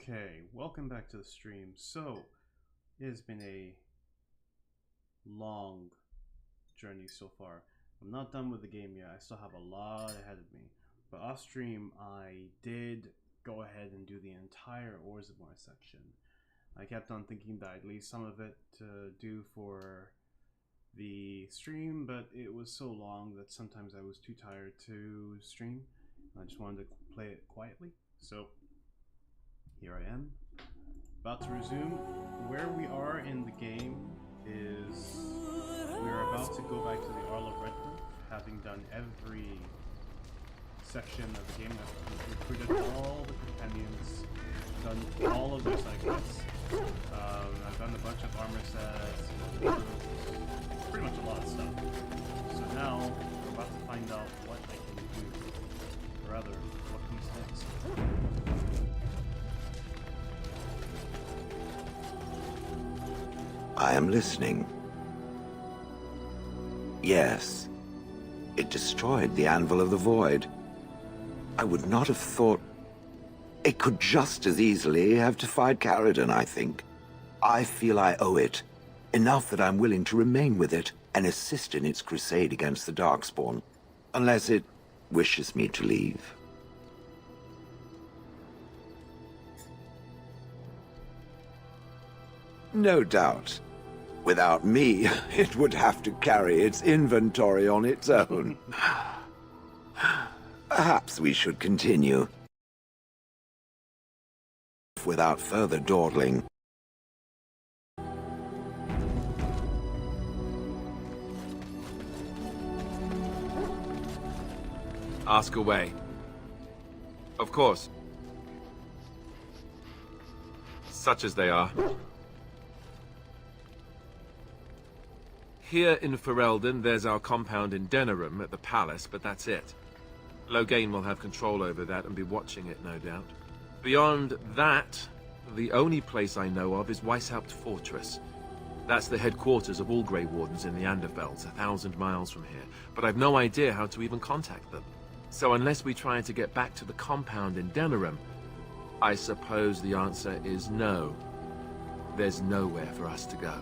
Okay, welcome back to the stream. So, it has been a long journey so far. I'm not done with the game yet. I still have a lot ahead of me. But off stream, I did go ahead and do the entire Orzammar section. I kept on thinking that I'd leave some of it to do for the stream, but it was so long that sometimes I was too tired to stream. I just wanted to play it quietly. So, here I am, about to resume. Where we are in the game is we're about to go back to the Arl of Redcliffe, having done every section of the game. I've recruited all the companions, done all of their side quests. I've done a bunch of armor sets, pretty much a lot of stuff. So now we're about to find out what I can do, or rather, what comes next. I am listening. Yes, it destroyed the Anvil of the Void. I would not have thought... It could just as easily have defied Caridon, I think. I feel I owe it, enough that I'm willing to remain with it and assist in its crusade against the Darkspawn, unless it wishes me to leave. No doubt. Without me, it would have to carry its inventory on its own. Perhaps we should continue. Without further dawdling. Ask away. Of course. Such as they are. Here in Ferelden, there's our compound in Denerim at the palace, but that's it. Loghain will have control over that and be watching it, no doubt. Beyond that, the only place I know of is Weishaupt Fortress. That's the headquarters of all Grey Wardens in the Anderfelds, 1,000 miles from here, but I've no idea how to even contact them. So unless we try to get back to the compound in Denerim, I suppose the answer is no. There's nowhere for us to go.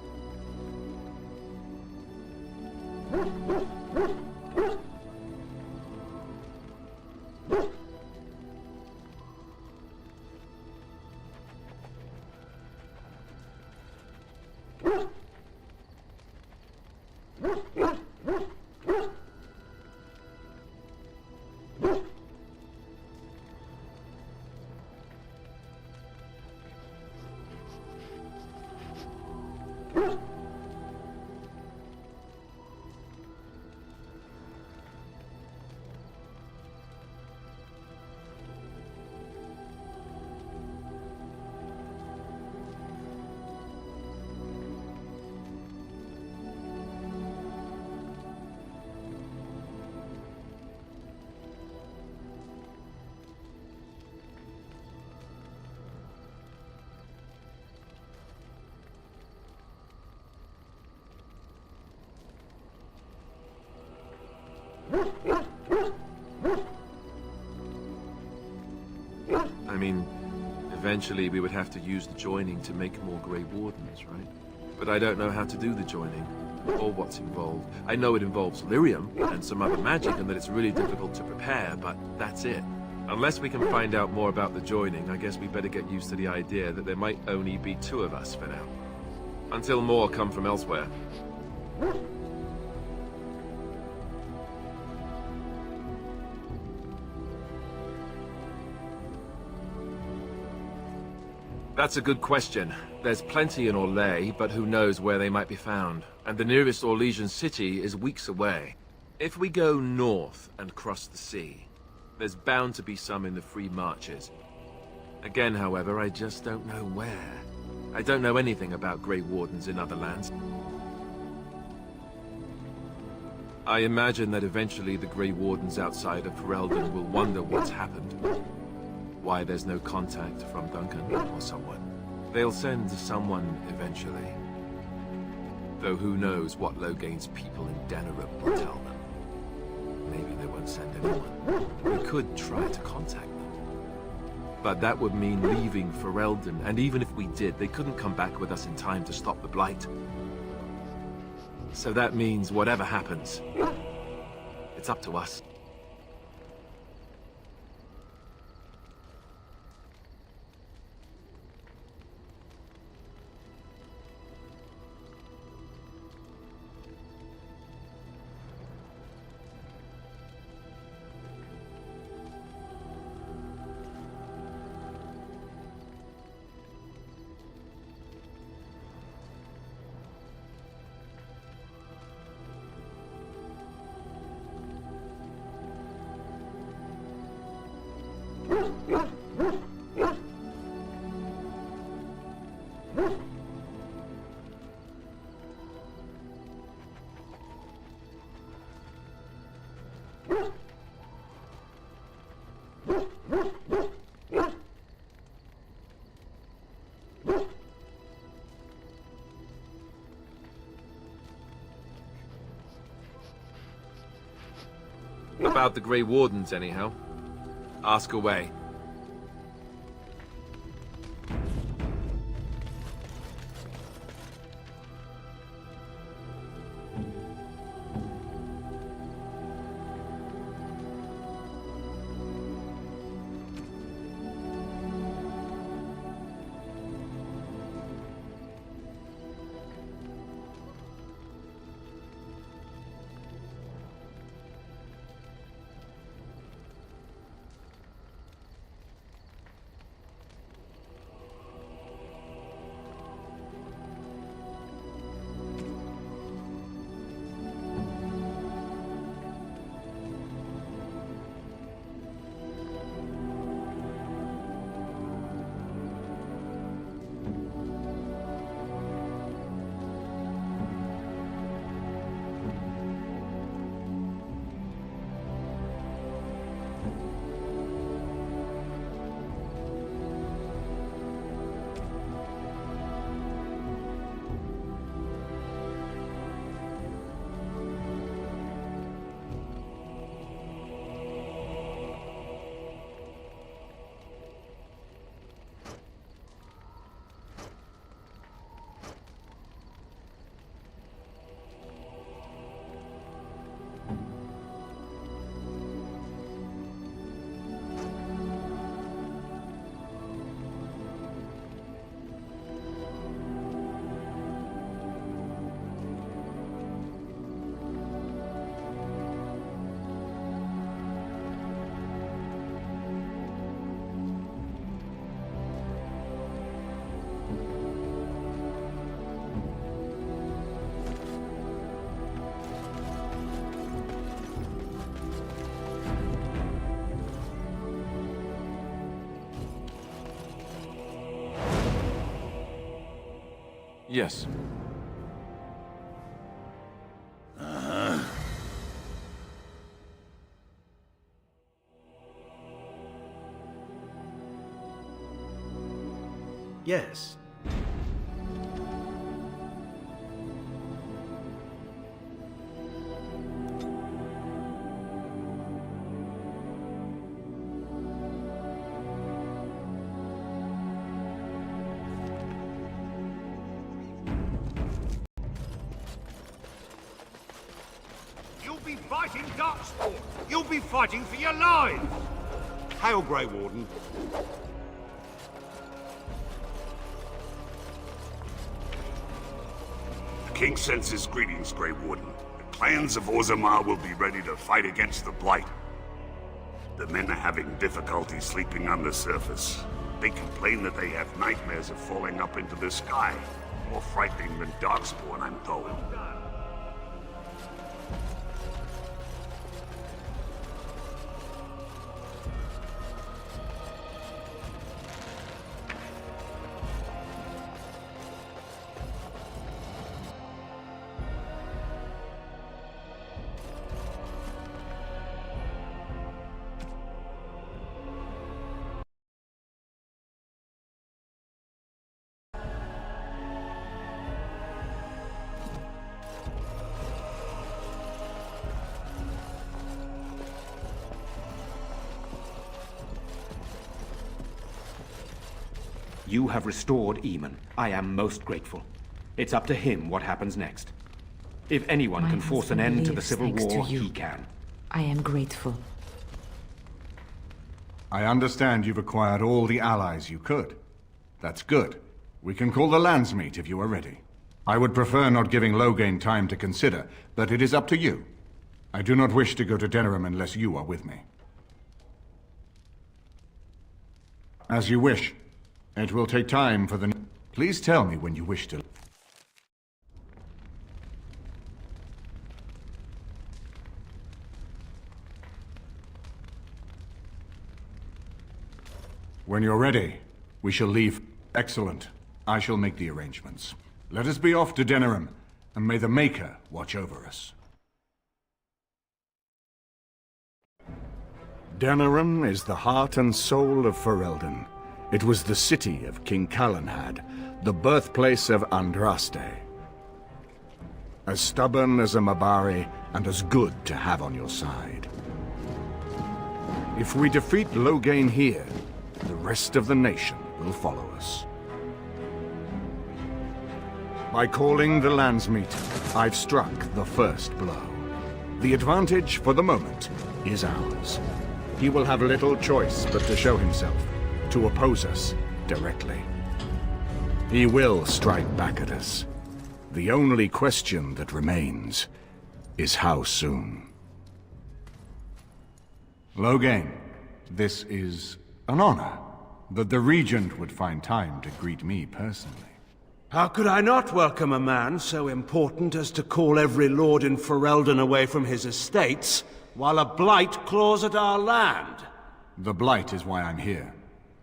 I mean, eventually we would have to use the joining to make more Grey Wardens, right? But I don't know how to do the joining, or what's involved. I know it involves lyrium and some other magic and that it's really difficult to prepare, but that's it. Unless we can find out more about the joining, I guess we better get used to the idea that there might only be 2 of us for now. Until more come from elsewhere. That's a good question. There's plenty in Orlais, but who knows where they might be found. And the nearest Orlesian city is weeks away. If we go north and cross the sea, there's bound to be some in the Free Marches. Again, however, I just don't know where. I don't know anything about Grey Wardens in other lands. I imagine that eventually the Grey Wardens outside of Ferelden will wonder what's happened. Why there's no contact from Duncan or someone. They'll send someone eventually. Though who knows what Loghain's people in Denerim will tell them. Maybe they won't send anyone. We could try to contact them. But that would mean leaving Ferelden, and even if we did, they couldn't come back with us in time to stop the Blight. So that means whatever happens, it's up to us. About the Grey Wardens, anyhow. Ask away. Yes. Yes. You'll be fighting Darkspawn! You'll be fighting for your lives! Hail, Grey Warden. The King sends his greetings, Grey Warden. The clans of Orzammar will be ready to fight against the Blight. The men are having difficulty sleeping on the surface. They complain that they have nightmares of falling up into the sky. More frightening than Darkspawn, I'm told. You have restored Eamon. I am most grateful. It's up to him what happens next. If anyone can force an end to the Civil War, he can. I am grateful. I understand you've acquired all the allies you could. That's good. We can call the Landsmeet if you are ready. I would prefer not giving Loghain time to consider, but it is up to you. I do not wish to go to Denerim unless you are with me. As you wish. It will take time for the... Please tell me when you wish to... When you're ready, we shall leave. Excellent. I shall make the arrangements. Let us be off to Denerim, and may the Maker watch over us. Denerim is the heart and soul of Ferelden. It was the city of King Calenhad, the birthplace of Andraste. As stubborn as a Mabari, and as good to have on your side. If we defeat Loghain here, the rest of the nation will follow us. By calling the Landsmeet, I've struck the first blow. The advantage, for the moment, is ours. He will have little choice but to show himself, to oppose us directly. He will strike back at us. The only question that remains is how soon. Loghain, this is an honor that the Regent would find time to greet me personally. How could I not welcome a man so important as to call every lord in Ferelden away from his estates, while a blight claws at our land? The blight is why I'm here.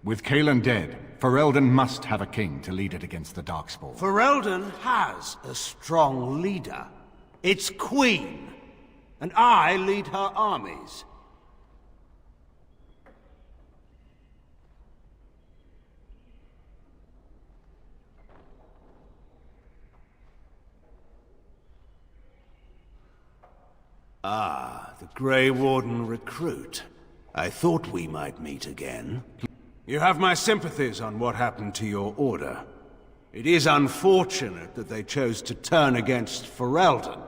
With Cailan dead, Ferelden must have a king to lead it against the Darkspawn. Ferelden has a strong leader. Its queen. And I lead her armies. Ah, the Grey Warden recruit. I thought we might meet again. You have my sympathies on what happened to your order. It is unfortunate that they chose to turn against Ferelden.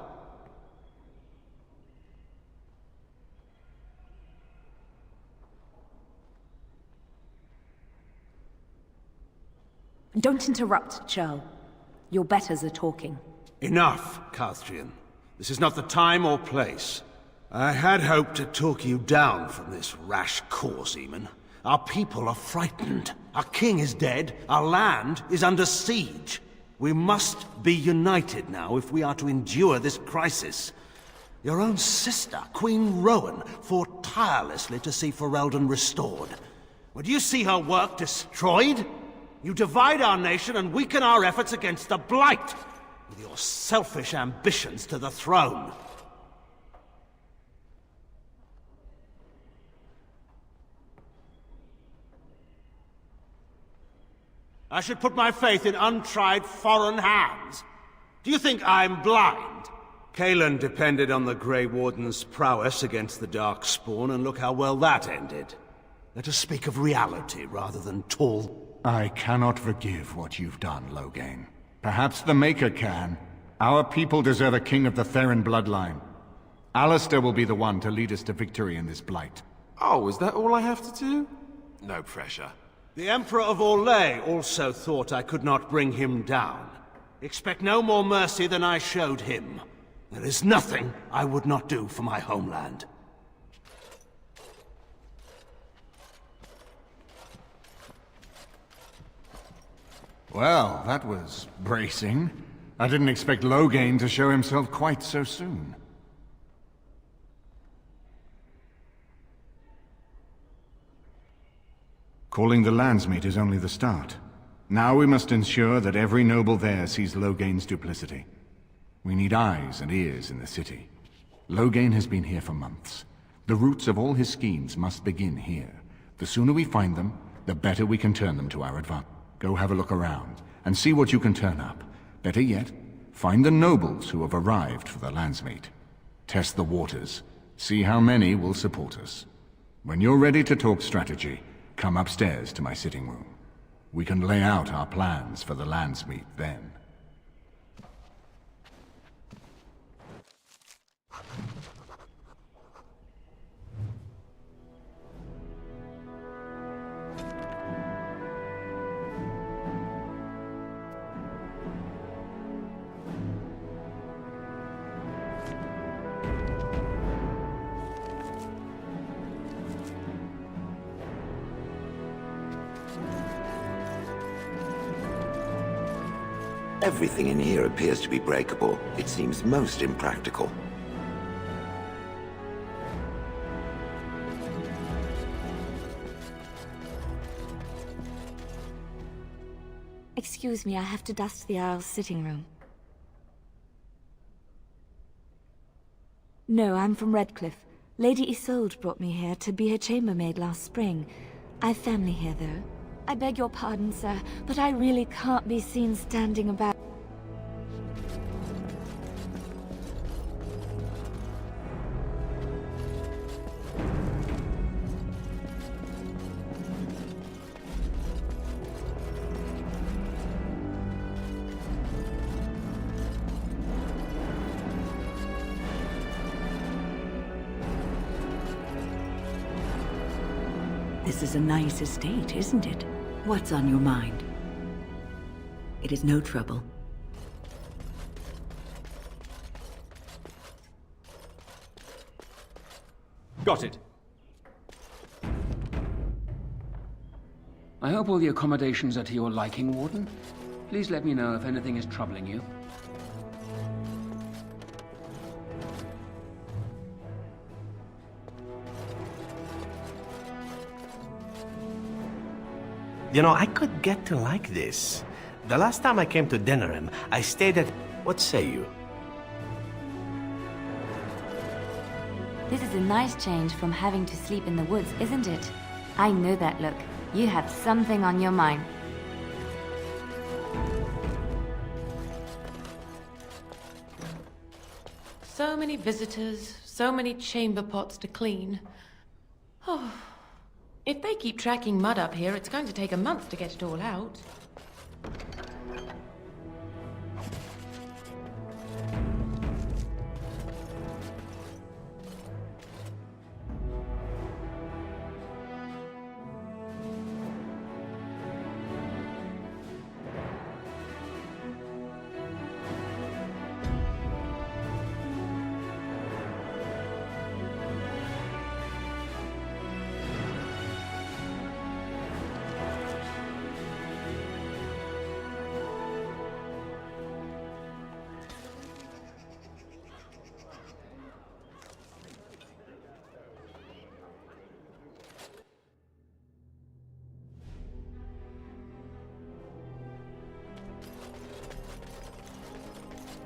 Don't interrupt, Churl. Your betters are talking. Enough, Carthrian. This is not the time or place. I had hoped to talk you down from this rash course, Eamon. Our people are frightened. Our king is dead. Our land is under siege. We must be united now if we are to endure this crisis. Your own sister, Queen Rowan, fought tirelessly to see Ferelden restored. Would you see her work destroyed? You divide our nation and weaken our efforts against the Blight, with your selfish ambitions to the throne. I should put my faith in untried foreign hands. Do you think I'm blind? Cailan depended on the Grey Warden's prowess against the Darkspawn, and look how well that ended. Let us speak of reality rather than tall... I cannot forgive what you've done, Loghain. Perhaps the Maker can. Our people deserve a king of the Theron bloodline. Alistair will be the one to lead us to victory in this blight. Oh, is that all I have to do? No pressure. The Emperor of Orlais also thought I could not bring him down. Expect no more mercy than I showed him. There is nothing I would not do for my homeland. Well, that was bracing. I didn't expect Loghain to show himself quite so soon. Calling the Landsmeet is only the start. Now we must ensure that every noble there sees Loghain's duplicity. We need eyes and ears in the city. Loghain has been here for months. The roots of all his schemes must begin here. The sooner we find them, the better we can turn them to our advantage. Go have a look around, and see what you can turn up. Better yet, find the nobles who have arrived for the Landsmeet. Test the waters. See how many will support us. When you're ready to talk strategy, come upstairs to my sitting room. We can lay out our plans for the Landsmeet then. Everything in here appears to be breakable. It seems most impractical. Excuse me, I have to dust the Earl's sitting room. No, I'm from Redcliffe. Lady Isolde brought me here to be her chambermaid last spring. I've family here, though. I beg your pardon, sir, but I really can't be seen standing about. This is a nice estate, isn't it? What's on your mind? It is no trouble. Got it. I hope all the accommodations are to your liking, Warden. Please let me know if anything is troubling you. You know, I could get to like this. The last time I came to Denerim, I stayed at... What say you? This is a nice change from having to sleep in the woods, isn't it? I know that look. You have something on your mind. So many visitors, so many chamber pots to clean. Oh, if they keep tracking mud up here, it's going to take a month to get it all out.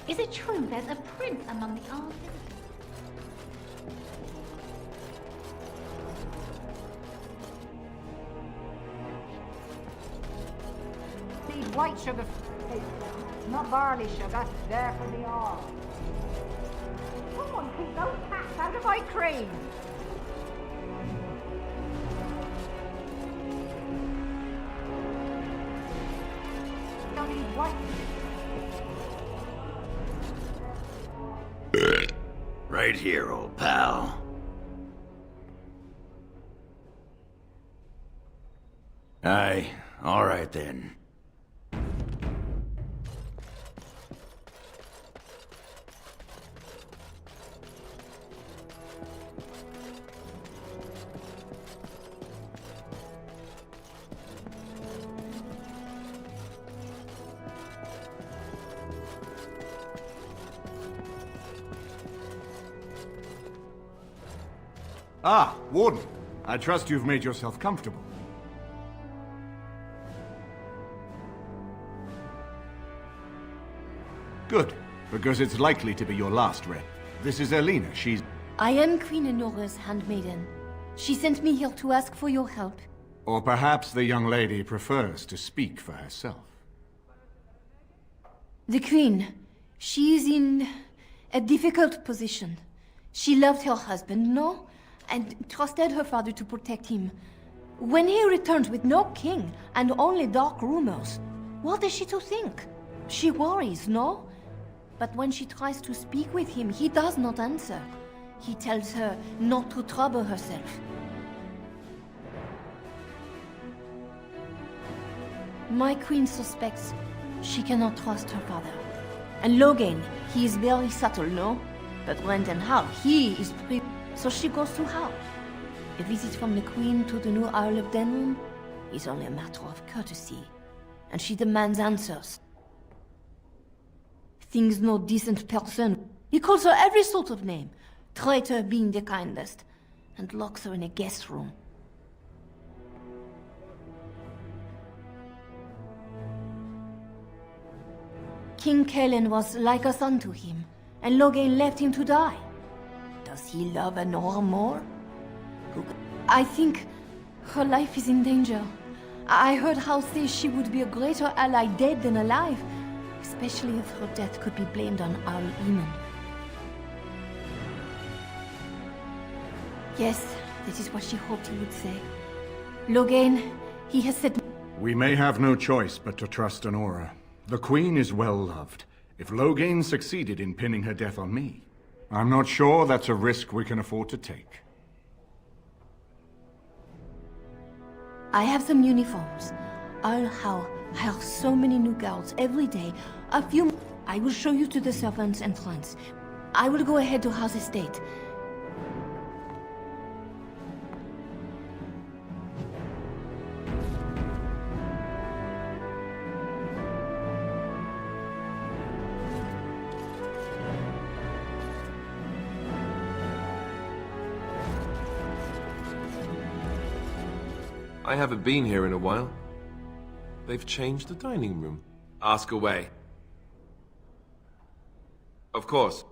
Is it true there's a prince among the artists? Need white sugar, not barley sugar. There for the all. Someone keep those cats out of my cream. Don't need white. Right here, old pal. Aye, all right then. Ah, Warden. I trust you've made yourself comfortable. Good, because it's likely to be your last red. This is Elena. She's... I am Queen Enora's handmaiden. She sent me here to ask for your help. Or perhaps the young lady prefers to speak for herself. The Queen, she is in a difficult position. She loved her husband, no? And trusted her father to protect him. When he returns with no king and only dark rumors, what is she to think? She worries, no? But when she tries to speak with him, he does not answer. He tells her not to trouble herself. My queen suspects she cannot trust her father. And Logain, he is very subtle, no? But Brendan Hall, he is so she goes to Hall. A visit from the queen to the new Isle of Denham is only a matter of courtesy. And she demands answers. Thinks no decent person. He calls her every sort of name, traitor being the kindest, and locks her in a guest room. King Kellen was like a son to him, and Logain left him to die. Does he love Honora more? I think her life is in danger. I heard Hal say she would be a greater ally dead than alive, especially if her death could be blamed on Al Eamon. Yes, this is what she hoped he would say. Logain, he has said... We may have no choice but to trust Honora. The Queen is well loved. If Logain succeeded in pinning her death on me, I'm not sure that's a risk we can afford to take. I have some uniforms. I'll hire so many new guards every day. A few... I will show you to the servants and friends. I will go ahead to House Estate. I haven't been here in a while. They've changed the dining room. Ask away. Of course.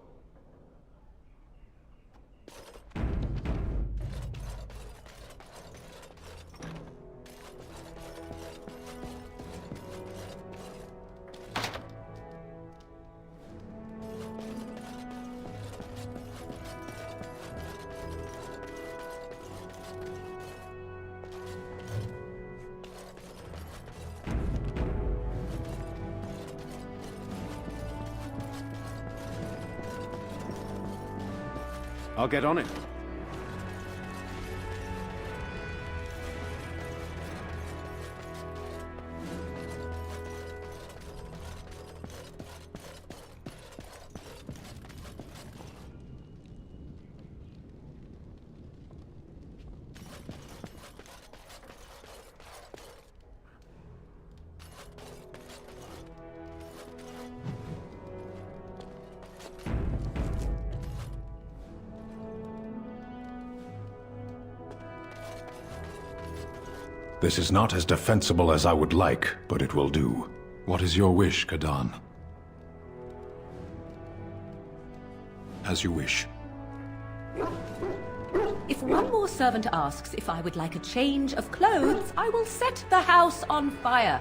I'll get on it. This is not as defensible as I would like, but it will do. What is your wish, Kadan? As you wish. If one more servant asks if I would like a change of clothes, I will set the house on fire.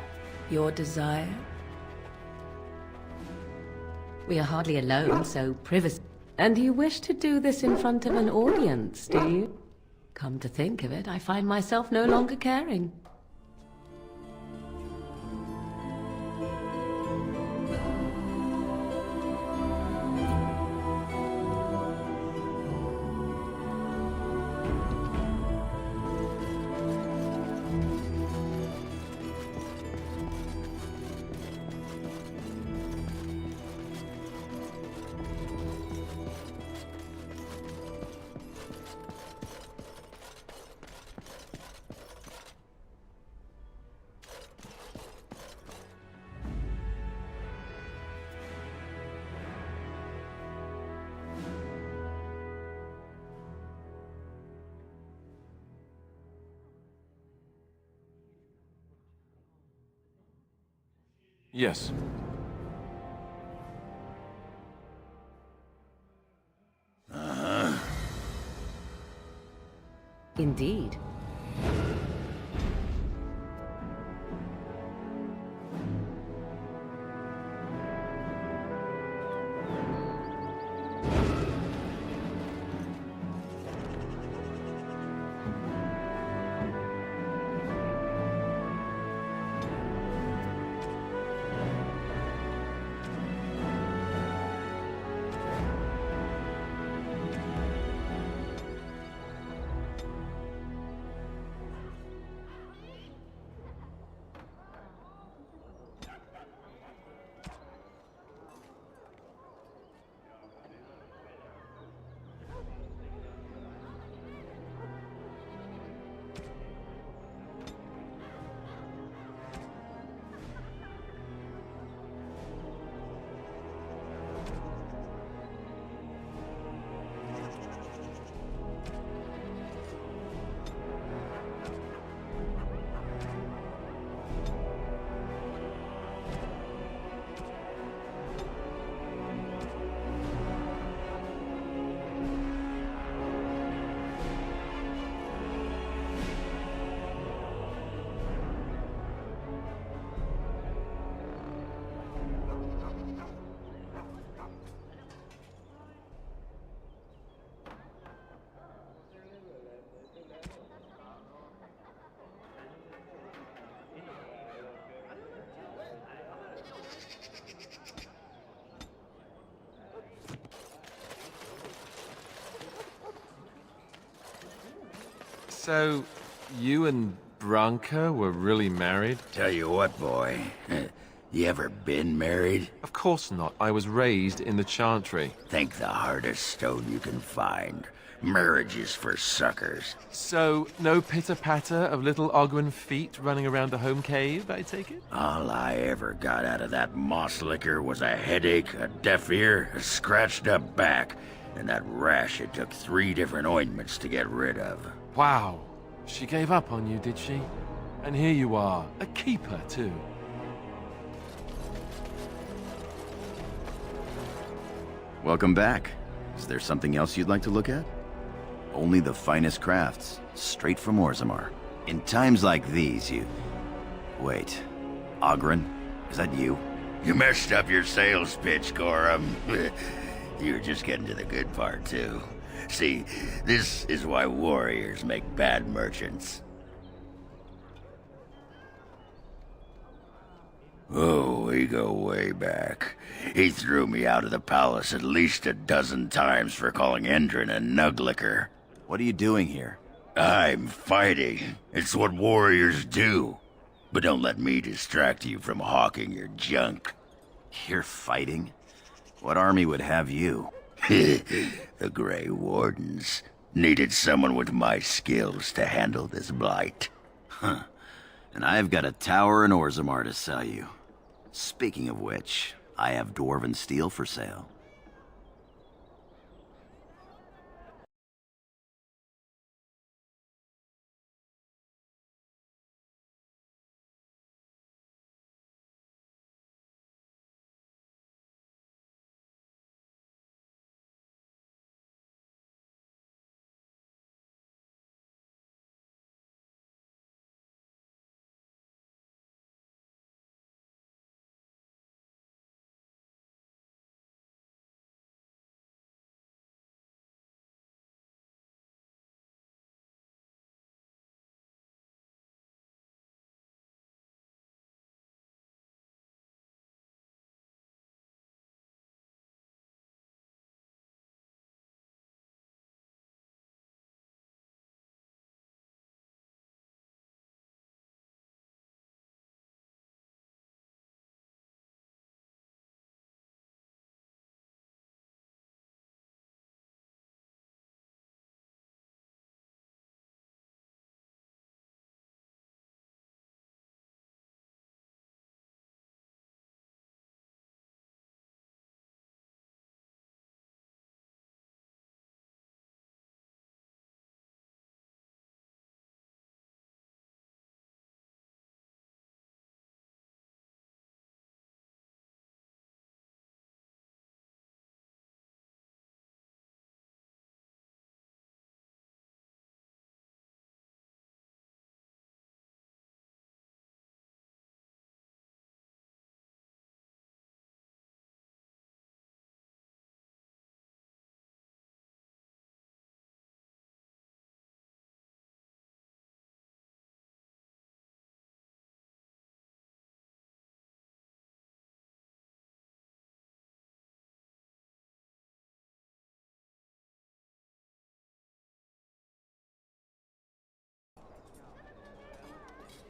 Your desire? We are hardly alone, so privacy. And you wish to do this in front of an audience, do you? Come to think of it, I find myself no longer caring. Yes. Indeed. So, you and Branka were really married? Tell you what, boy. You ever been married? Of course not. I was raised in the Chantry. Think the hardest stone you can find. Marriage is for suckers. So, no pitter-patter of little Ogren feet running around the home cave, I take it? All I ever got out of that moss liquor was a headache, a deaf ear, a scratched up back, and that rash it took 3 different ointments to get rid of. Wow. She gave up on you, did she? And here you are, a keeper, too. Welcome back. Is there something else you'd like to look at? Only the finest crafts, straight from Orzammar. In times like these, you... Wait. Ogren? Is that you? You messed up your sales pitch, Gorham. You were just getting to the good part, too. See, this is why warriors make bad merchants. Oh, we go way back. He threw me out of the palace at least a dozen times for calling Endrin a nuglicker. What are you doing here? I'm fighting. It's what warriors do. But don't let me distract you from hawking your junk. You're fighting? What army would have you? The Grey Wardens needed someone with my skills to handle this blight. Huh. And I've got a tower in Orzammar to sell you. Speaking of which, I have dwarven steel for sale.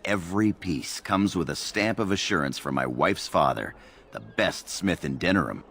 Every piece comes with a stamp of assurance from my wife's father, the best smith in Denerim.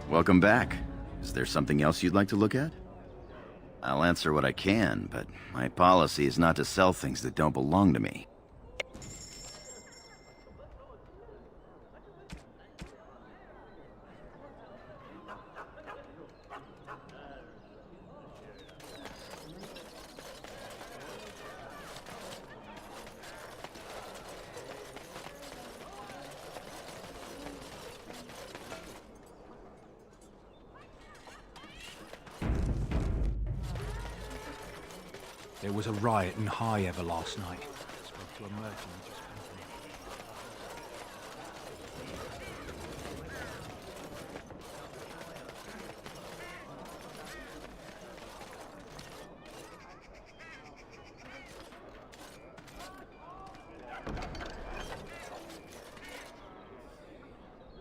Welcome back. Is there something else you'd like to look at? I'll answer what I can, but my policy is not to sell things that don't belong to me. There was a riot in High Ever last night. Spoke to a merchant who just come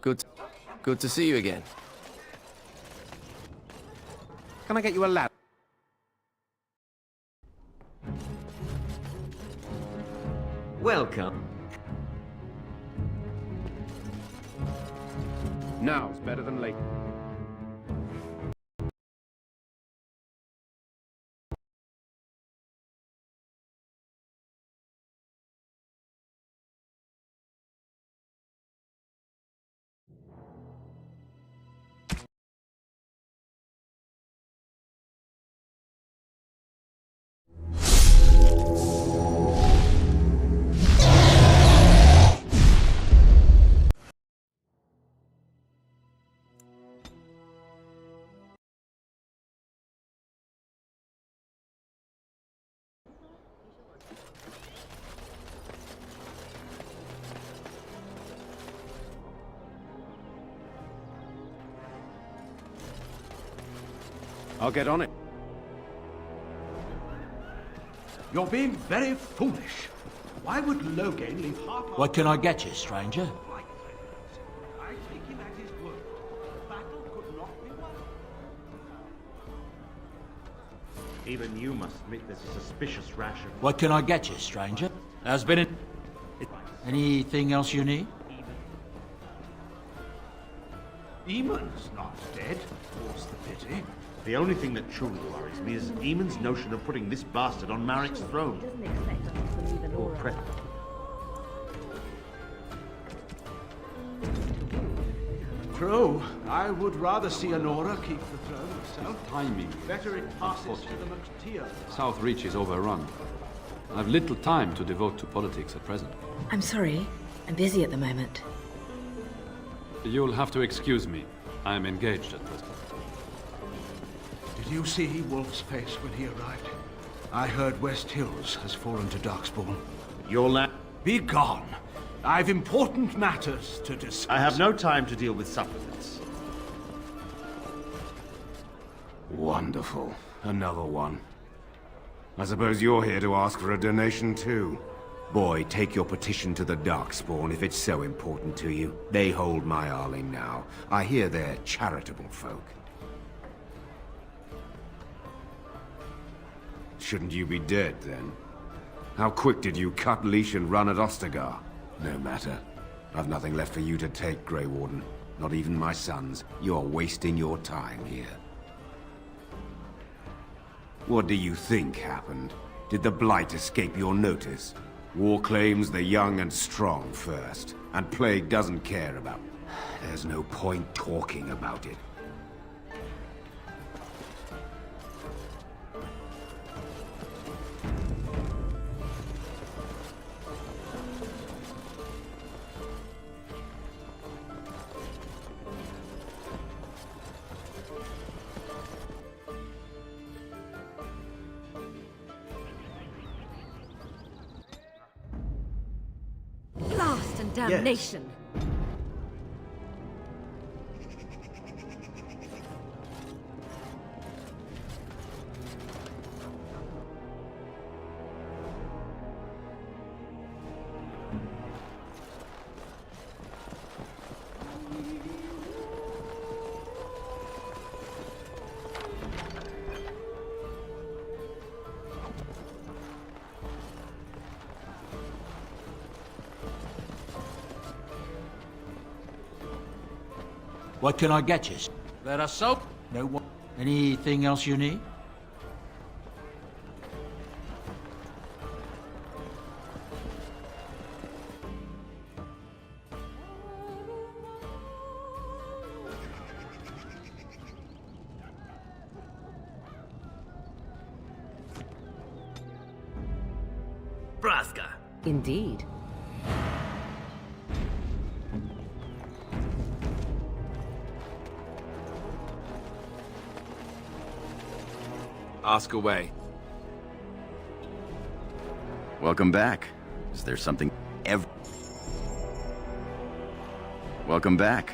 from... Good to see you again. Can I get you a ladder? Welcome. Now's better than late. I'll get on it. You're being very foolish. Why would Loghain leave half our... What can I get you, stranger? I take him at his word. The battle could not be won. Even you must admit there's a suspicious rash of... What can I get you, stranger? There's been it. Anything else you need? Eamon's not dead. What's the pity? The only thing that truly worries me is Eamon's notion of putting this bastard on Marek's throne. Or present. True. I would rather see Honora keep the throne herself. Timing. Better it passes to the McTeer. South Reach is overrun. I've little time to devote to politics at present. I'm sorry. I'm busy at the moment. You'll have to excuse me. I am engaged at present. Did you see Wolf's face when he arrived? I heard West Hills has fallen to Darkspawn. Your land... Be gone! I've important matters to discuss. I have no time to deal with supplicants. Wonderful. Another one. I suppose you're here to ask for a donation too. Boy, take your petition to the Darkspawn if it's so important to you. They hold my Arling now. I hear they're charitable folk. Shouldn't you be dead, then? How quick did you cut leash and run at Ostagar? No matter. I've nothing left for you to take, Grey Warden. Not even my sons. You're wasting your time here. What do you think happened? Did the Blight escape your notice? War claims the young and strong first, and Plague doesn't care about... There's no point talking about it. Blast and damnation! Yes. What can I get you? There are soap. No one. Anything else you need? Braska. Indeed. Ask away. Welcome back. Is there something Welcome back.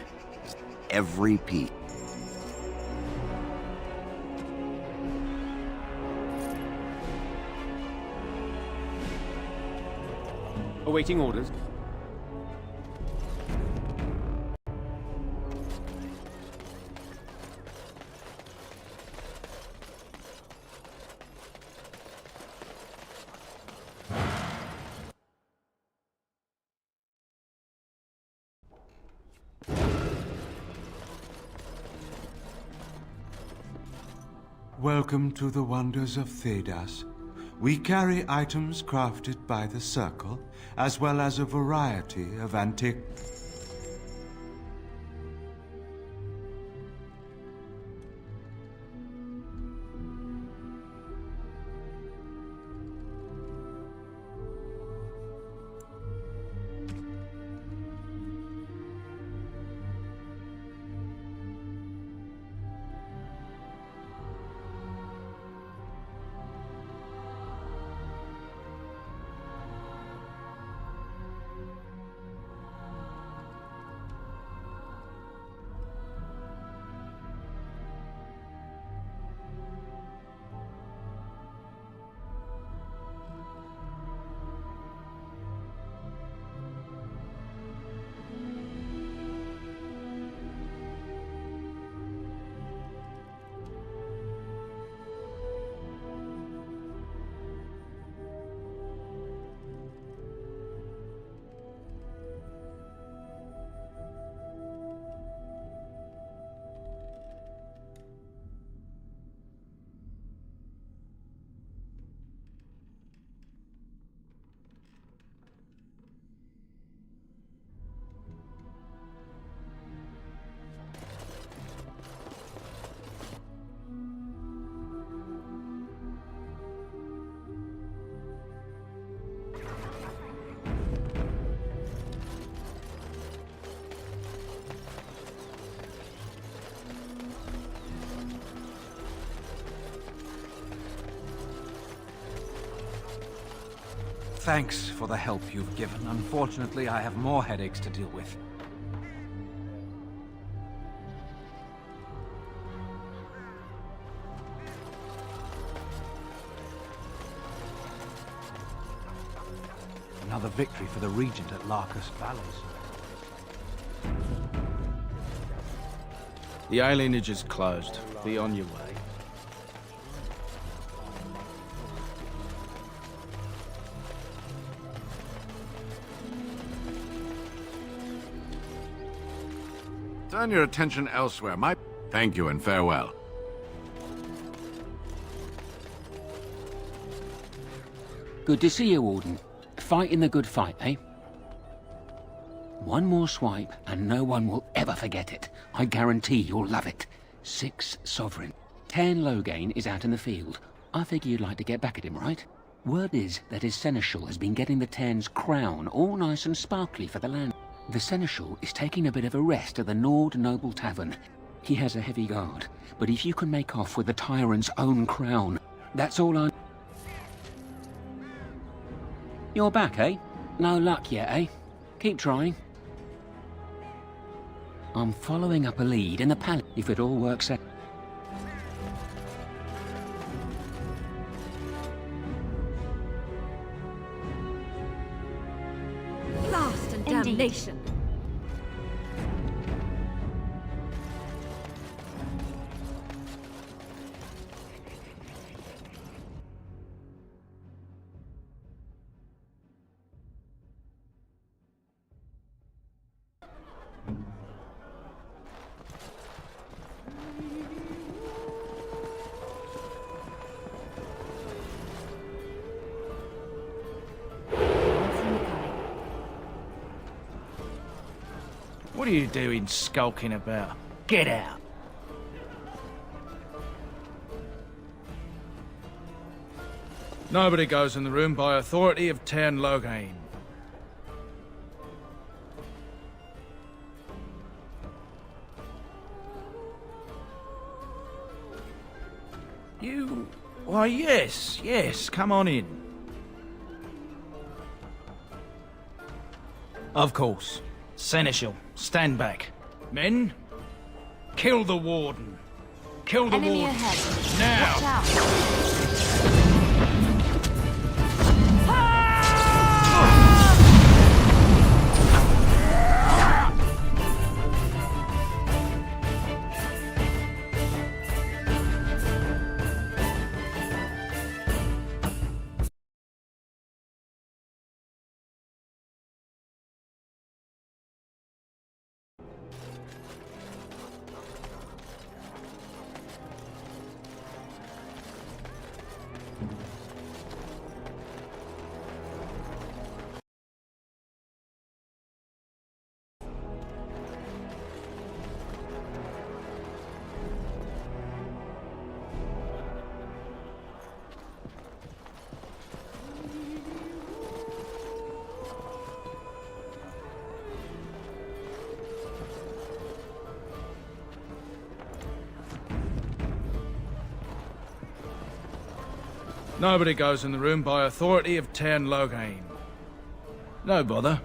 Every piece. Awaiting orders. Welcome to the wonders of Thedas. We carry items crafted by the Circle, as well as a variety of antique... Thanks for the help you've given. Unfortunately, I have more headaches to deal with. Another victory for the Regent at Larcus Valles. The alienage is closed. Be on your way. Turn your attention elsewhere. Thank you and farewell. Good to see you, Warden. Fighting the good fight, eh? One more swipe, and no one will ever forget it. I guarantee you'll love it. 6 sovereign. 10 Loghain is out in the field. I figure you'd like to get back at him, right? Word is that his seneschal has been getting the Tern's crown all nice and sparkly for the land. The seneschal is taking a bit of a rest at the Nord Noble Tavern. He has a heavy guard, but if you can make off with the tyrant's own crown, that's all I... You're back, eh? No luck yet, eh? Keep trying. I'm following up a lead in the palace if it all works out. Blast and damnation! What are you doing skulking about? Get out! Nobody goes in the room by authority of Tern Loghain. You... Why, yes, come on in. Of course. Seneschal, stand back. Men, kill the Warden. Kill the Enemy Warden. ahead. Now! Watch out. Nobody goes in the room by authority of Tairn Loghain. No bother.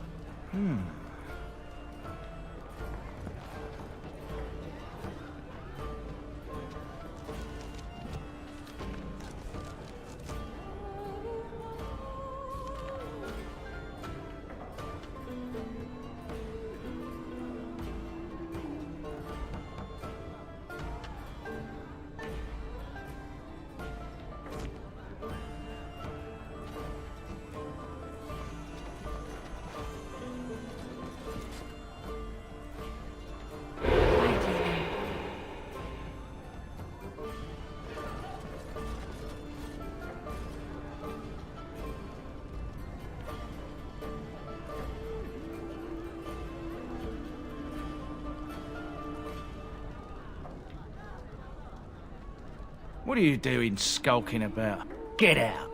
What are you doing skulking about? Get out!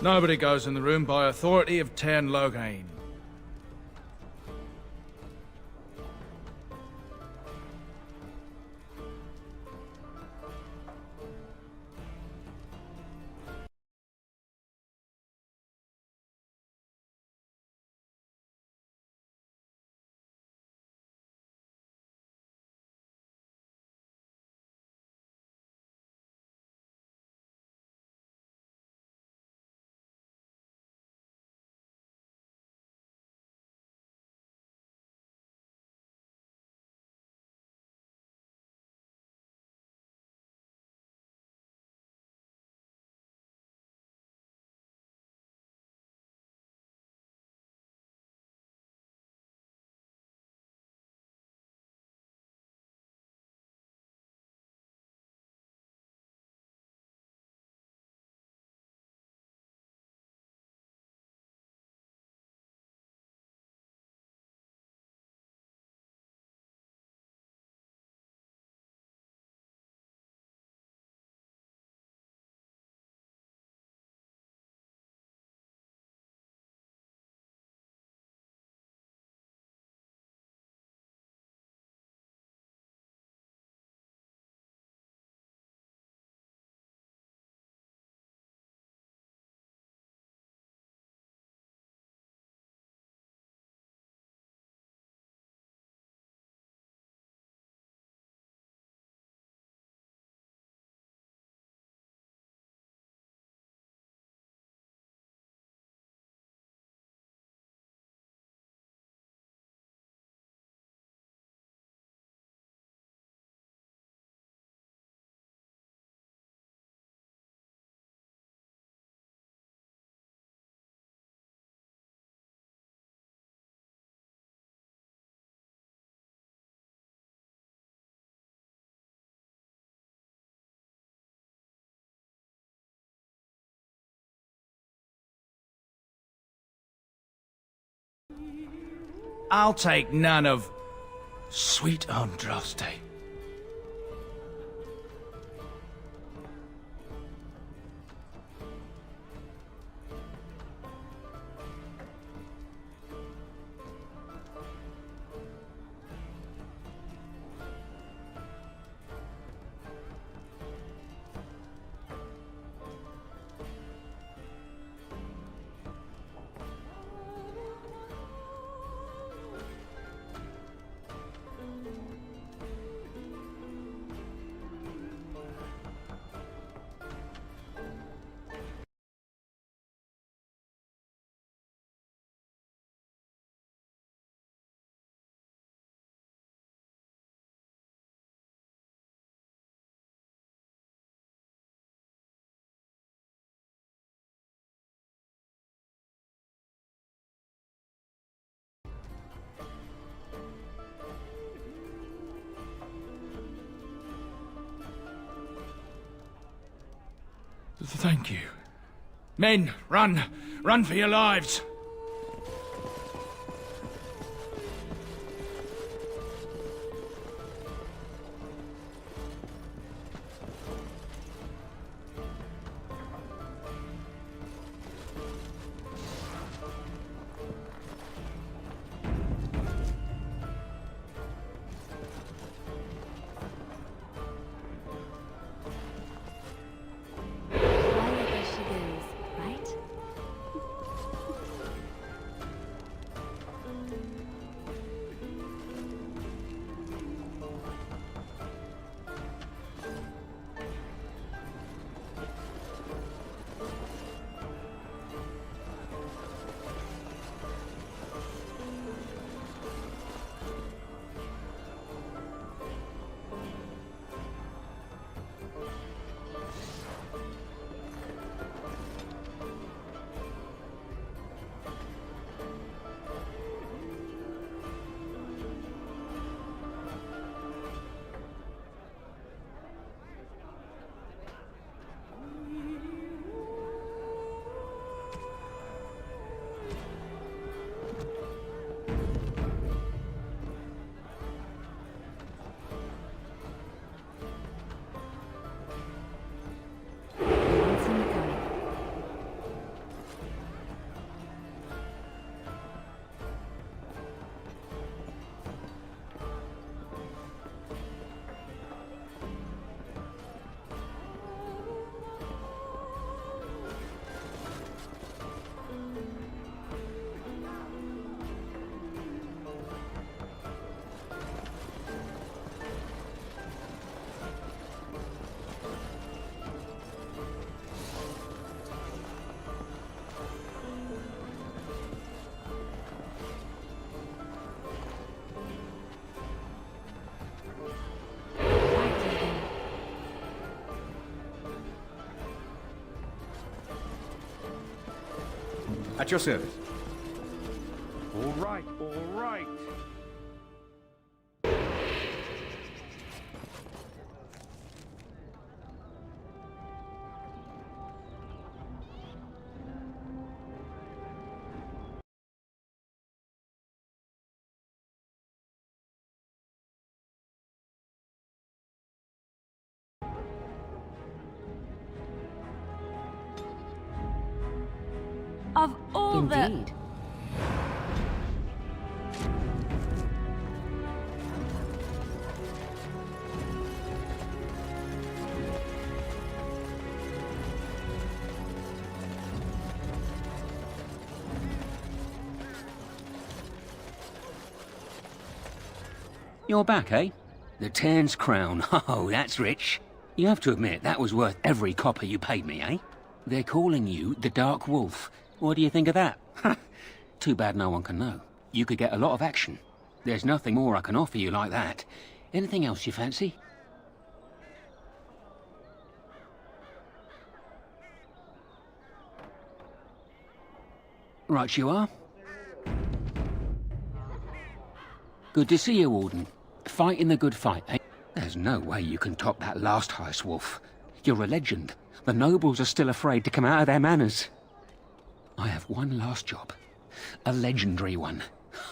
Nobody goes in the room by authority of Tairn Loghain. I'll take none of sweet Andraste. Thank you. Men, run! Run for your lives! At your service. All right, all right. Of all Indeed. You're back, eh? The 10's crown. Oh, that's rich. You have to admit, that was worth every copper you paid me, eh? They're calling you the Dark Wolf. What do you think of that? Too bad no one can know. You could get a lot of action. There's nothing more I can offer you like that. Anything else you fancy? Right you are. Good to see you, Warden. Fighting the good fight, eh? There's no way you can top that last heist, Wolf. You're a legend. The nobles are still afraid to come out of their manors. I have one last job. A legendary one.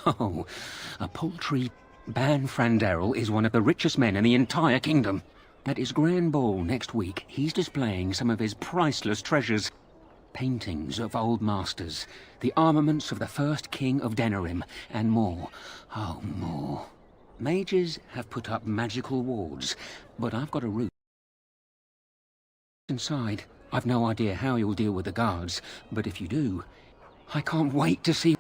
Oh, a paltry Ban Franderel is one of the richest men in the entire kingdom. At his grand ball next week, he's displaying some of his priceless treasures. Paintings of old masters, the armaments of the first king of Denerim, and more. Oh, more. Mages have put up magical wards, but I've got a route inside. I've no idea how you'll deal with the guards, but if you do, I can't wait to see.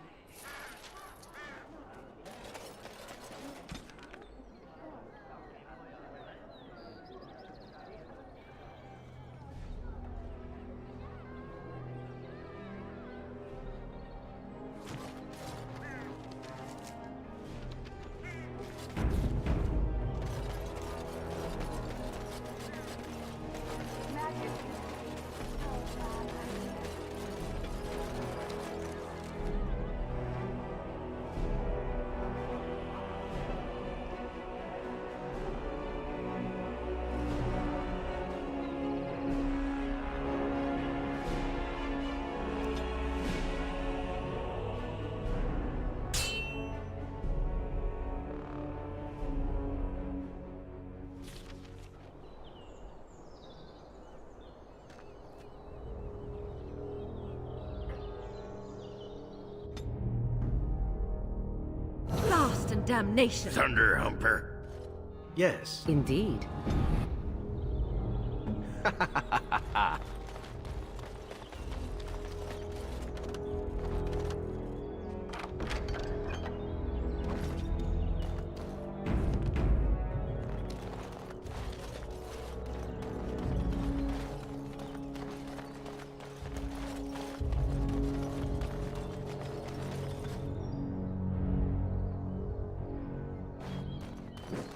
and damnation. Thunder Humper. Yes. Indeed.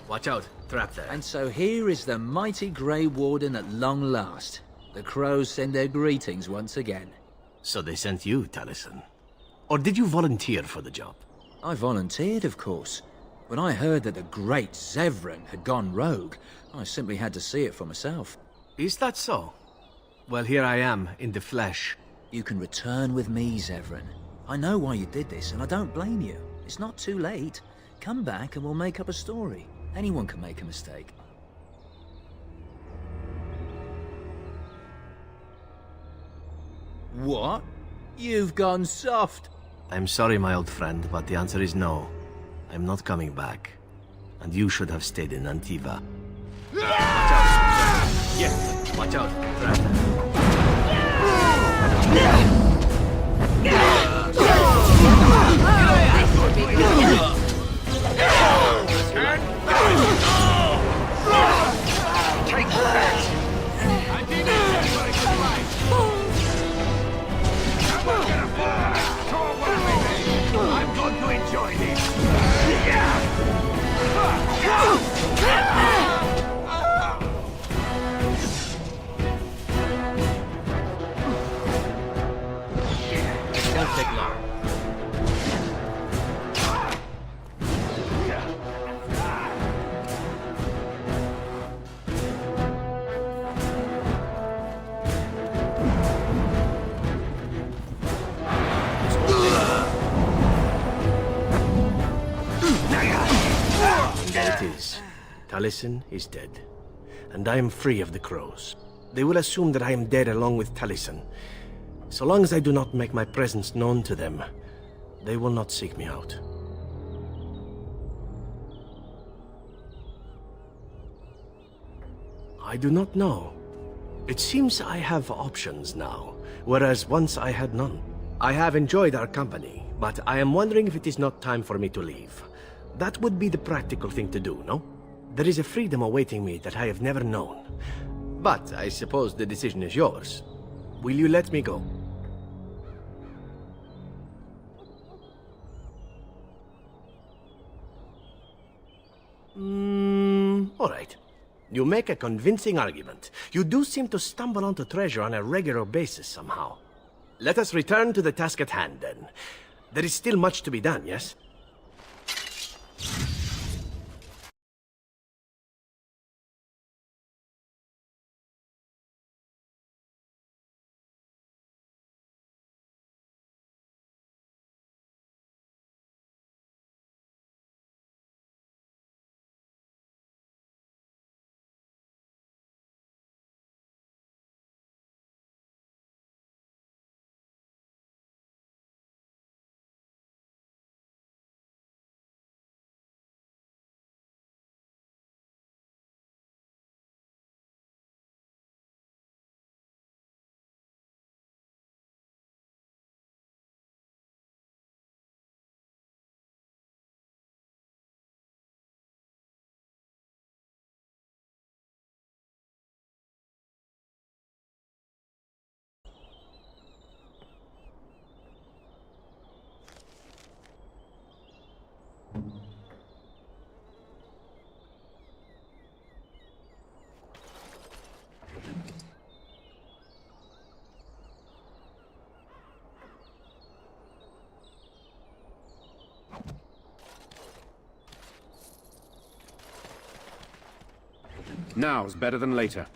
Watch out, trap there. And so here is the mighty Grey Warden at long last. The crows send their greetings once again. So they sent you, Taliesin. Or did you volunteer for the job? I volunteered, of course. When I heard that the great Zevran had gone rogue, I simply had to see it for myself. Is that so? Well, here I am, in the flesh. You can return with me, Zevran. I know why you did this, and I don't blame you. It's not too late. Come back and we'll make up a story. Anyone can make a mistake. What? You've gone soft. I'm sorry, my old friend, but the answer is no. I'm not coming back. And you should have stayed in Antiva. Watch out! Yeah, watch out. Take that! I didn't anybody could fight! I'm going to enjoy this! It won't take long. There it is. Taliesin is dead. And I am free of the crows. They will assume that I am dead along with Taliesin. So long as I do not make my presence known to them, they will not seek me out. I do not know. It seems I have options now, whereas once I had none. I have enjoyed our company, but I am wondering if it is not time for me to leave. That would be the practical thing to do, no? There is a freedom awaiting me that I have never known. But I suppose the decision is yours. Will you let me go? All right. You make a convincing argument. You do seem to stumble onto treasure on a regular basis somehow. Let us return to the task at hand, then. There is still much to be done, yes? Now's better than later.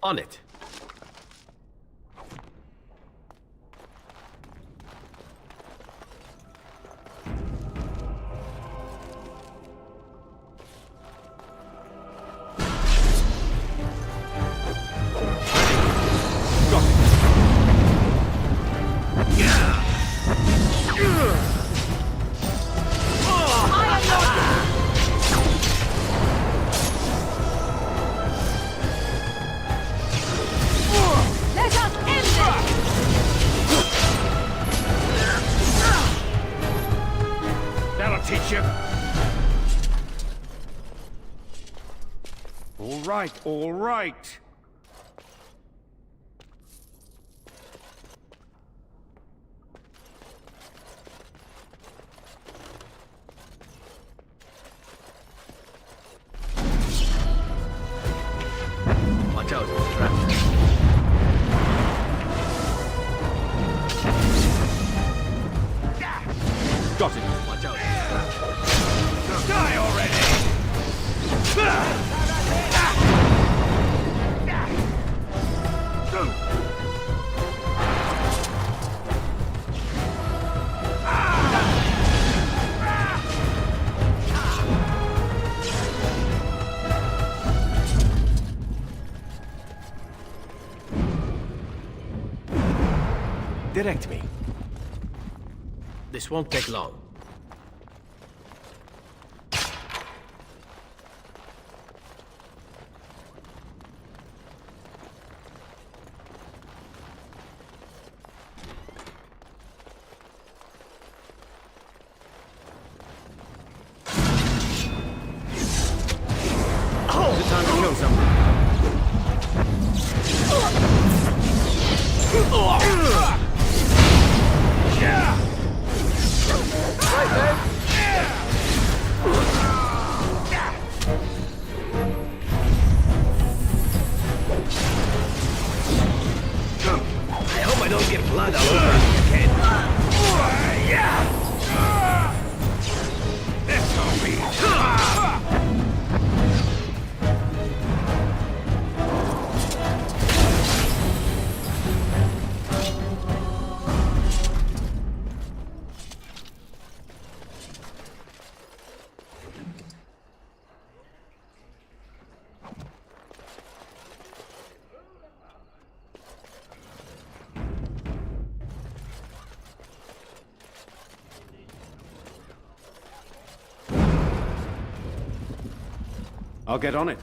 On it. All right. Watch out, it's trapped. Got it. Watch out. Die already! Direct me. This won't take long. Is it time to kill someone? I hope I don't get blood all over this kid. This'll be I'll get on it.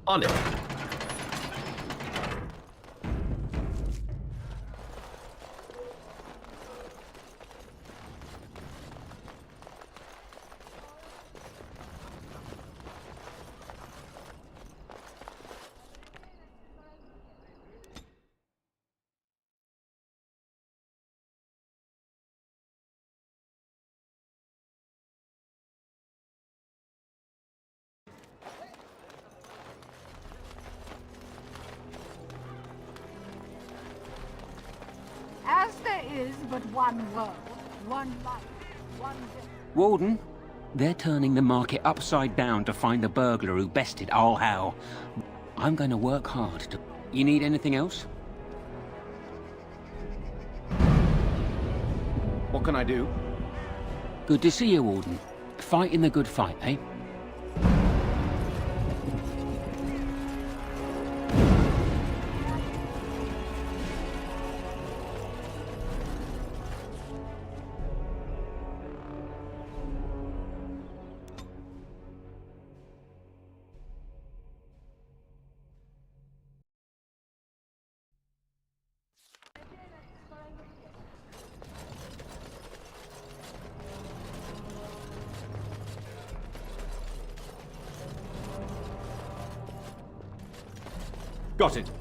On it. As there is but one world, one life, one death. Warden, they're turning the market upside down to find the burglar who bested All Hal. I'm going to work hard to... You need anything else? What can I do? Good to see you, Warden. Fighting the good fight, eh? Got it.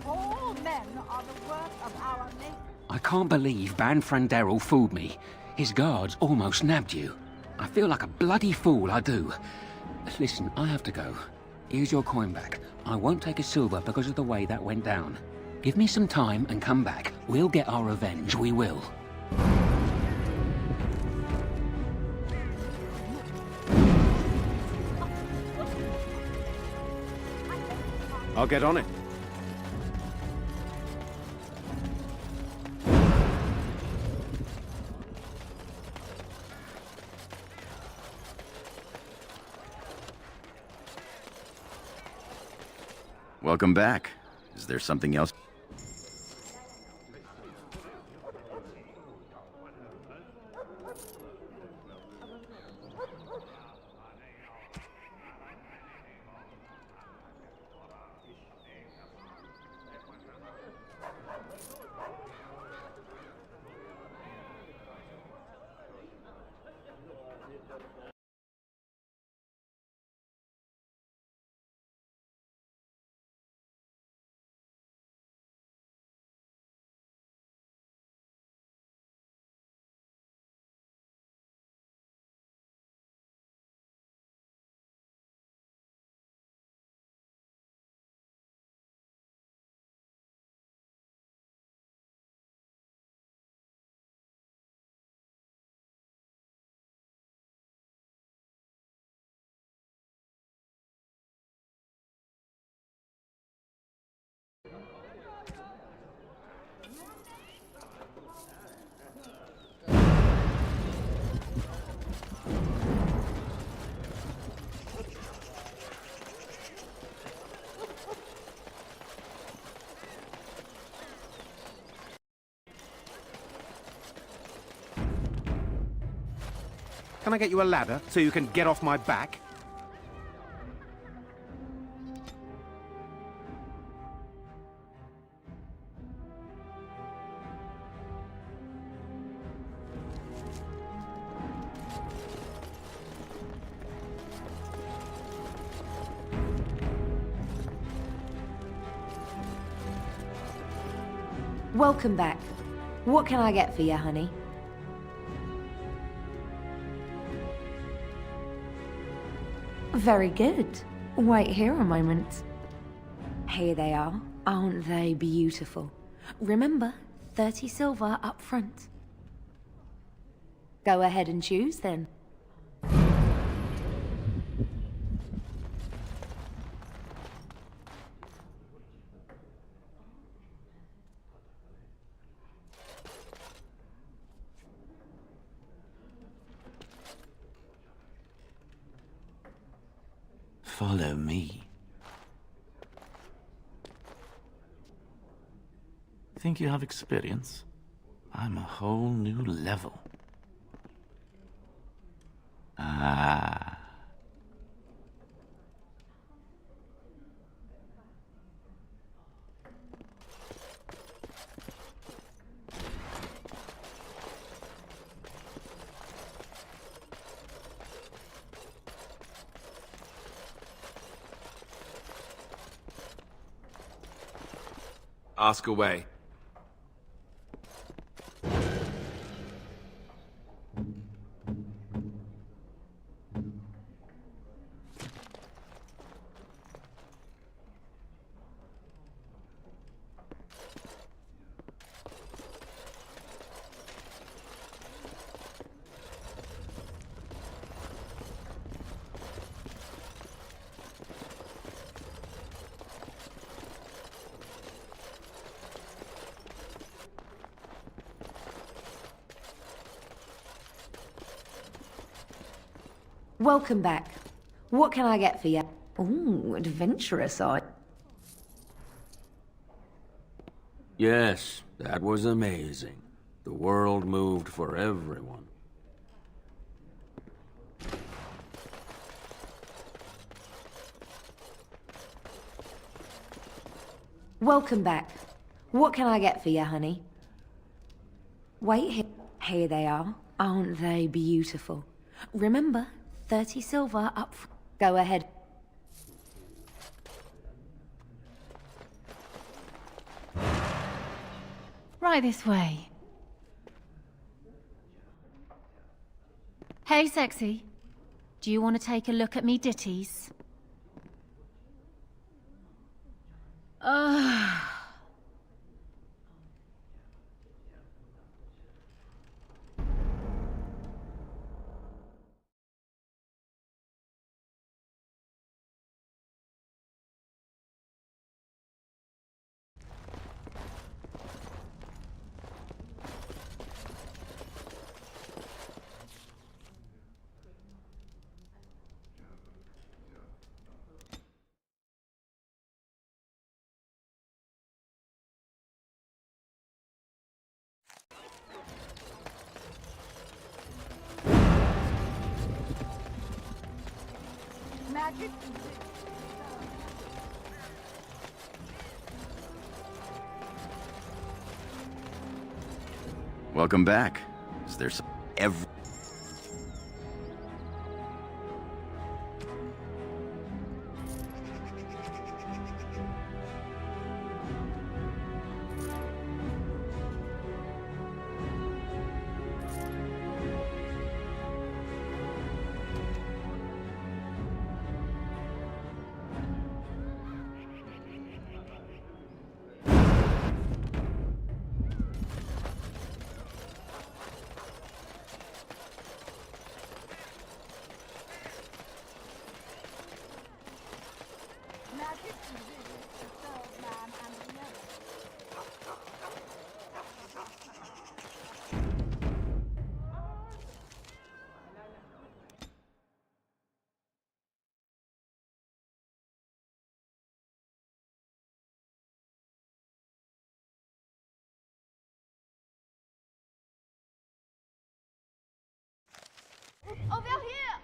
All men are the work of our maker. I can't believe Banfranderel fooled me. His guards almost nabbed you. I feel like a bloody fool, I do. Listen, I have to go. Here's your coin back. I won't take a silver because of the way that went down. Give me some time and come back. We'll get our revenge, we will. I'll get on it. Welcome back. Is there something else? Can I get you a ladder so you can get off my back? Welcome back. What can I get for you, honey? Very good. Wait here a moment. Here they are. Aren't they beautiful? Remember, 30 silver up front. Go ahead and choose then. Follow me. Think you have experience? I'm a whole new level. Ah. Ask away. Welcome back. What can I get for you? Ooh, adventurous eye. Yes, that was amazing. The world moved for everyone. Welcome back. What can I get for you, honey? Wait here. Here they are. Aren't they beautiful? Remember, 30 silver up. Go ahead. Right this way. Hey, sexy. Do you want to take a look at me ditties? Magic. Welcome back. Is there some... Over here!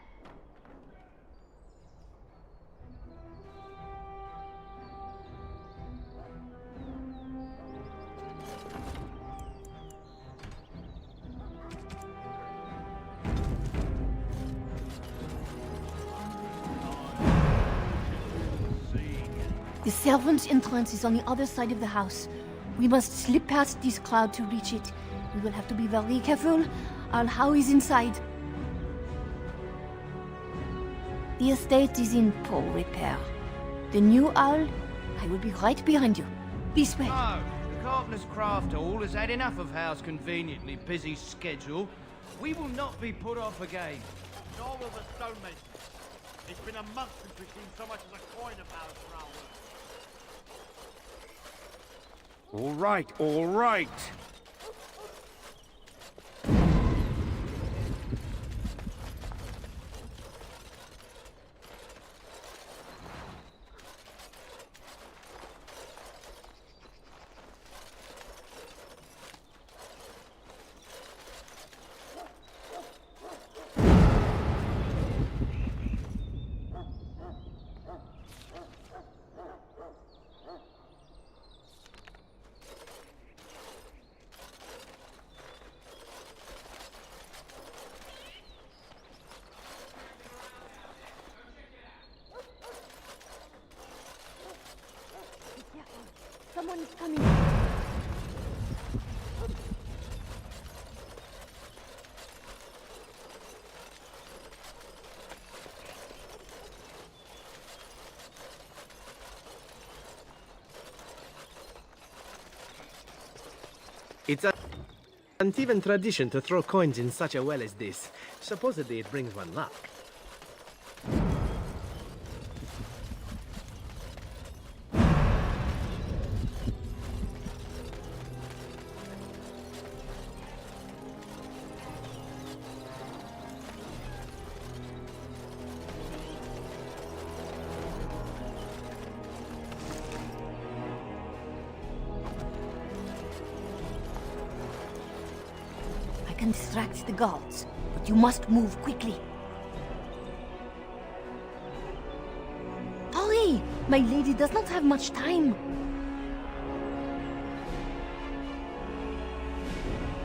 The servants' entrance is on the other side of the house. We must slip past this cloud to reach it. We will have to be very careful. Our How is inside. The estate is in poor repair. The new owl, I will be right behind you. This way. No, the Carpenter's Craft Hall has had enough of Hal's conveniently busy schedule. We will not be put off again. Nor will the stonemasons. It's been a month since we've seen so much as a coin of ours around. All right, all right. coming. It's an even tradition to throw coins in such a well as this. Supposedly it brings one luck. I can distract the guards, but you must move quickly. Hurry! My lady does not have much time.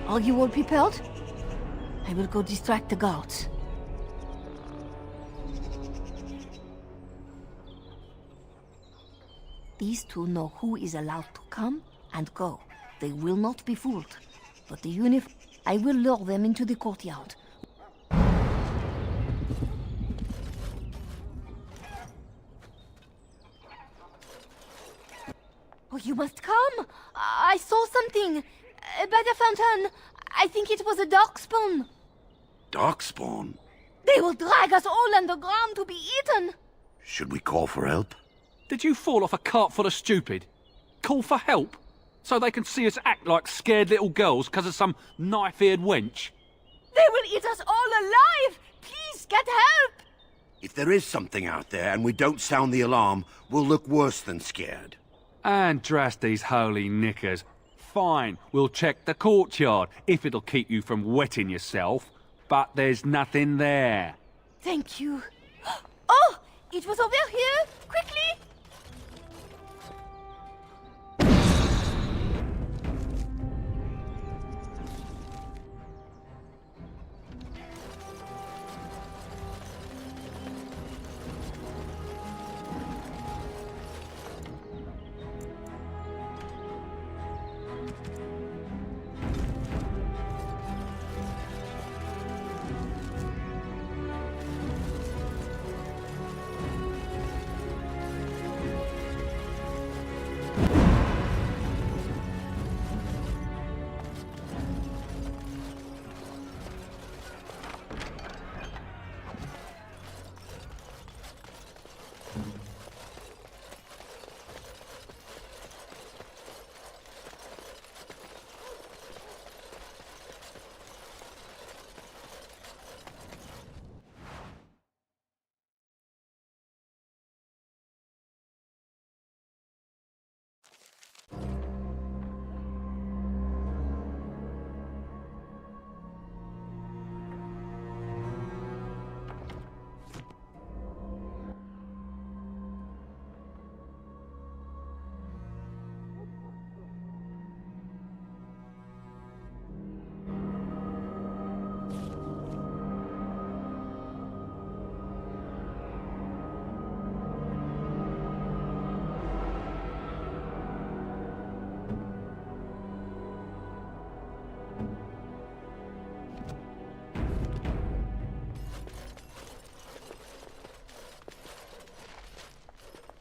Are you all prepared? I will go distract the guards. These two know who is allowed to come and go. They will not be fooled. But the uniform... I will lure them into the courtyard. Oh, you must come! I saw something! By the fountain! I think it was a darkspawn! Darkspawn? They will drag us all underground to be eaten! Should we call for help? Did you fall off a cart full of stupid? Call for help? So they can see us act like scared little girls because of some knife-eared wench? They will eat us all alive! Please, get help! If there is something out there and we don't sound the alarm, we'll look worse than scared. And drast these holy knickers. Fine, we'll check the courtyard, if it'll keep you from wetting yourself. But there's nothing there. Thank you. Oh! It was over here! Quickly!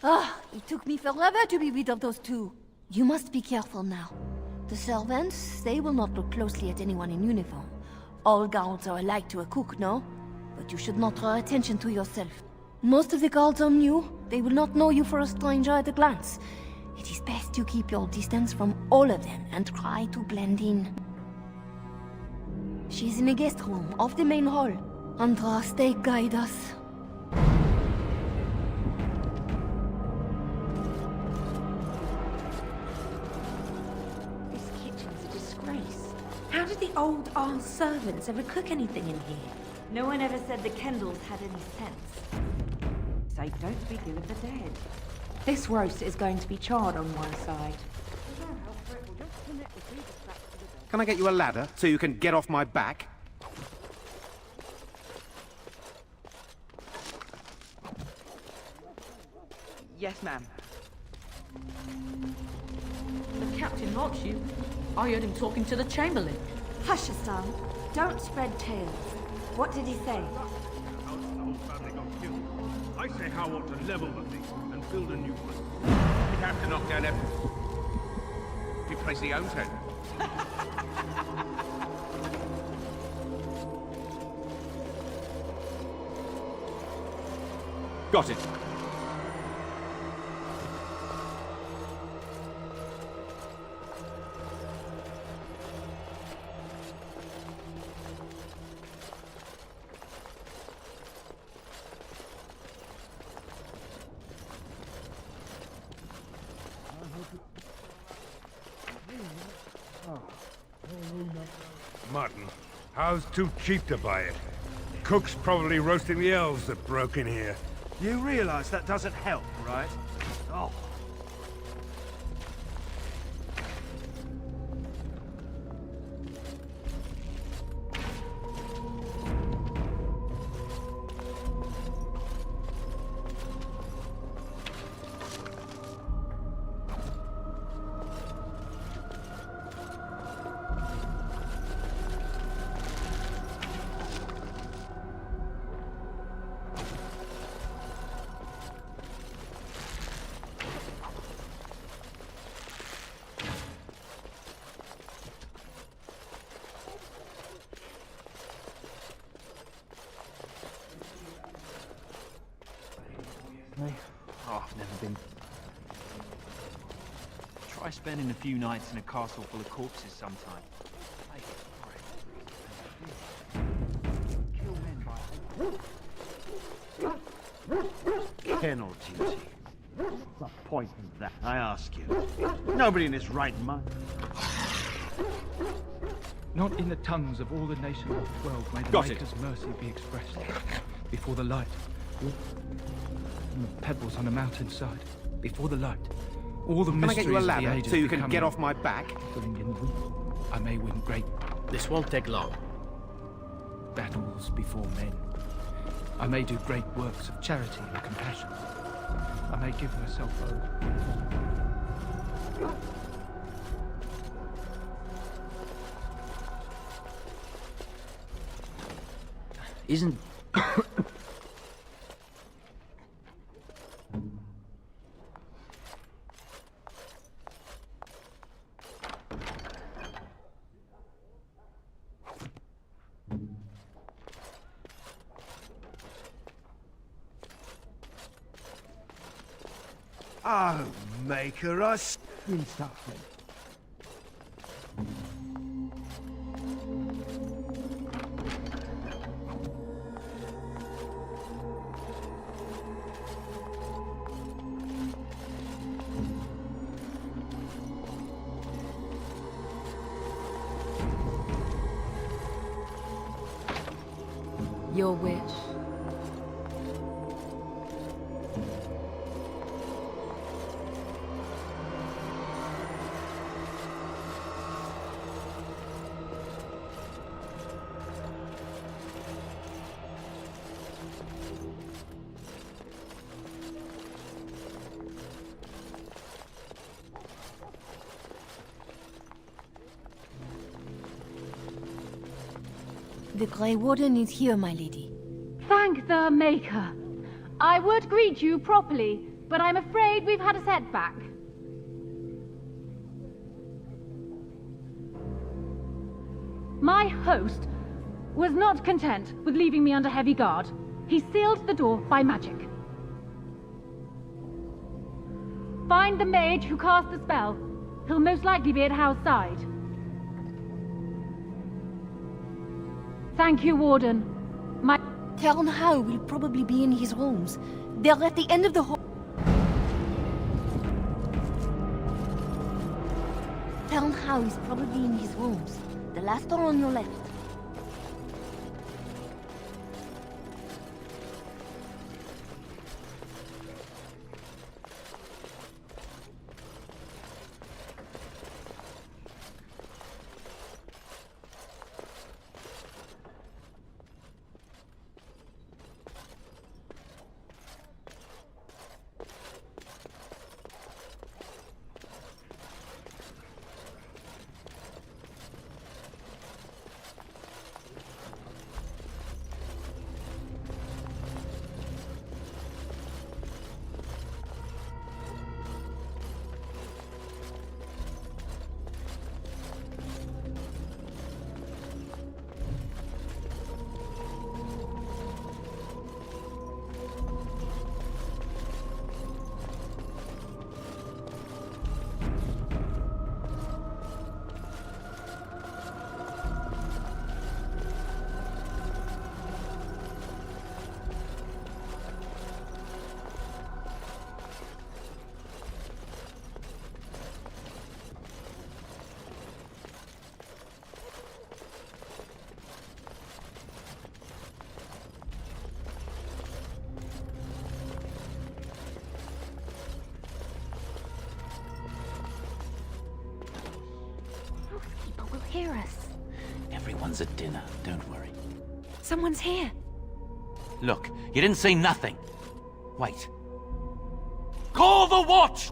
Ah, it took me forever to be rid of those two. You must be careful now. The servants, they will not look closely at anyone in uniform. All guards are alike to a cook, no? But you should not draw attention to yourself. Most of the guards are new. They will not know you for a stranger at a glance. It is best you keep your distance from all of them and try to blend in. She's in the guest room off the main hall. Andras, they guide us. This kitchen's a disgrace. How did the old arse servants ever cook anything in here? No one ever said the Kendalls had any sense. Say, don't speak ill of the dead. This roast is going to be charred on one side. Can I get you a ladder so you can get off my back? Yes, ma'am. captain likes you. I heard him talking to the chamberlain. Hush, Astan. Don't spread tales. What did he say? I say how ought to level the thing and build a new one. You'd have to knock down everything. Replace the hotel. Got it. Mutton. How's too cheap to buy it? Cook's probably roasting the elves that broke in here. You realize that doesn't help, right? Oh. Oh, I've never been. Try spending a few nights in a castle full of corpses sometime. Kennel duty. What's the point of that, I ask you? Nobody in his right mind. Not in the tongues of all the nations of the world may the Got it. Maker's mercy be expressed. Before the light. And the pebbles on the mountainside. Before the light. All the Can I mysteries get you a of the ladder ages so you can becoming get off my back? I may win great This won't take long. battles before men. I may do great works of charity and compassion. I may give myself over. Isn't... Oh, Maker, I skin something. Your wish. The Grey Warden is here, my lady. Thank the Maker. I would greet you properly, but I'm afraid we've had a setback. My host was not content with leaving me under heavy guard. He sealed the door by magic. Find the mage who cast the spell. He'll most likely be at Howe's side. Thank you, Warden. Tell Howe will probably be in his rooms. They're at the end of the hall. Tell Howe is probably in his rooms. The last door on your left. Everyone's at dinner, don't worry. Someone's here. Look, you didn't say nothing. Wait. Call the watch!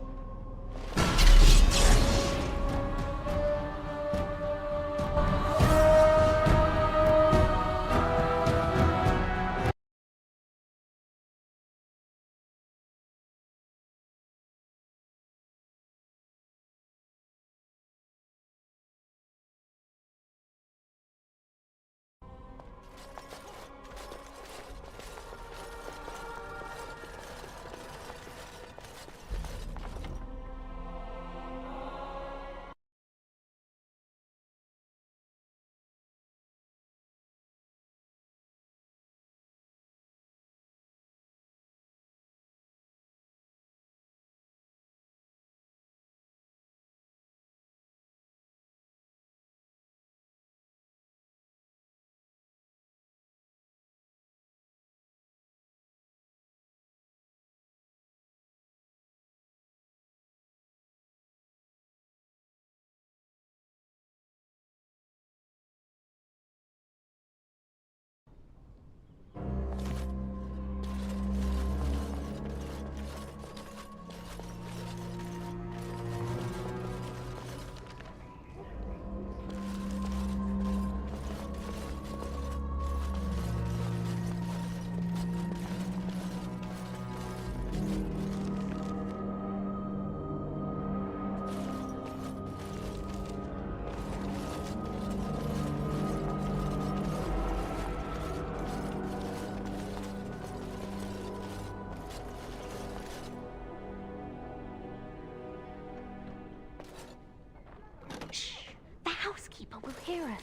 The housekeeper will hear us.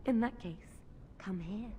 In that case, come here.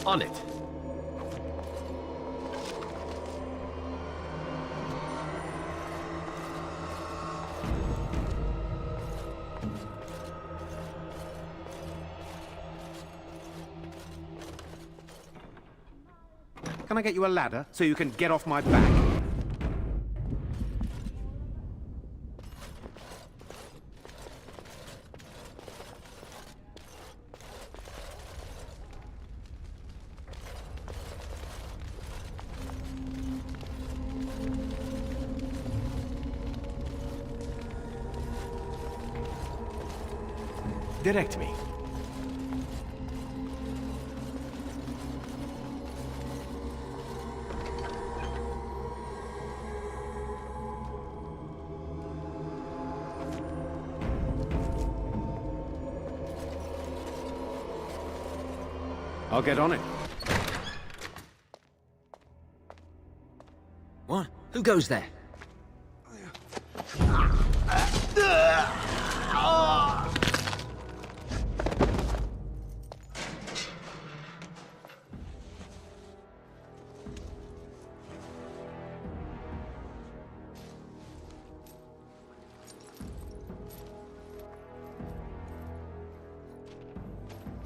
On it. Can I get you a ladder so you can get off my back? Direct me. I'll get on it. What? Who goes there?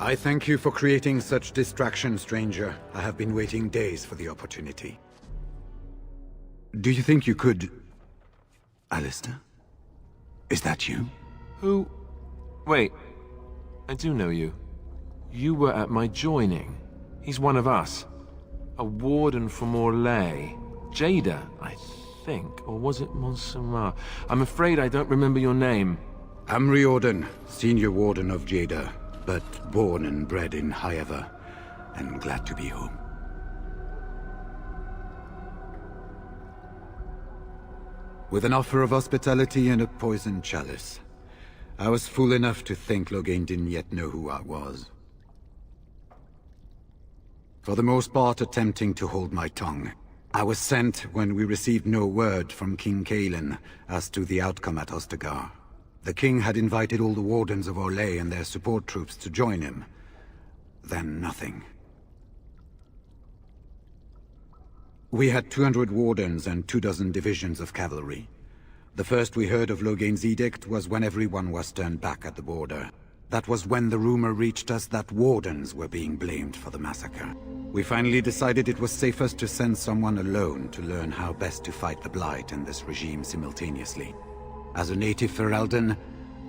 I thank you for creating such distraction, stranger. I have been waiting days for the opportunity. Do you think you could... Alistair? Is that you? Who... Wait. I do know you. You were at my joining. He's one of us. A warden from Orlais. Jada, I think. Or was it Montserrat? I'm afraid I don't remember your name. I'm Riordan, Senior Warden of Jada, but born and bred in Highever, and glad to be home. with an offer of hospitality and a poisoned chalice. I was fool enough to think Loghain didn't yet know who I was. For the most part, attempting to hold my tongue. I was sent when we received no word from King Caelan as to the outcome at Ostagar. The king had invited all the wardens of Orlais and their support troops to join him. Then nothing. We had 200 wardens and 24 divisions of cavalry. The first we heard of Loghain's edict was when everyone was turned back at the border. That was when the rumor reached us that wardens were being blamed for the massacre. We finally decided it was safest to send someone alone to learn how best to fight the Blight and this regime simultaneously. As a native Ferelden,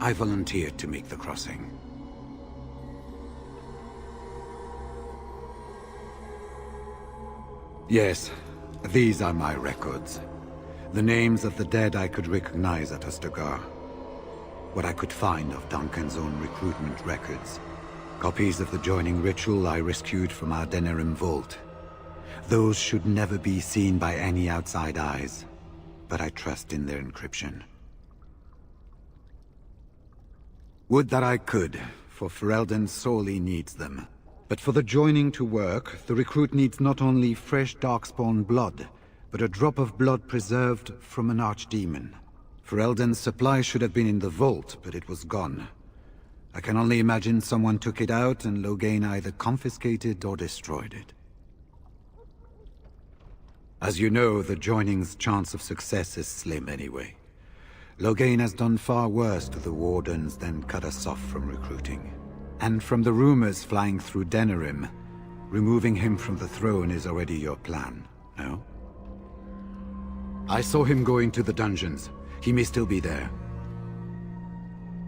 I volunteered to make the crossing. Yes, these are my records. The names of the dead I could recognize at Ostagar. What I could find of Duncan's own recruitment records. Copies of the joining ritual I rescued from our Denerim vault. Those should never be seen by any outside eyes, but I trust in their encryption. Would that I could, for Ferelden sorely needs them. But for the joining to work, the recruit needs not only fresh Darkspawn blood, but a drop of blood preserved from an archdemon. Ferelden's supply should have been in the vault, but it was gone. I can only imagine someone took it out and Loghain either confiscated or destroyed it. As you know, the joining's chance of success is slim anyway. Loghain has done far worse to the Wardens than cut us off from recruiting. And from the rumors flying through Denerim, removing him from the throne is already your plan, no? I saw him going to the dungeons. He may still be there.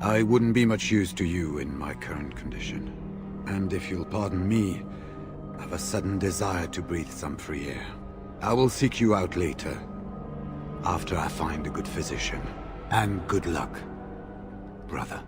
I wouldn't be much use to you in my current condition. And if you'll pardon me, I've a sudden desire to breathe some free air. I will seek you out later, after I find a good physician. And good luck, brother.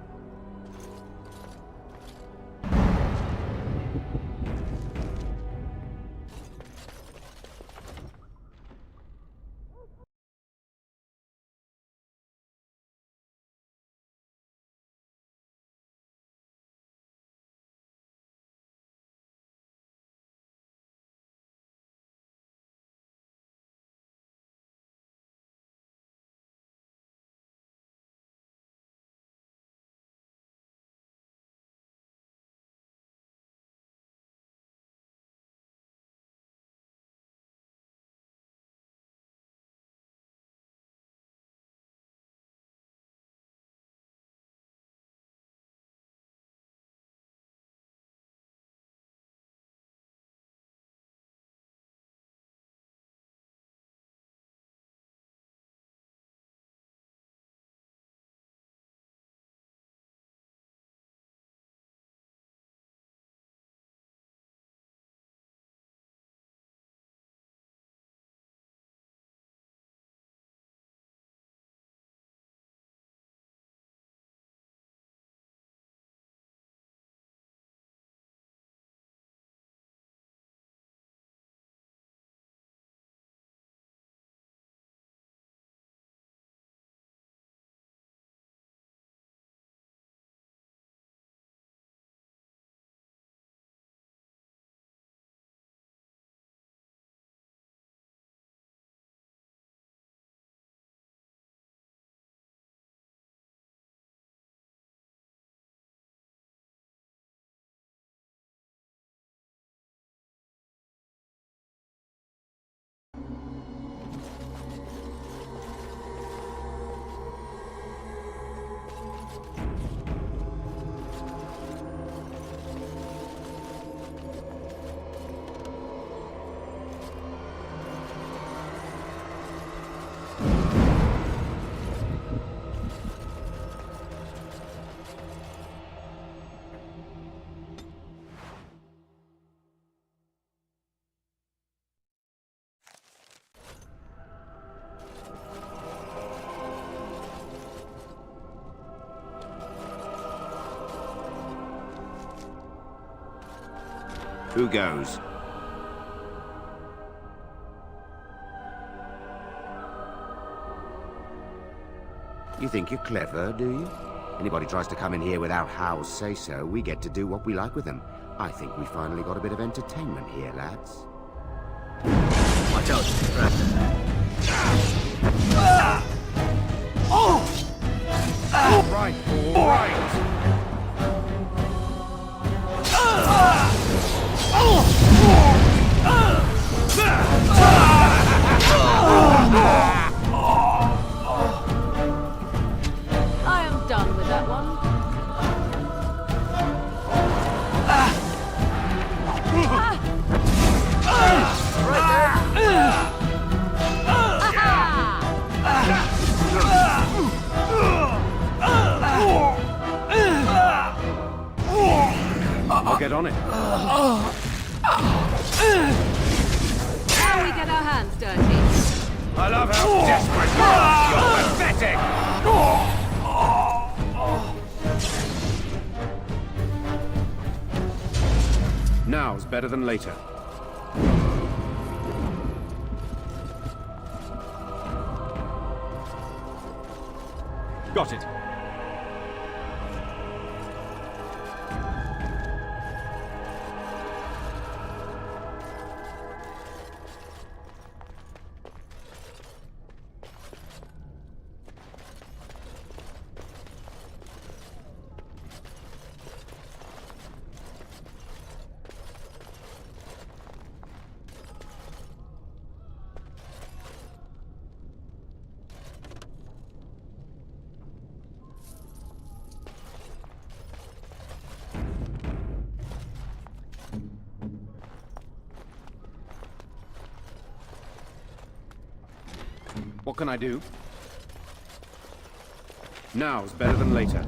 Who goes? You think you're clever, do you? Anybody tries to come in here without Hal's say-so, we get to do what we like with them. I think we finally got a bit of entertainment here, lads. Watch out, Rat. All right, all right. I am done with that one. I'll get on it. Now we get our hands dirty. I love how desperate you are. You're pathetic. Now's better than later. Got it. What can I do? Now's better than later.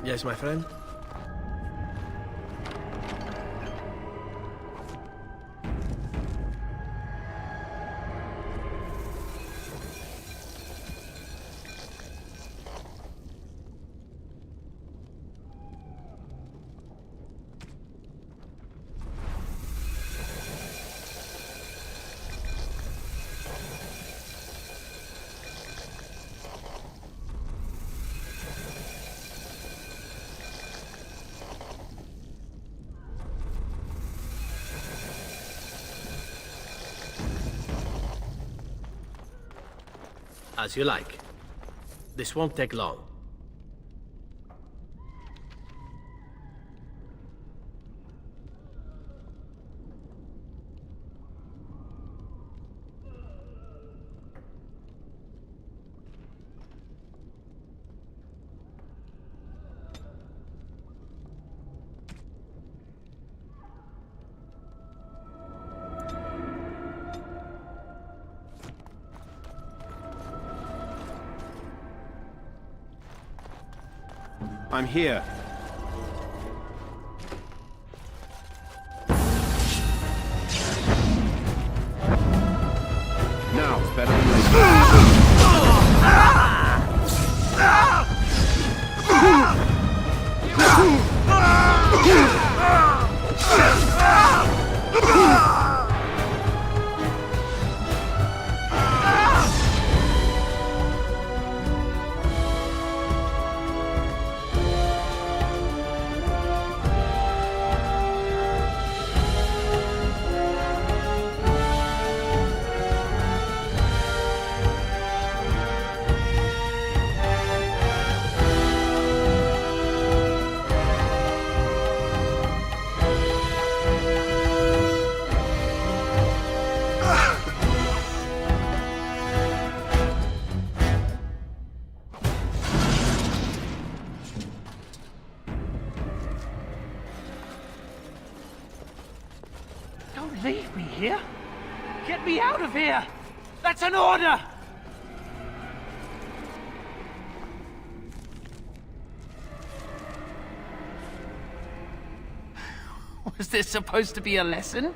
Yes, my friend? As you like. This won't take long. I'm here. Now it's better than Don't leave me here. Get me out of here. That's an order. Was this supposed to be a lesson?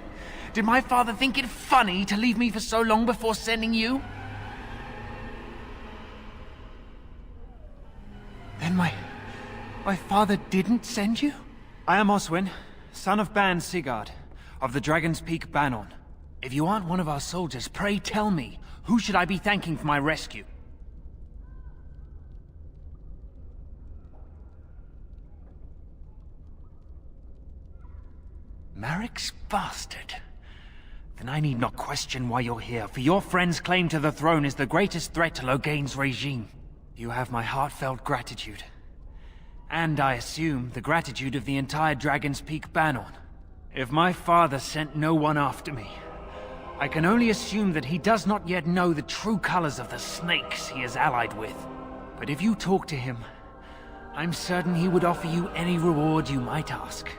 Did my father think it funny to leave me for so long before sending you? Then my father didn't send you? I am Oswin, son of Ban Sigurd, of the Dragon's Peak Banon. If you aren't one of our soldiers, pray tell me, who should I be thanking for my rescue? Marek's bastard. Then I need not question why you're here, for your friend's claim to the throne is the greatest threat to Loghain's regime. You have my heartfelt gratitude. And I assume the gratitude of the entire Dragon's Peak Banon. If my father sent no one after me, I can only assume that he does not yet know the true colors of the snakes he is allied with. But if you talk to him, I'm certain he would offer you any reward you might ask.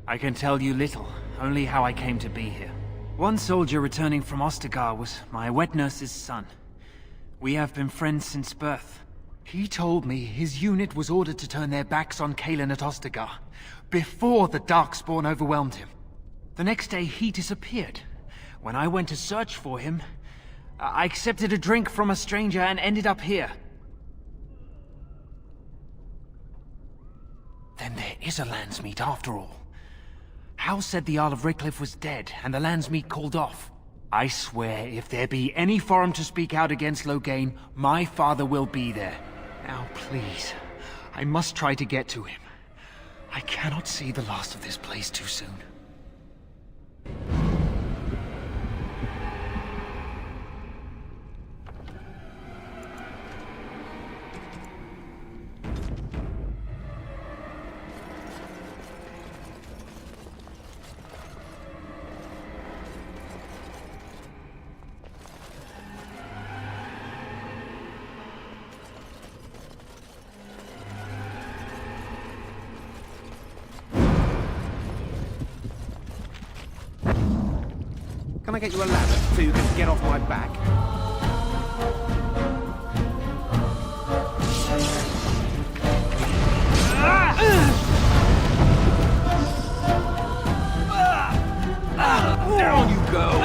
I can tell you little, only how I came to be here. One soldier returning from Ostagar was my wet nurse's son. We have been friends since birth. He told me his unit was ordered to turn their backs on Kaelin at Ostagar, before the Darkspawn overwhelmed him. The next day he disappeared. When I went to search for him, I accepted a drink from a stranger and ended up here. Then there is a Landsmeet after all. Hal said the Earl of Redcliffe was dead, and the Landsmeet called off. I swear, if there be any forum to speak out against Loghain, my father will be there. Now, please, I must try to get to him. I cannot see the last of this place too soon. Can I get you a ladder so you can get off my back? Down you go!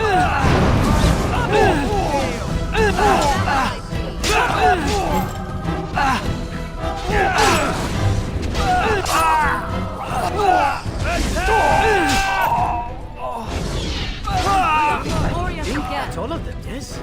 That's all of them, yes?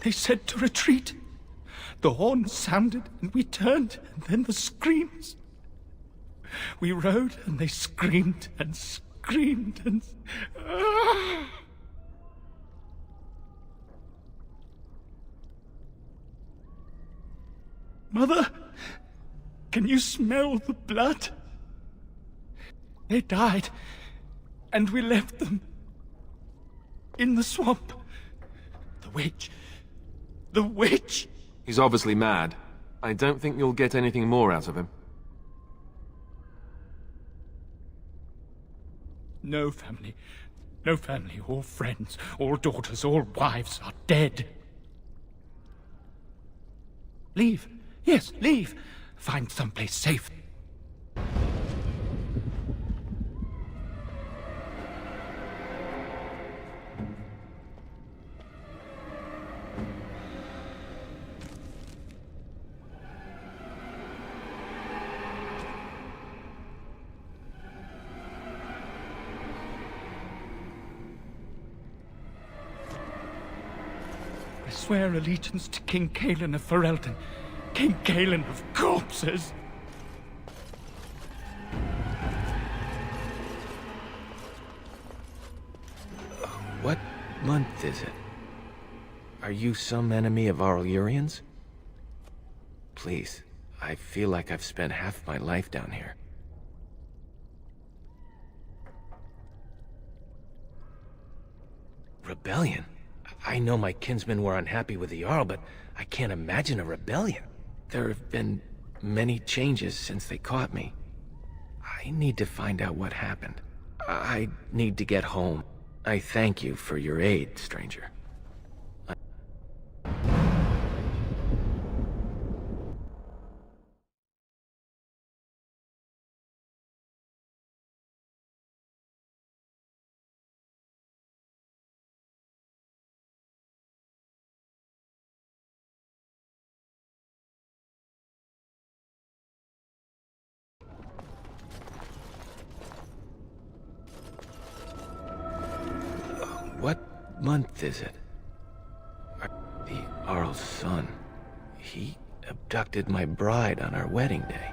They said to retreat. The horn sounded, and we turned, and then the screams. We rode, and they screamed, and screamed, and... Mother, can you smell the blood? They died, and we left them in the swamp. The witch... The witch! He's obviously mad. I don't think you'll get anything more out of him. No family, all friends, all daughters, all wives are dead. Leave. Yes, leave. Find someplace safe. I swear allegiance to King Cailan of Ferelden, King Cailan of corpses. What month is it? Are you some enemy of our Illyrians? Please, I feel like I've spent half my life down here. Rebellion? I know my kinsmen were unhappy with the Jarl, but I can't imagine a rebellion. There have been many changes since they caught me. I need to find out what happened. I need to get home. I thank you for your aid, stranger. What month is it? The Jarl's son. He abducted my bride on our wedding day.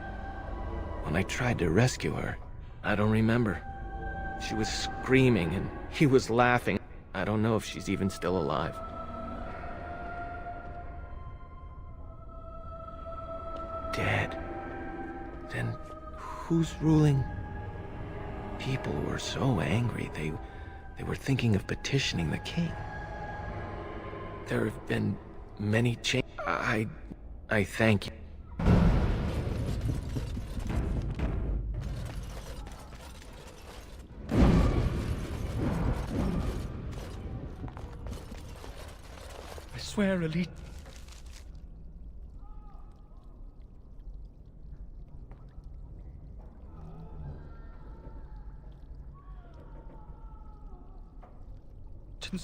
When I tried to rescue her, I don't remember. She was screaming and he was laughing. I don't know if she's even still alive. Dead. Then who's ruling? People were so angry, they were thinking of petitioning the king. There have been many changes. I thank you. swear allegiance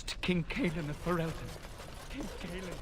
to King Cailan of Ferelden. King Cailan.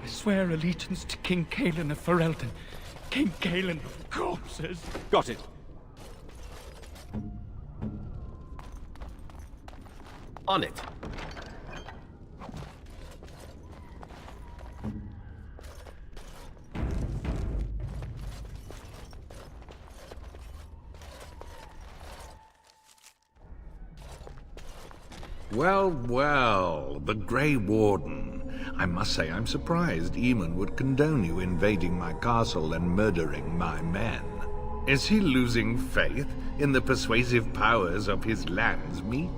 Swear allegiance to King Cailan of Ferelden. King Cailan of corpses. Got it. On it. Well, well, the Grey Warden. I must say I'm surprised Eamon would condone you invading my castle and murdering my men. Is he losing faith in the persuasive powers of his land's meat?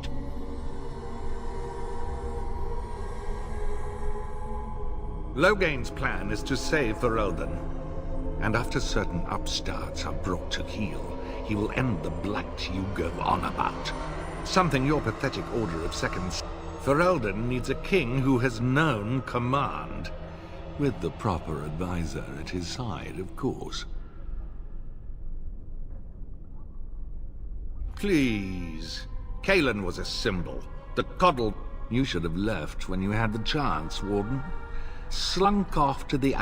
Loghain's plan is to save Ferelden, and after certain upstarts are brought to heel, he will end the blight you go on about. Something your pathetic order of seconds. Ferelden needs a king who has known command. With the proper advisor at his side, of course. Please. Cailan was a symbol. The coddle. You should have left when you had the chance, Warden. Slunk off to the...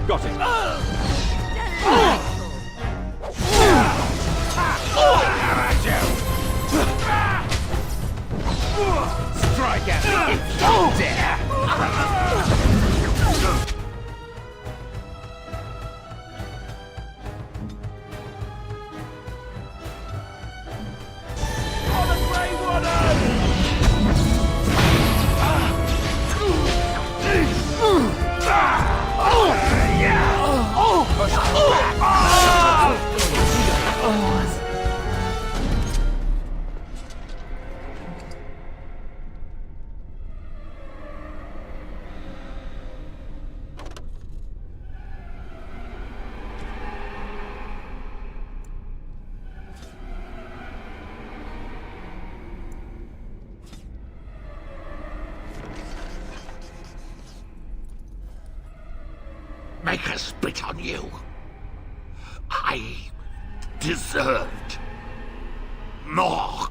Got it. Strike at me if you dare! Make her spit on you. I deserved more.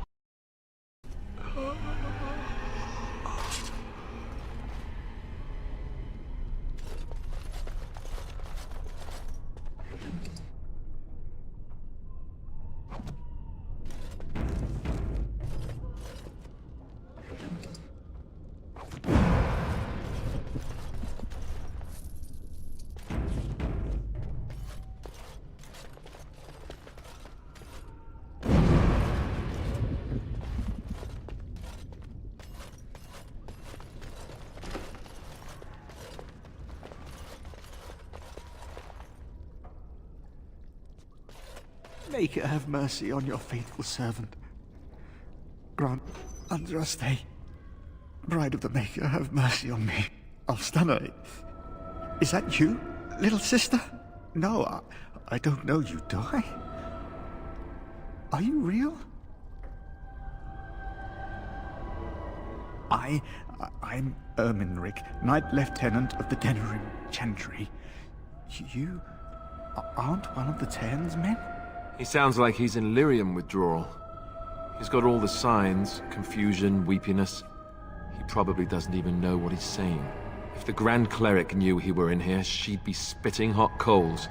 Maker, have mercy on your faithful servant. Grant Andraste, Bride of the Maker, have mercy on me. Alstana, is that you, little sister? No, I don't know you, do I? Are you real? I'm Erminric, Knight Lieutenant of the Denerim Chantry. You aren't one of the Tern's men? He sounds like he's in lyrium withdrawal. He's got all the signs, confusion, weepiness. He probably doesn't even know what he's saying. If the Grand Cleric knew he were in here, she'd be spitting hot coals.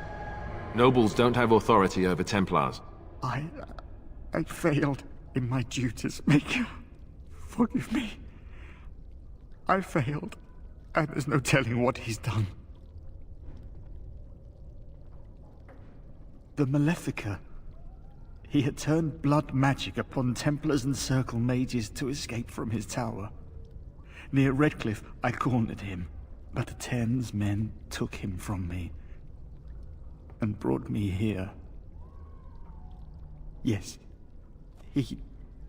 Nobles don't have authority over Templars. I failed in my duties, Maker. Forgive me. I failed, and there's no telling what he's done. The Malefica. He had turned blood magic upon Templars and Circle mages to escape from his tower. Near Redcliffe, I cornered him, but the Thames men took him from me and brought me here. Yes, he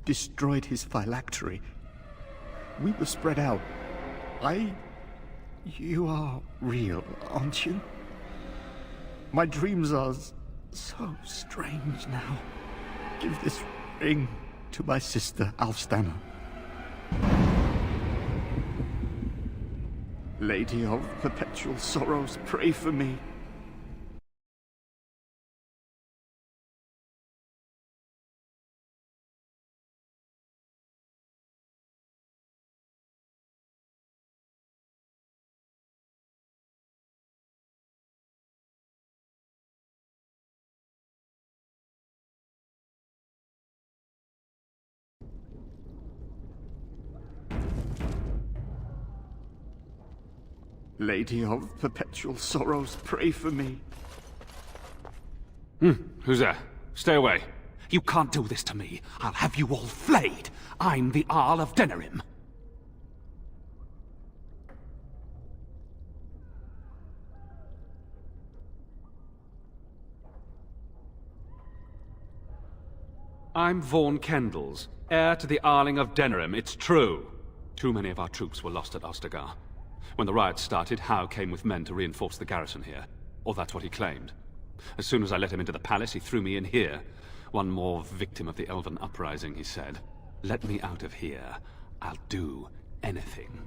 destroyed his phylactery. We were spread out. You are real, aren't you? My dreams are so strange now. Give this ring to my sister, Alfstanna. Lady of Perpetual Sorrows, pray for me. Lady of Perpetual Sorrows, pray for me. Who's there? Stay away. You can't do this to me. I'll have you all flayed. I'm the Arl of Denerim. I'm Vaughan Kendalls, heir to the Arling of Denerim, it's true. Too many of our troops were lost at Ostagar. When the riots started, Howe came with men to reinforce the garrison here. Or that's what he claimed. As soon as I let him into the palace, he threw me in here. One more victim of the Elven uprising, he said. Let me out of here. I'll do anything.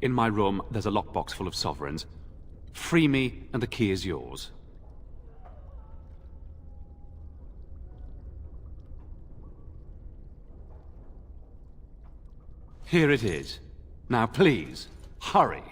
In my room, there's a lockbox full of sovereigns. Free me, and the key is yours. Here it is. Now please, hurry.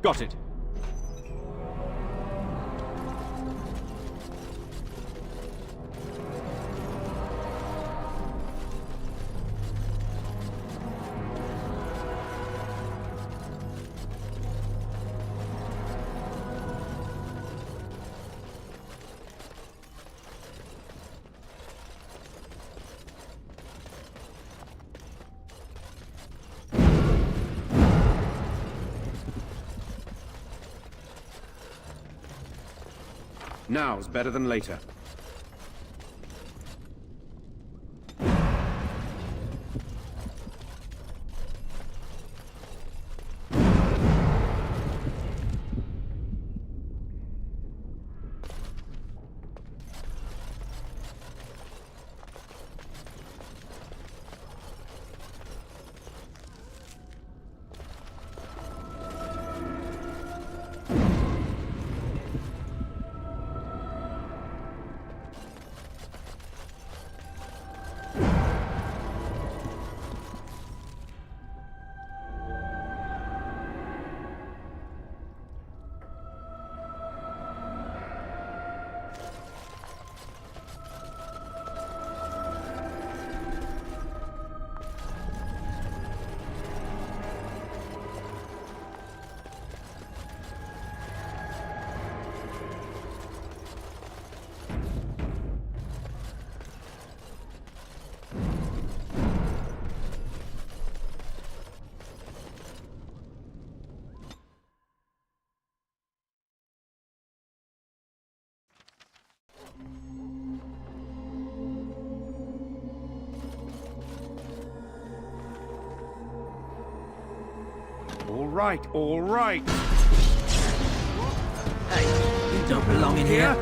Got it. Now's better than later. All right. Hey, you don't belong in here.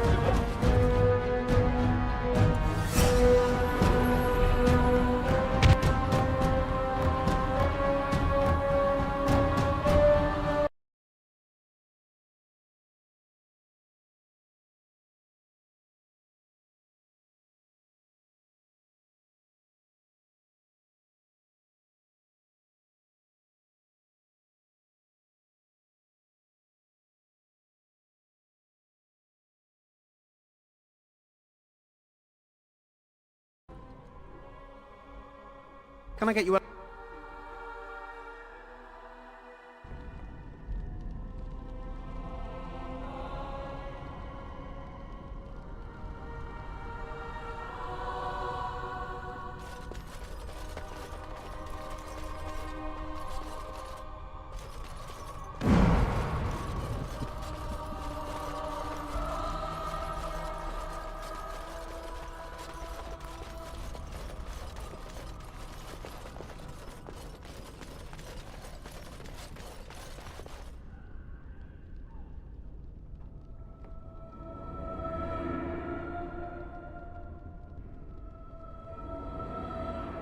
Can I get you a...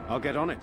I'll get on it.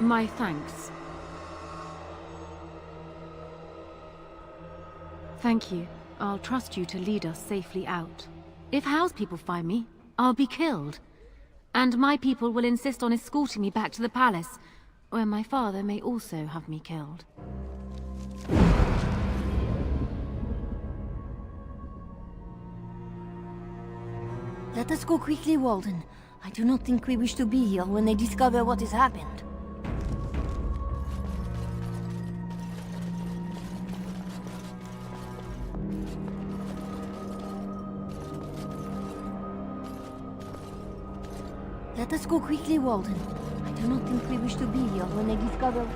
My thanks. Thank you. I'll trust you to lead us safely out. If House people find me, I'll be killed. And my people will insist on escorting me back to the palace, where my father may also have me killed. Let us go quickly, Walden. I do not think we wish to be here when they discover what has happened. Let us go quickly, Walden. I do not think we wish to be here when they discover...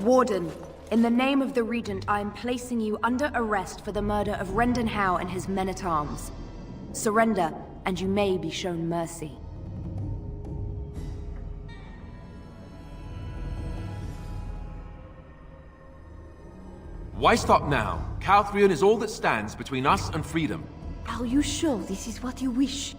Warden, in the name of the Regent, I am placing you under arrest for the murder of Rendon Howe and his men-at-arms. Surrender, and you may be shown mercy. Why stop now? Calthrion is all that stands between us and freedom. Are you sure this is what you wish?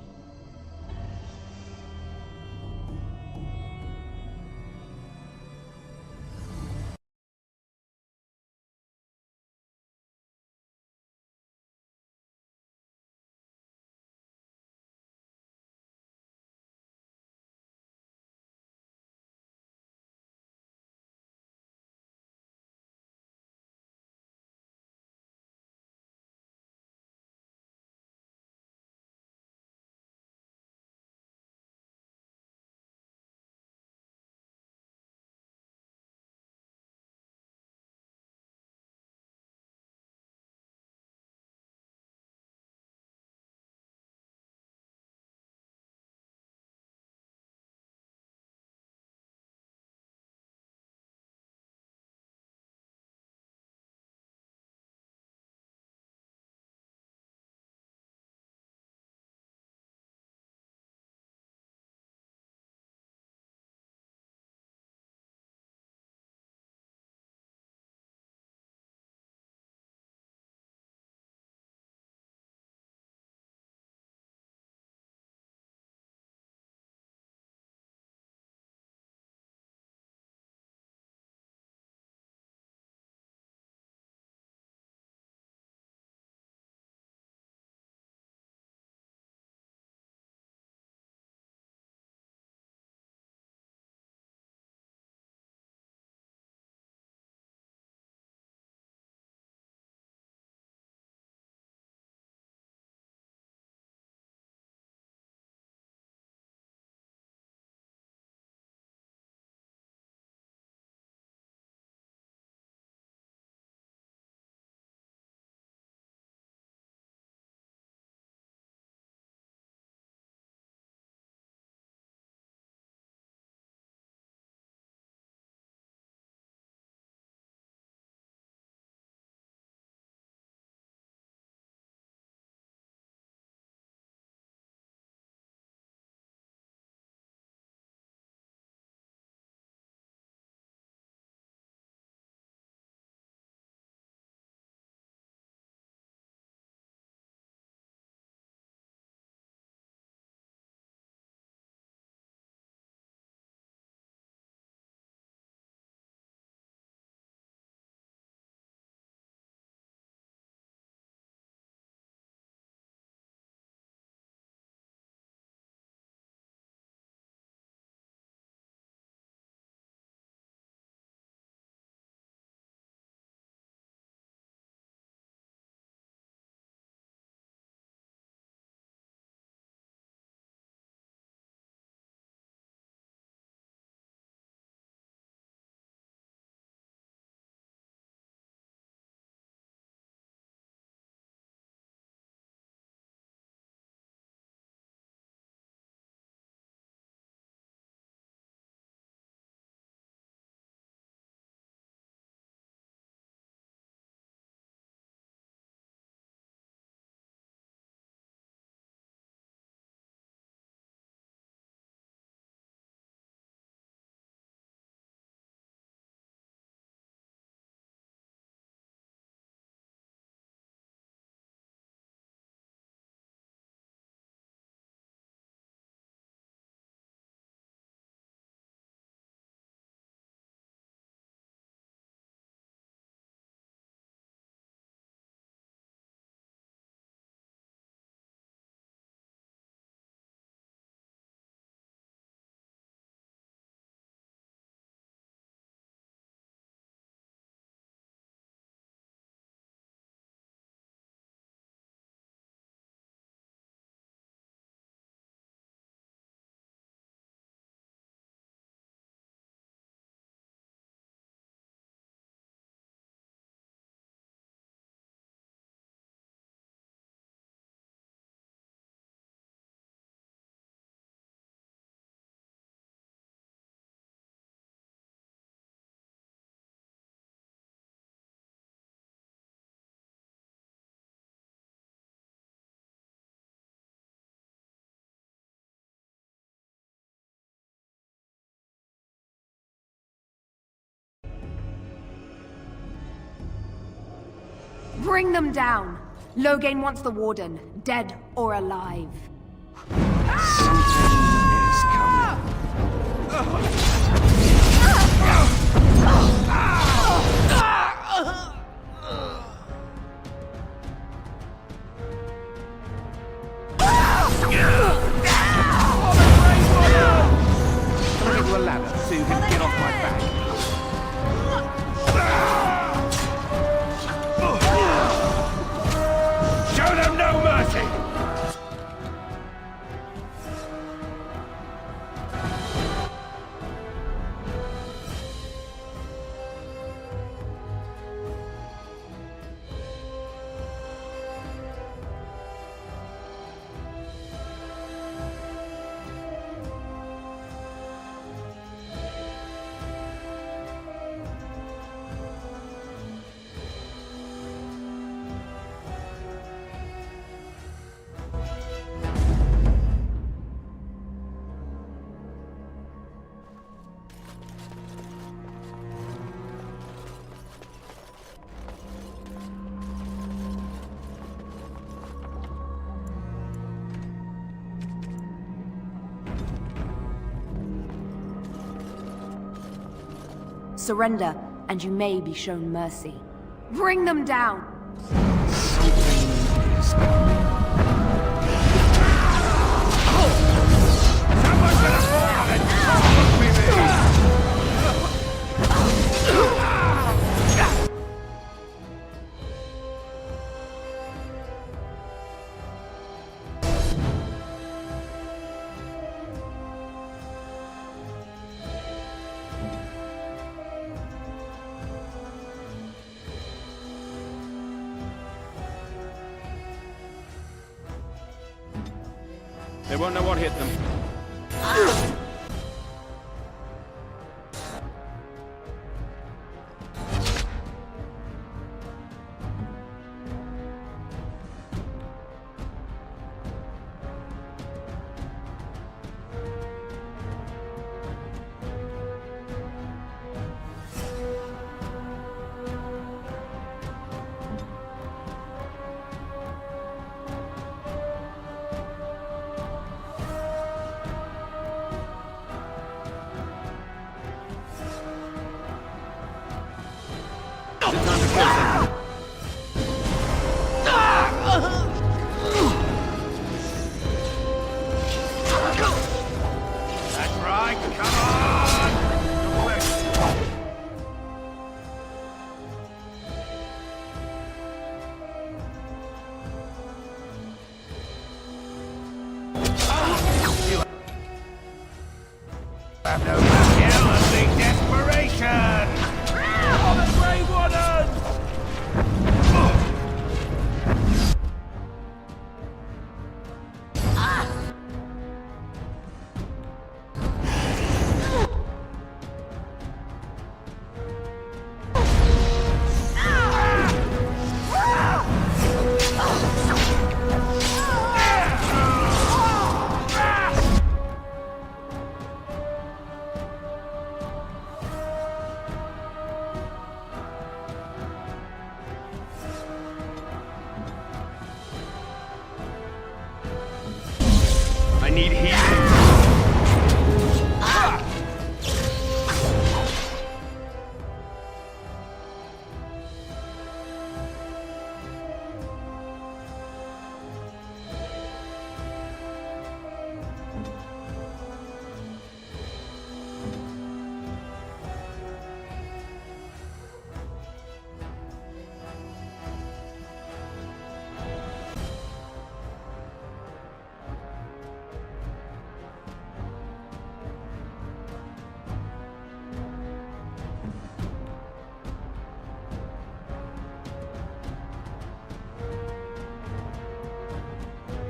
Bring them down! Loghain wants the Warden, dead or alive. A ladder so you can get off my back. Show them no mercy! Surrender, and you may be shown mercy. Bring them down! They won't know what hit them. That's right, come on! You have no skill and the desperation! Oh, the Grey Warden! I need healing.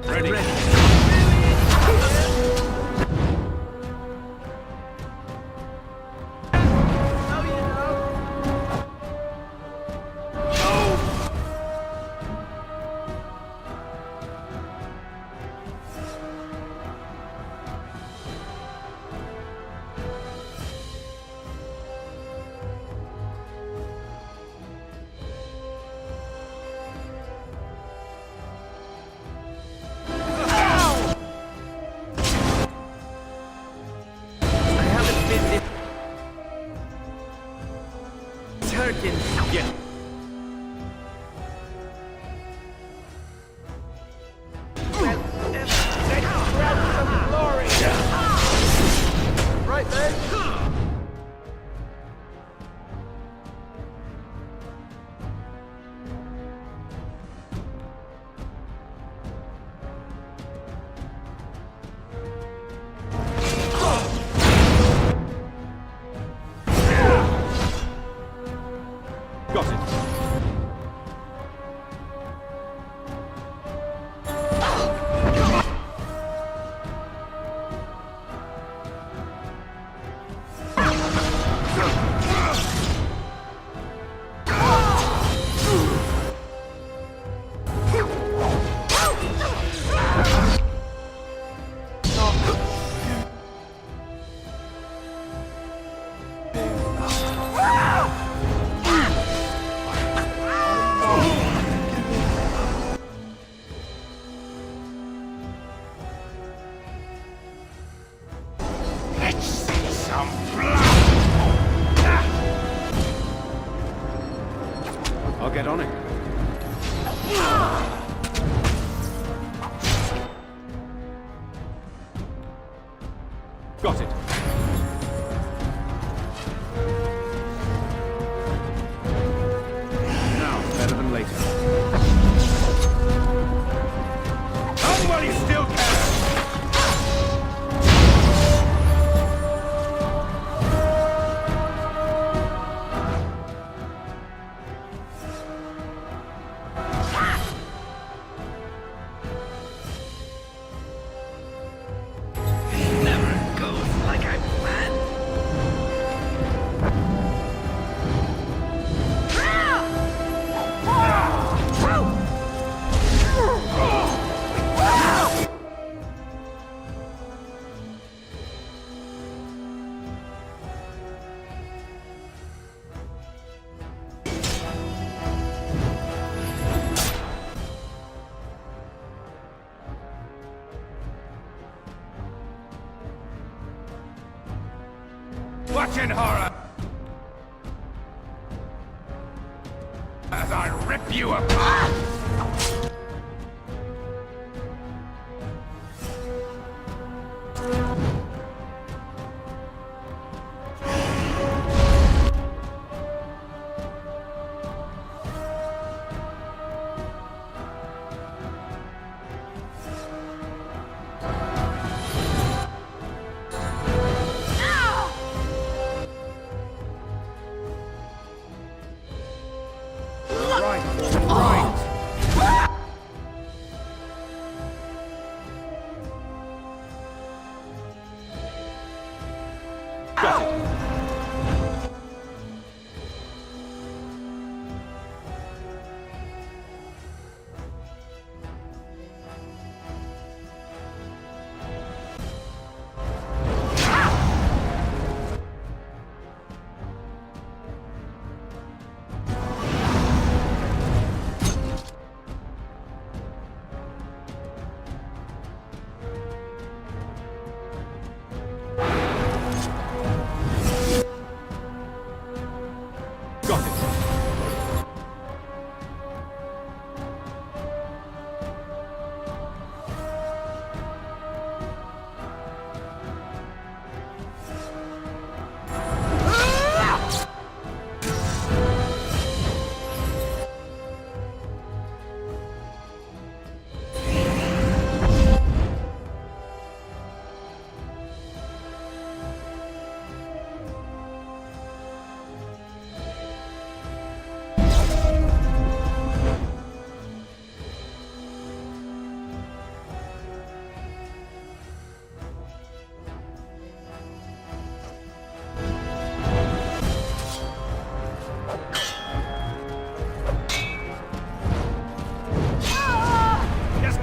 Ready. in. Yeah. Right then. Got it. Let's see some blood. I'll get on it. Got it. Now, better than later. Come while you still can. Watch in horror as I rip you apart!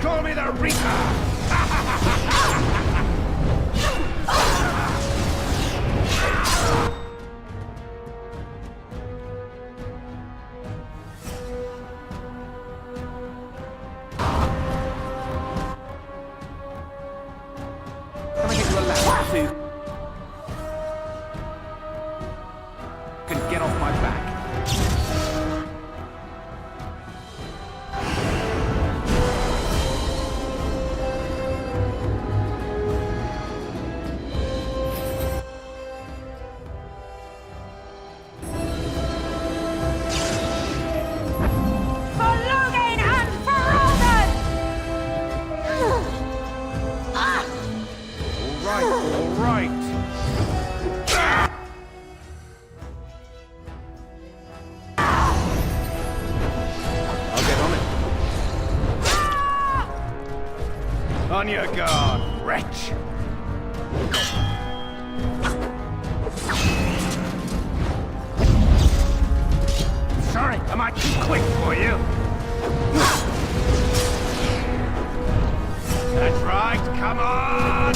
Call me the Reaper! Can I get you a lap or two? Can get off my back. right, all right. I'll get on it. On your guard, wretch! Sorry, am I too quick for you? That's right, come on!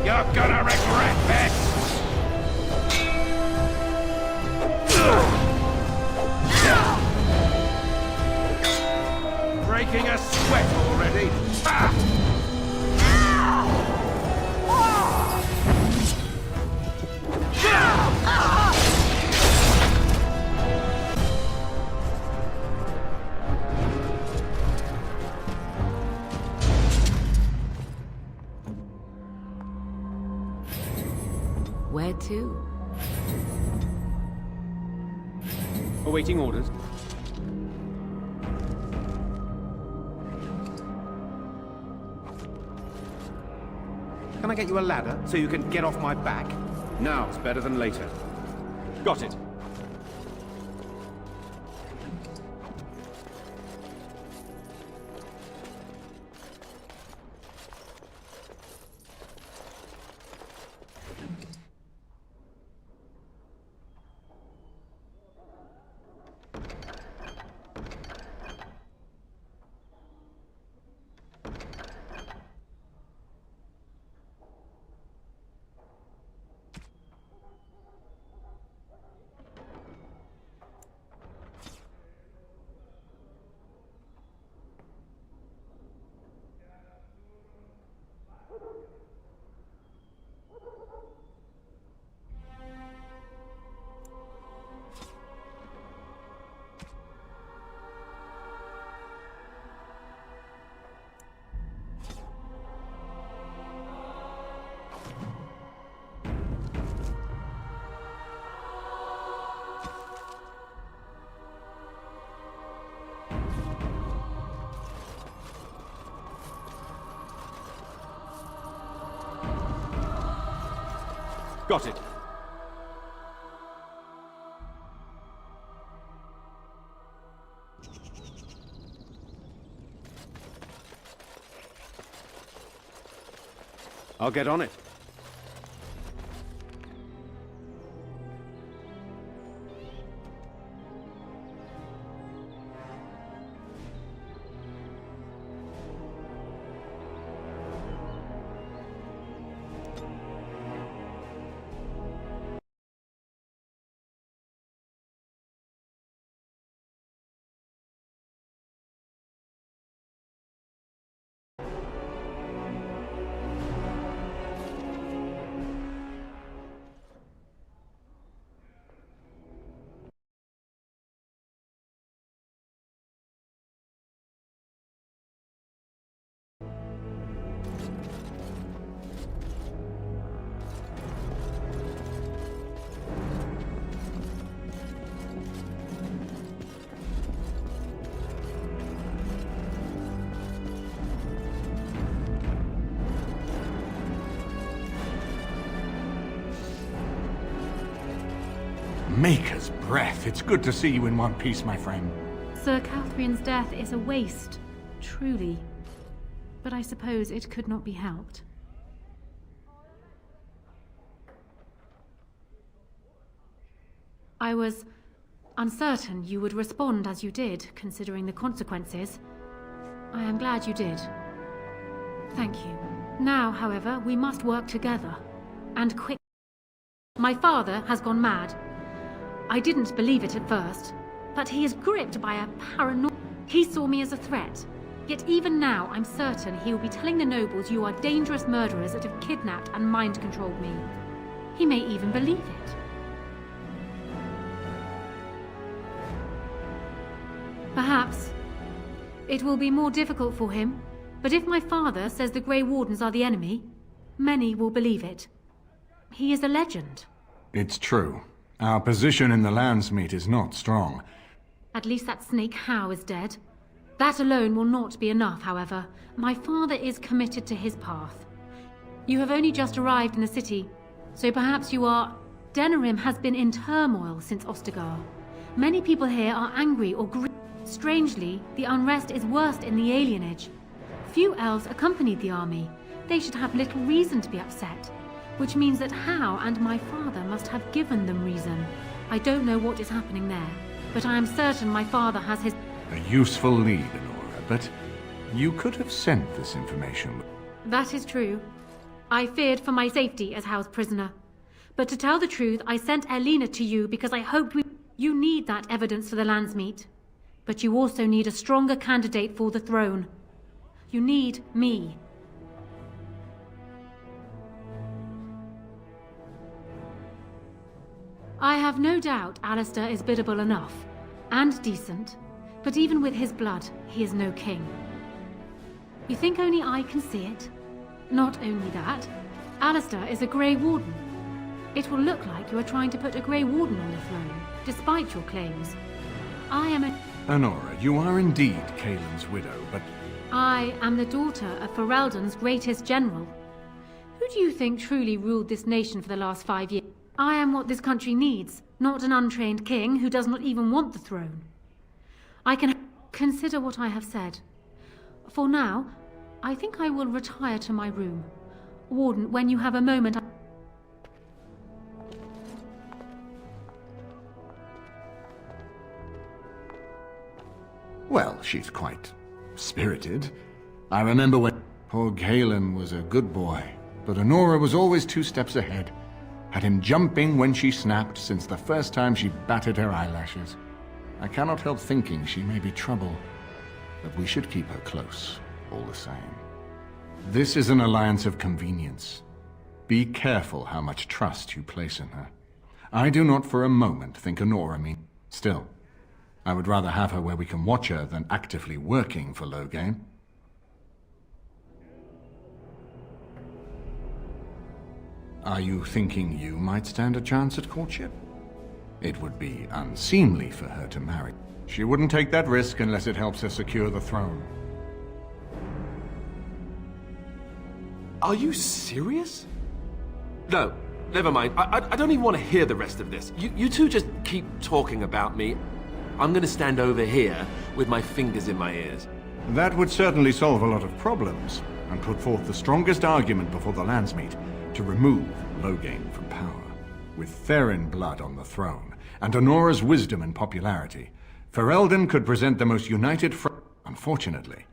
You're gonna regret this! Breaking a sweat already? Ha! Where to? Awaiting orders. Can I get you a ladder so you can get off my back? Now's better than later. Got it. Got it. I'll get on it. Maker's breath. It's good to see you in one piece, my friend. Sir Catherine's death is a waste, truly. But I suppose it could not be helped. I was uncertain you would respond as you did, considering the consequences. I am glad you did. Thank you. Now, however, we must work together. And quick. My father has gone mad. I didn't believe it at first, but he is gripped by a paranoia. He saw me as a threat. Yet even now, I'm certain he will be telling the nobles you are dangerous murderers that have kidnapped and mind-controlled me. He may even believe it. Perhaps. It will be more difficult for him, but if my father says the Grey Wardens are the enemy, many will believe it. He is a legend. It's true. Our position in the Landsmeet is not strong. At least that snake Howe is dead. That alone will not be enough, however. My father is committed to his path. You have only just arrived in the city, so perhaps you are... Denerim has been in turmoil since Ostagar. Many people here are angry or grieved. Strangely, the unrest is worst in the alienage. Few elves accompanied the army. They should have little reason to be upset, which means that Howe and my father must have given them reason. I don't know what is happening there, but I am certain my father has his... A useful lead, Honora, but you could have sent this information. That is true. I feared for my safety as Howe's prisoner. But to tell the truth, I sent Elena to you because I hoped we... You need that evidence for the Landsmeet. But you also need a stronger candidate for the throne. You need me. I have no doubt Alistair is biddable enough, and decent, but even with his blood, he is no king. You think only I can see it? Not only that, Alistair is a Grey Warden. It will look like you are trying to put a Grey Warden on the throne, despite your claims. I am a... Honora, you are indeed Kaelin's widow, but... I am the daughter of Ferelden's greatest general. Who do you think truly ruled this nation for the last 5 years? I am what this country needs, not an untrained king who does not even want the throne. I can consider what I have said. For now, I think I will retire to my room. Warden, when you have a moment... Well, she's quite spirited. I remember when poor Kaelin was a good boy, but Honora was always 2 steps ahead. Had him jumping when she snapped since the first time she batted her eyelashes. I cannot help thinking she may be trouble, but we should keep her close, all the same. This is an alliance of convenience. Be careful how much trust you place in her. I do not for a moment think Honora means... Still, I would rather have her where we can watch her than actively working for Loghain. Are you thinking you might stand a chance at courtship? It would be unseemly for her to marry. She wouldn't take that risk unless it helps her secure the throne. Are you serious? No, never mind. I don't even want to hear the rest of this. You two just keep talking about me. I'm gonna stand over here with my fingers in my ears. That would certainly solve a lot of problems, and put forth the strongest argument before the Landsmeet to remove Loghain from power. With Therin blood on the throne, and Honora's wisdom and popularity, Ferelden could present the most united front. Unfortunately,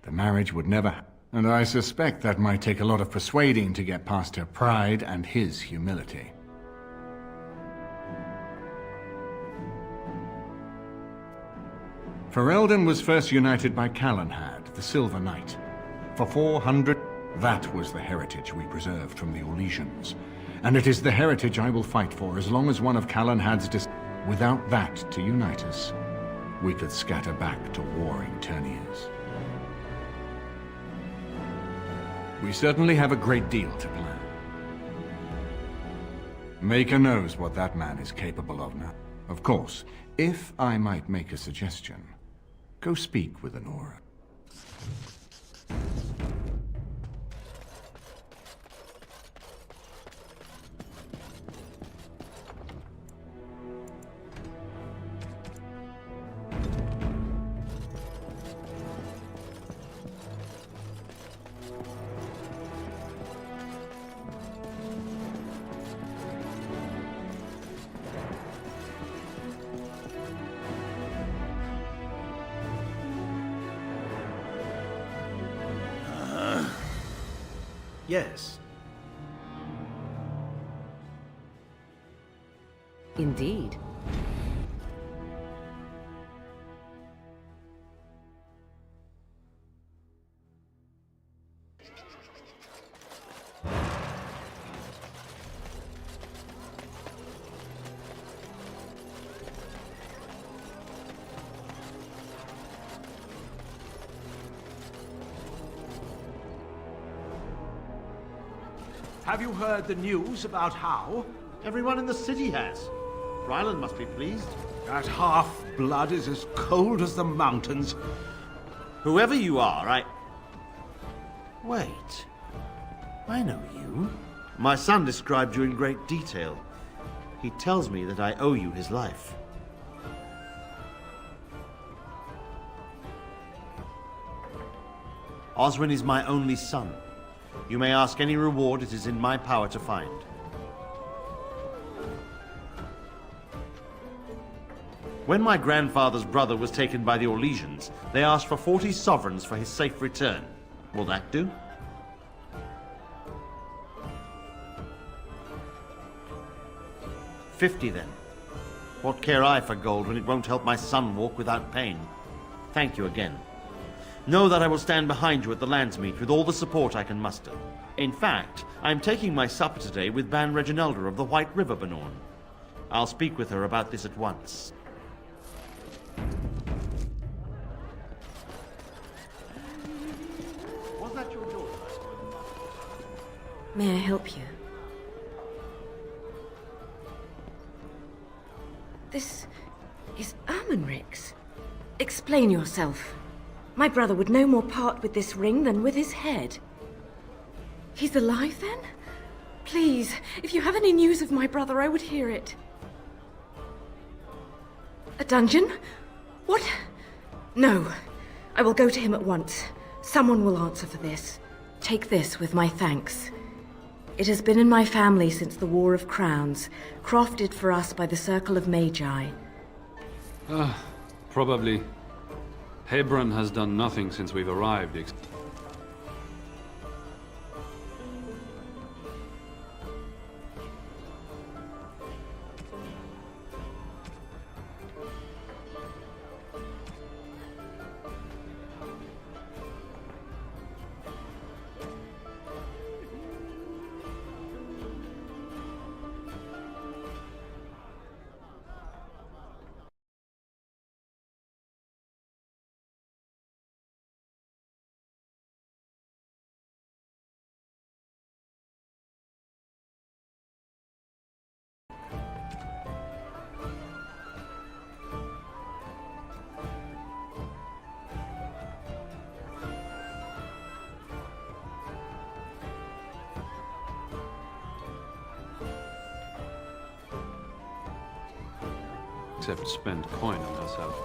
the marriage would never happen. And I suspect that might take a lot of persuading to get past her pride and his humility. Ferelden was first united by Calenhad, the Silver Knight. For 400, that was the heritage we preserved from the Orlesians. And it is the heritage I will fight for as long as one of Calenhad's without that to unite us, we could scatter back to warring Terniers. We certainly have a great deal to plan. Maker knows what that man is capable of now. Of course, if I might make a suggestion, go speak with Honora. Yes. Indeed. Have you heard the news about How? Everyone in the city has. Ryland must be pleased. That half-blood is as cold as the mountains. Whoever you are, Wait. I know you. My son described you in great detail. He tells me that I owe you his life. Oswin is my only son. You may ask any reward it is in my power to find. When my grandfather's brother was taken by the Orlesians, they asked for 40 sovereigns for his safe return. Will that do? $50 then. What care I for gold when it won't help my son walk without pain? Thank you again. Know that I will stand behind you at the Landsmeet with all the support I can muster. In fact, I am taking my supper today with Ban Reginalda of the White River Benorn. I'll speak with her about this at once. Was that your daughter? May I help you? This is Ermenric's. Explain yourself. My brother would no more part with this ring than with his head. He's alive, then? Please, if you have any news of my brother, I would hear it. A dungeon? What? No. I will go to him at once. Someone will answer for this. Take this with my thanks. It has been in my family since the War of Crowns, crafted for us by the Circle of Magi. Probably. Hebron has done nothing since we've arrived. Except spend coin on herself.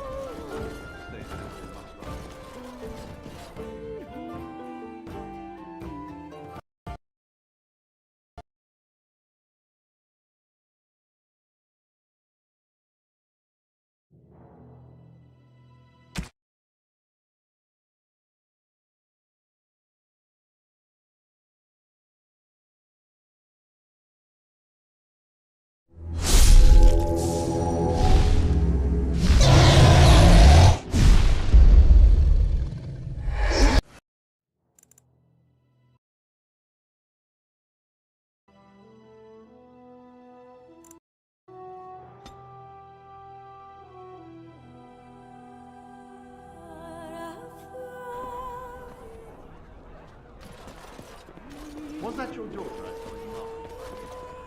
Was that your daughter I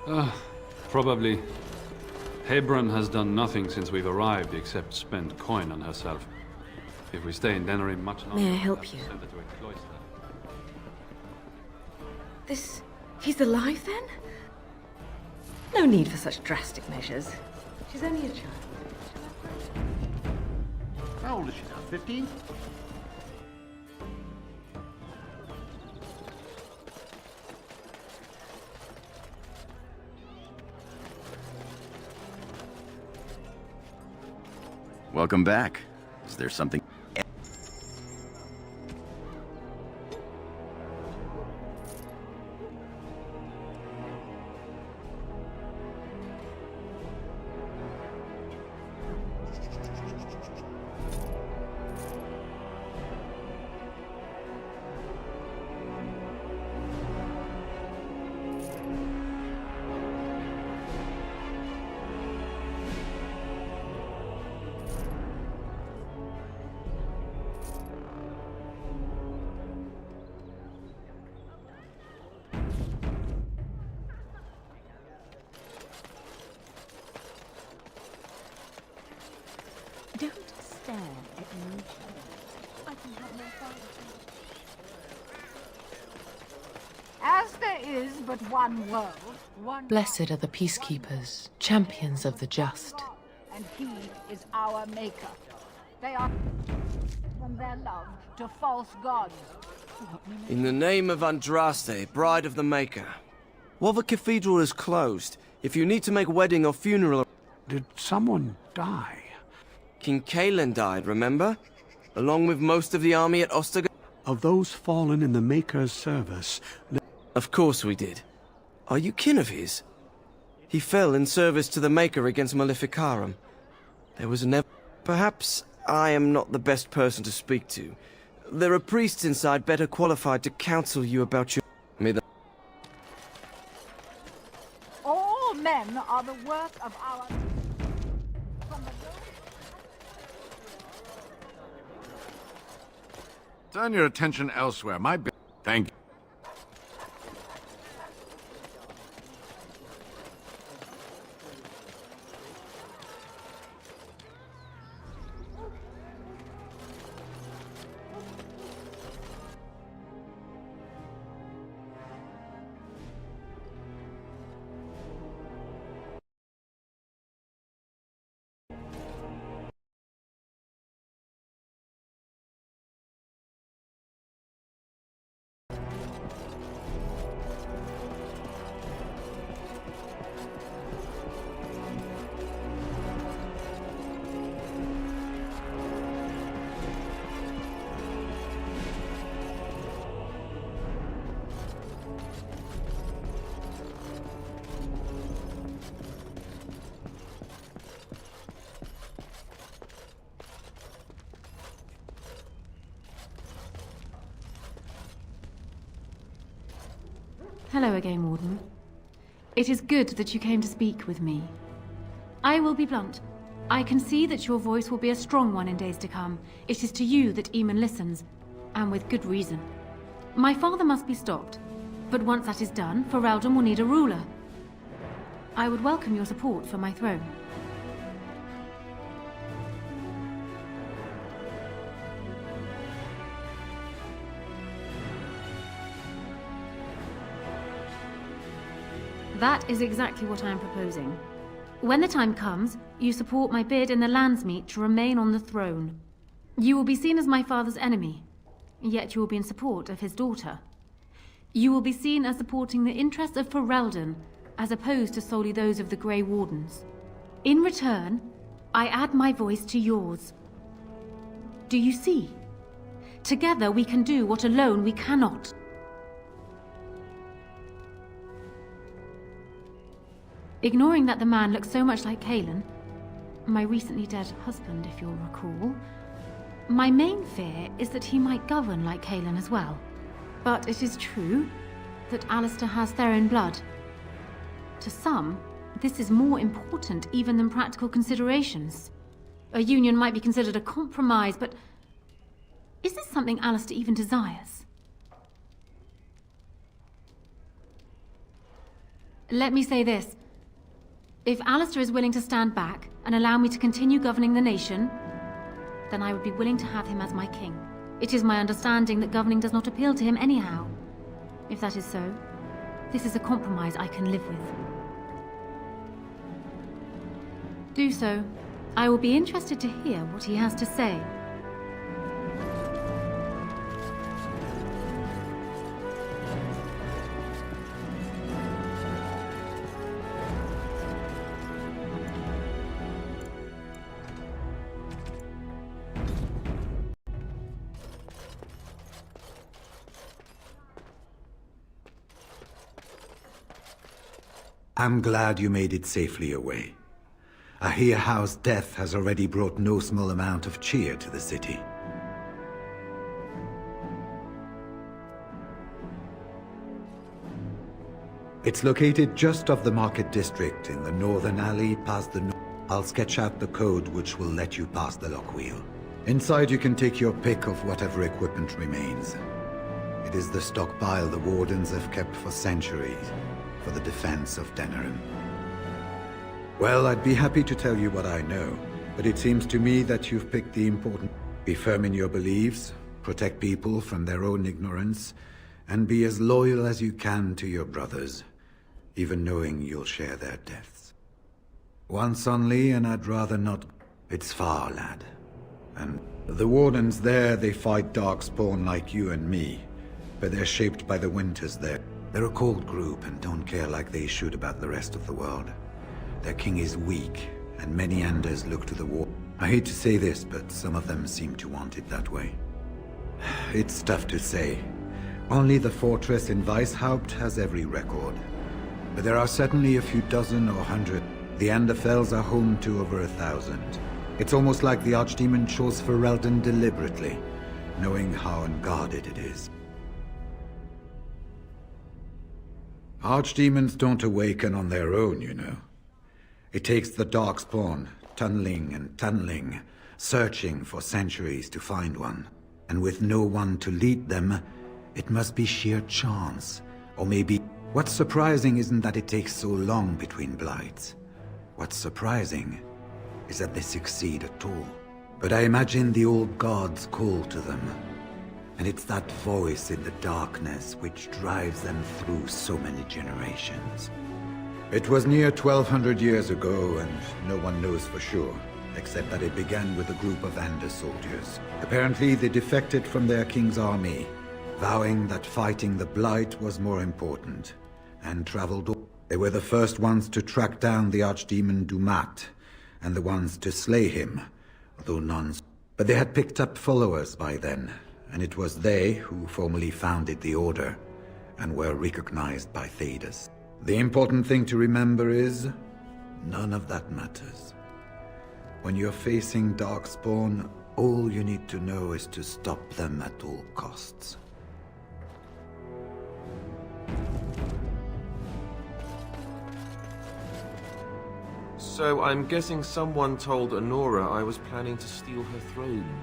saw in Probably. Hebron has done nothing since we've arrived except spend coin on herself. If we stay in Denerim much longer... May I help you? Send her to a cloister. He's alive, then? No need for such drastic measures. She's only a child. How old is she now? 15? Welcome back. Is there something... As there is but one world, one Blessed are the peacekeepers, champions of the just. and he is our maker. They are from their love to false gods. In the name of Andraste, bride of the Maker. While the cathedral is closed, if you need to make wedding or funeral... Did someone die? King Kalen died, remember? Along with most of the army at Ostagar. Of those fallen in the Maker's service... Of course we did. Are you kin of his? He fell in service to the Maker against Maleficarum. There was never... Perhaps I am not the best person to speak to. There are priests inside better qualified to counsel you about your... All men are the work of our... Turn your attention elsewhere. Thank you. Hello again, Warden. It is good that you came to speak with me. I will be blunt. I can see that your voice will be a strong one in days to come. It is to you that Eamon listens, and with good reason. My father must be stopped, but once that is done, Ferelden will need a ruler. I would welcome your support for my throne. That is exactly what I am proposing. When the time comes, you support my bid in the Landsmeet to remain on the throne. You will be seen as my father's enemy, yet you will be in support of his daughter. You will be seen as supporting the interests of Ferelden, as opposed to solely those of the Grey Wardens. In return, I add my voice to yours. Do you see? Together we can do what alone we cannot. Ignoring that the man looks so much like Kalen, my recently dead husband, if you'll recall, my main fear is that he might govern like Kalen as well. But it is true that Alistair has Theron blood. To some, this is more important even than practical considerations. A union might be considered a compromise, but is this something Alistair even desires? Let me say this. If Alistair is willing to stand back and allow me to continue governing the nation, then I would be willing to have him as my king. It is my understanding that governing does not appeal to him anyhow. If that is so, this is a compromise I can live with. Do so. I will be interested to hear what he has to say. I'm glad you made it safely away. I hear Howe's death has already brought no small amount of cheer to the city. It's located just off the market district in the northern alley past the... I'll sketch out the code which will let you pass the lockwheel. Inside you can take your pick of whatever equipment remains. It is the stockpile the Wardens have kept for centuries, for the defense of Denerim. Well, I'd be happy to tell you what I know, but it seems to me that you've picked the important... Be firm in your beliefs, protect people from their own ignorance, and be as loyal as you can to your brothers, even knowing you'll share their deaths. Once only, and I'd rather not. It's far, lad. And the Wardens there, they fight Darkspawn like you and me, but they're shaped by the winters there. They're a cold group and don't care like they should about the rest of the world. Their king is weak, and many Anders look to the war. I hate to say this, but some of them seem to want it that way. It's tough to say. Only the fortress in Weishaupt has every record. But there are certainly a few dozen or 100. The Anderfells are home to over 1,000. It's almost like the Archdemon chose Ferelden deliberately, knowing how unguarded it is. Archdemons don't awaken on their own, you know. It takes the Darkspawn, tunneling and tunneling, searching for centuries to find one. And with no one to lead them, it must be sheer chance. Or maybe... What's surprising isn't that it takes so long between blights. What's surprising is that they succeed at all. But I imagine the old gods call to them. And it's that voice in the darkness which drives them through so many generations. It was near 1,200 years ago, and no one knows for sure, except that it began with a group of Ander soldiers. Apparently they defected from their king's army, vowing that fighting the Blight was more important, and traveled. They were the first ones to track down the Archdemon Dumat, and the ones to slay him, though none. But they had picked up followers by then, and it was they who formally founded the Order, and were recognized by Thedas. The important thing to remember is, none of that matters. When you're facing Darkspawn, all you need to know is to stop them at all costs. So I'm guessing someone told Honora I was planning to steal her throne.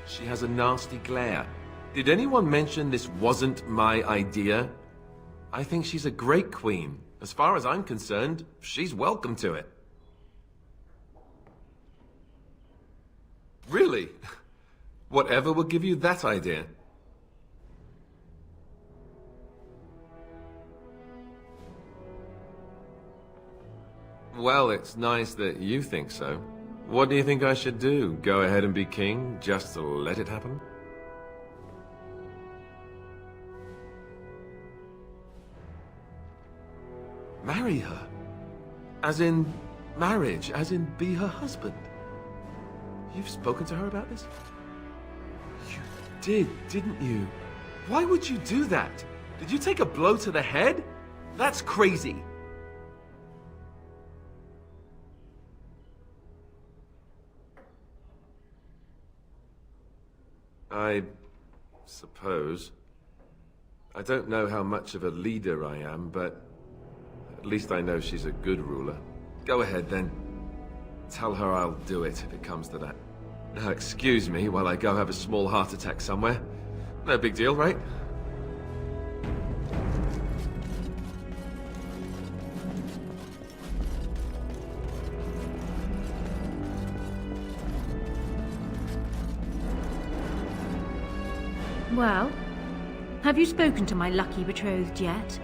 She has a nasty glare. Did anyone mention this wasn't my idea? I think she's a great queen. As far as I'm concerned, she's welcome to it. Really? Whatever will give you that idea? Well, it's nice that you think so. What do you think I should do? Go ahead and be king, just to let it happen? Marry her? As in marriage? As in be her husband? You've spoken to her about this? You did, didn't you? Why would you do that? Did you take a blow to the head? That's crazy. I suppose. I don't know how much of a leader I am, but at least I know she's a good ruler. Go ahead, then. Tell her I'll do it if it comes to that. Now, excuse me while I go have a small heart attack somewhere. No big deal, right? Well, have you spoken to my lucky betrothed yet?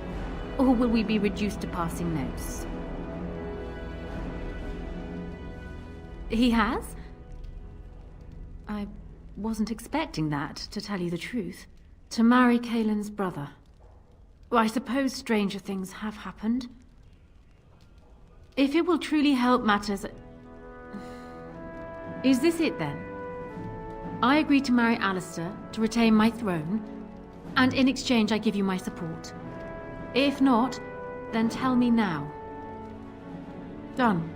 Or will we be reduced to passing notes? He has? I wasn't expecting that, to tell you the truth. To marry Kaelin's brother. Well, I suppose stranger things have happened. If it will truly help matters... Is this it then? I agree to marry Alistair to retain my throne, and in exchange I give you my support. If not, then tell me now. Done.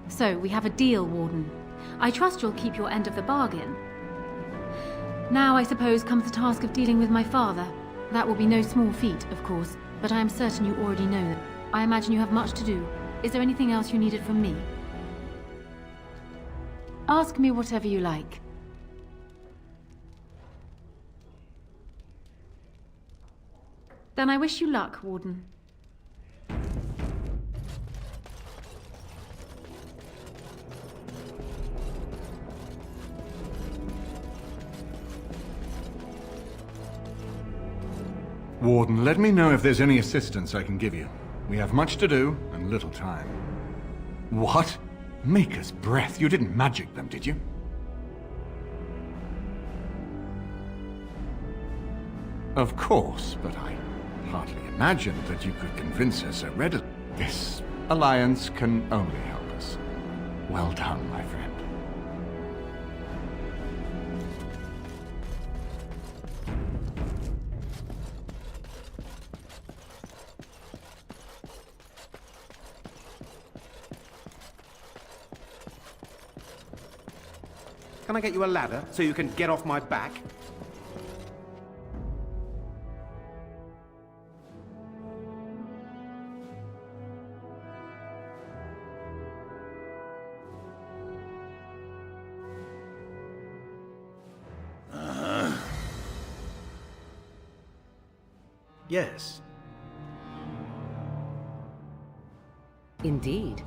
So, we have a deal, Warden. I trust you'll keep your end of the bargain. Now, I suppose, comes the task of dealing with my father. That will be no small feat, of course, but I am certain you already know that. I imagine you have much to do. Is there anything else you needed from me? Ask me whatever you like. Then I wish you luck, Warden. Warden, let me know if there's any assistance I can give you. We have much to do and little time. What? Maker's breath? You didn't magic them, did you? Of course, but I hardly imagined that you could convince her so readily. This alliance can only help us. Well done, my friend. Can I get you a ladder so you can get off my back? Yes. Indeed.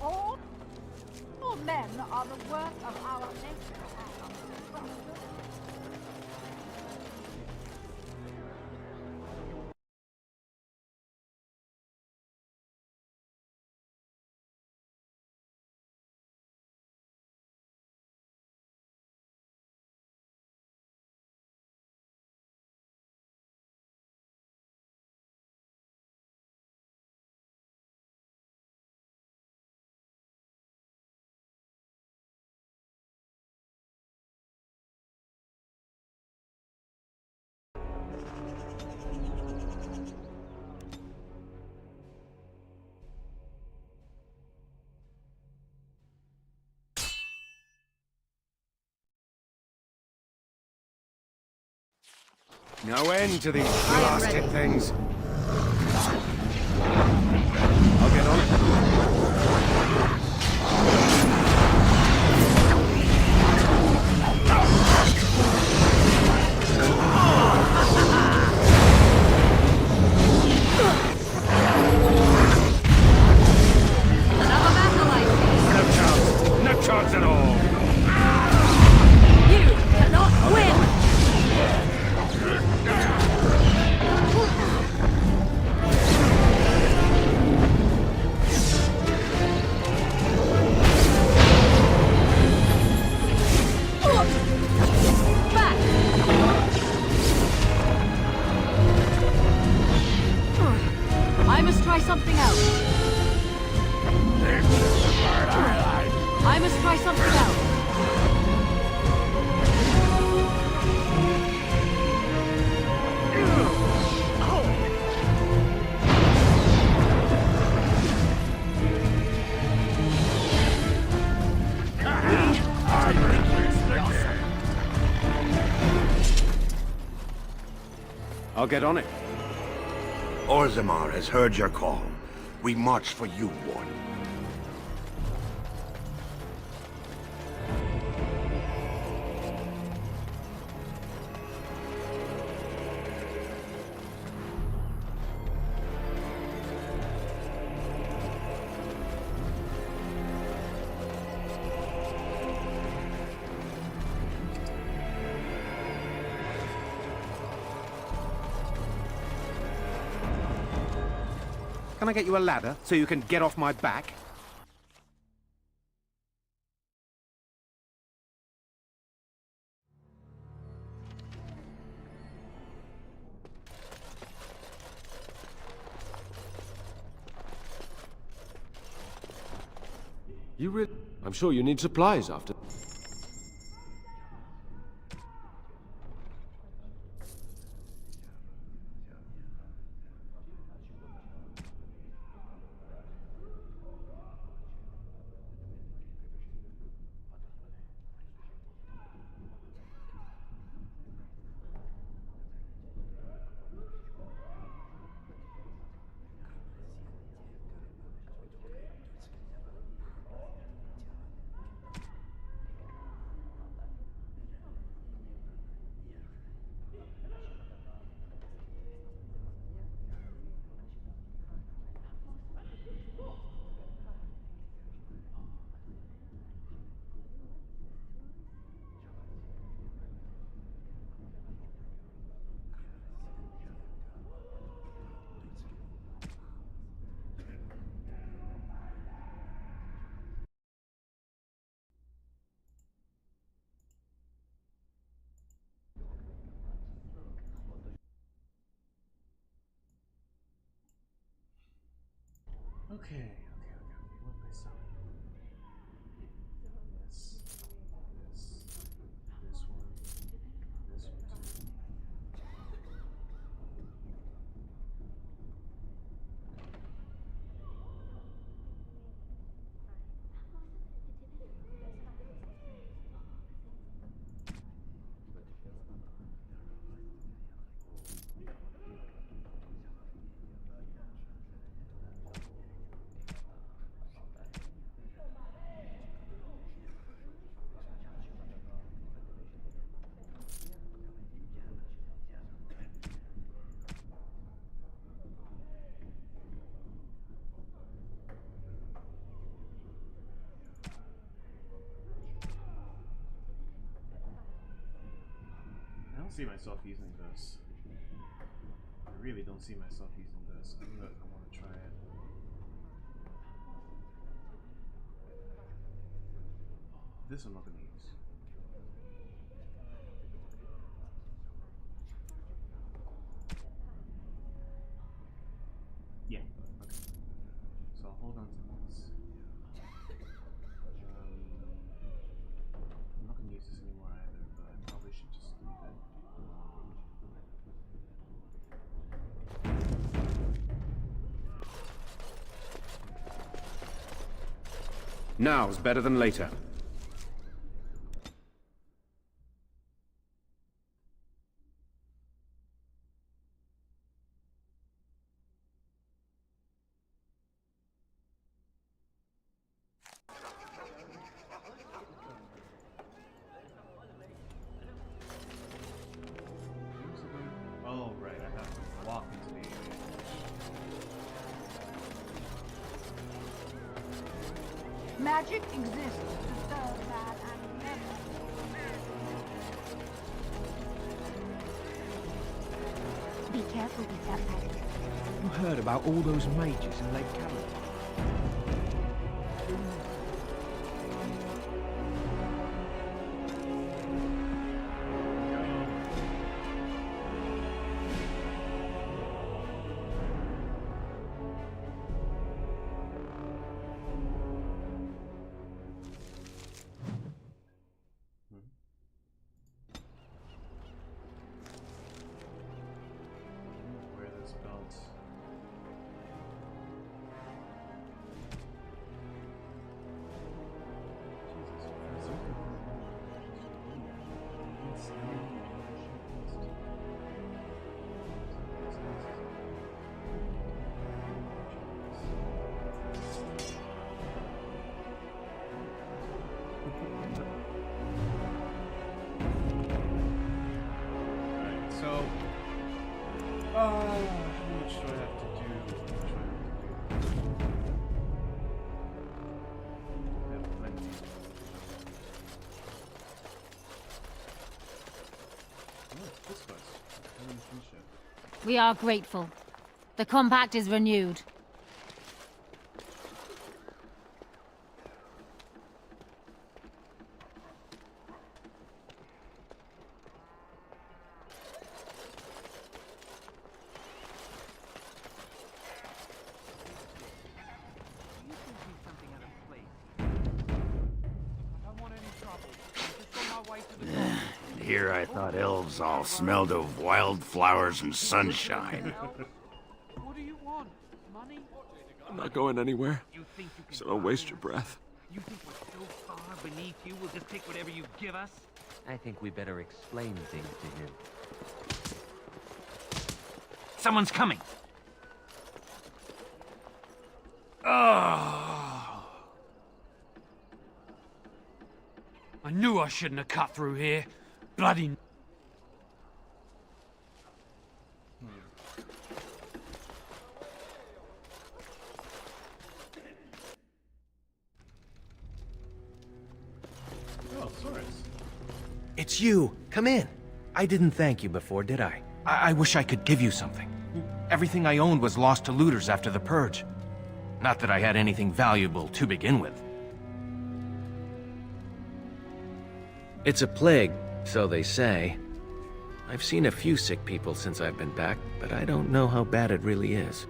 All men are the work of our Maker. No end to these blasted things. I'll get on it. No chance at all. You cannot win! I must try something else. I must try something else. I'll get on it. Orzammar has heard your call. We march for you, Warden. Can I get you a ladder so you can get off my back? I'm sure you need supplies after... Okay. What am I selling? This one too. I don't see myself using this. I really don't see myself using this. I want to try it. This I'm not going to use. Yeah, okay. So I'll hold on to this. I'm not going to use this anymore either, but I probably should just leave it. Now's better than later. Oh, right, I have to walk into the area. Magic exists to serve man and men. Be careful with that magic. You heard about all those mages in Lake Caliban? Wear this belt. Alright, so how much do I have to do? I have plenty. Oh, this was. I didn't finish it. We are grateful. The compact is renewed. Here I thought elves all smelled of wildflowers and sunshine. What do you want? Money? I'm not going anywhere, so don't waste your breath. You think we're so far beneath you, we'll just take whatever you give us? I think we better explain things to him. Someone's coming! Oh. I knew I shouldn't have cut through here. Bloody... Oh, Soros. It's you. Come in. I didn't thank you before, did I? I wish I could give you something. Everything I owned was lost to looters after the Purge. Not that I had anything valuable to begin with. It's a plague, so they say. I've seen a few sick people since I've been back, but I don't know how bad it really is.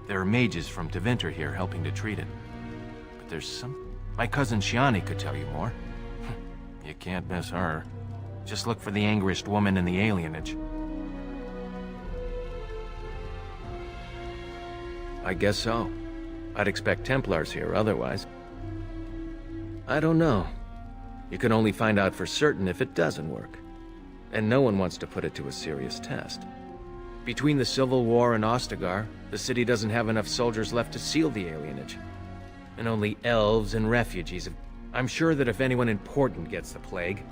There are mages from Tevinter here helping to treat it. But there's some... My cousin Shiani could tell you more. You can't miss her. Just look for the angriest woman in the alienage. I guess so. I'd expect Templars here otherwise. I don't know. You can only find out for certain if it doesn't work. And no one wants to put it to a serious test. Between the Civil War and Ostagar, the city doesn't have enough soldiers left to seal the alienage. And only elves and refugees have... I'm sure that if anyone important gets the plague,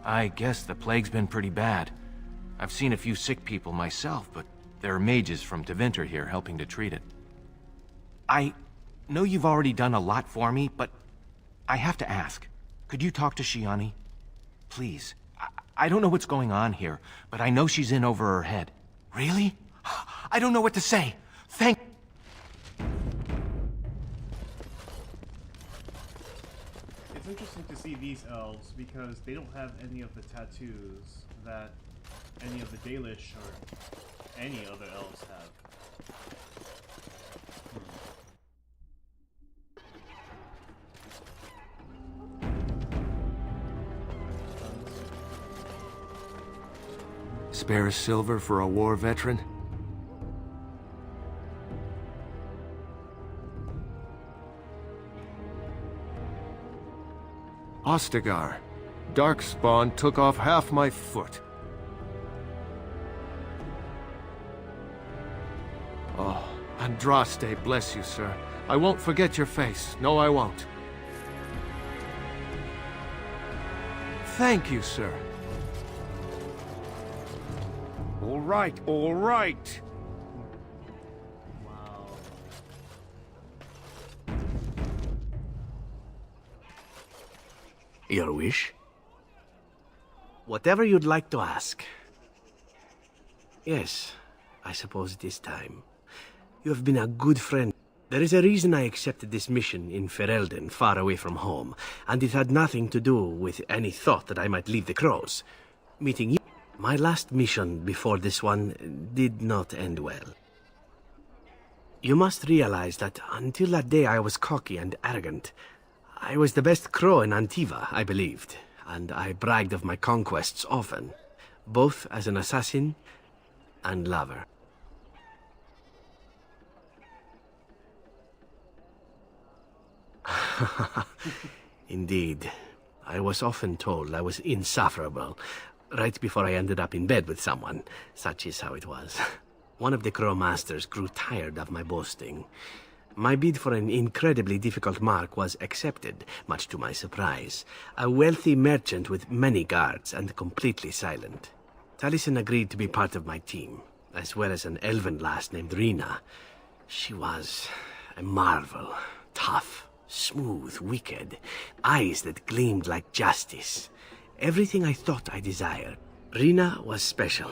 I guess the plague's been pretty bad. I've seen a few sick people myself, but there are mages from Tevinter here helping to treat it. I know you've already done a lot for me, but I have to ask. Could you talk to Shiani? Please. I don't know what's going on here, but I know she's in over her head. Really? I don't know what to say. Thank... It's interesting to see these elves because they don't have any of the tattoos that any of the Dalish or any other elves have. Spare a silver for a war veteran? Ostagar. Darkspawn took off half my foot. Oh, Andraste, bless you, sir. I won't forget your face. No, I won't. Thank you, sir. All right, all right. Wow. Your wish? Whatever you'd like to ask. Yes, I suppose it is time. You have been a good friend. There is a reason I accepted this mission in Ferelden, far away from home, and it had nothing to do with any thought that I might leave the Crows. Meeting you, my last mission before this one did not end well. You must realize that until that day I was cocky and arrogant. I was the best crow in Antiva, I believed, and I bragged of my conquests often, both as an assassin and lover. Indeed. I was often told I was insufferable, right before I ended up in bed with someone. Such is how it was. One of the Crow Masters grew tired of my boasting. My bid for an incredibly difficult mark was accepted, much to my surprise. A wealthy merchant with many guards and completely silent. Taliesin agreed to be part of my team, as well as an elven lass named Rina. She was a marvel. Tough, smooth, wicked. Eyes that gleamed like justice. Everything I thought I desired. Rina was special.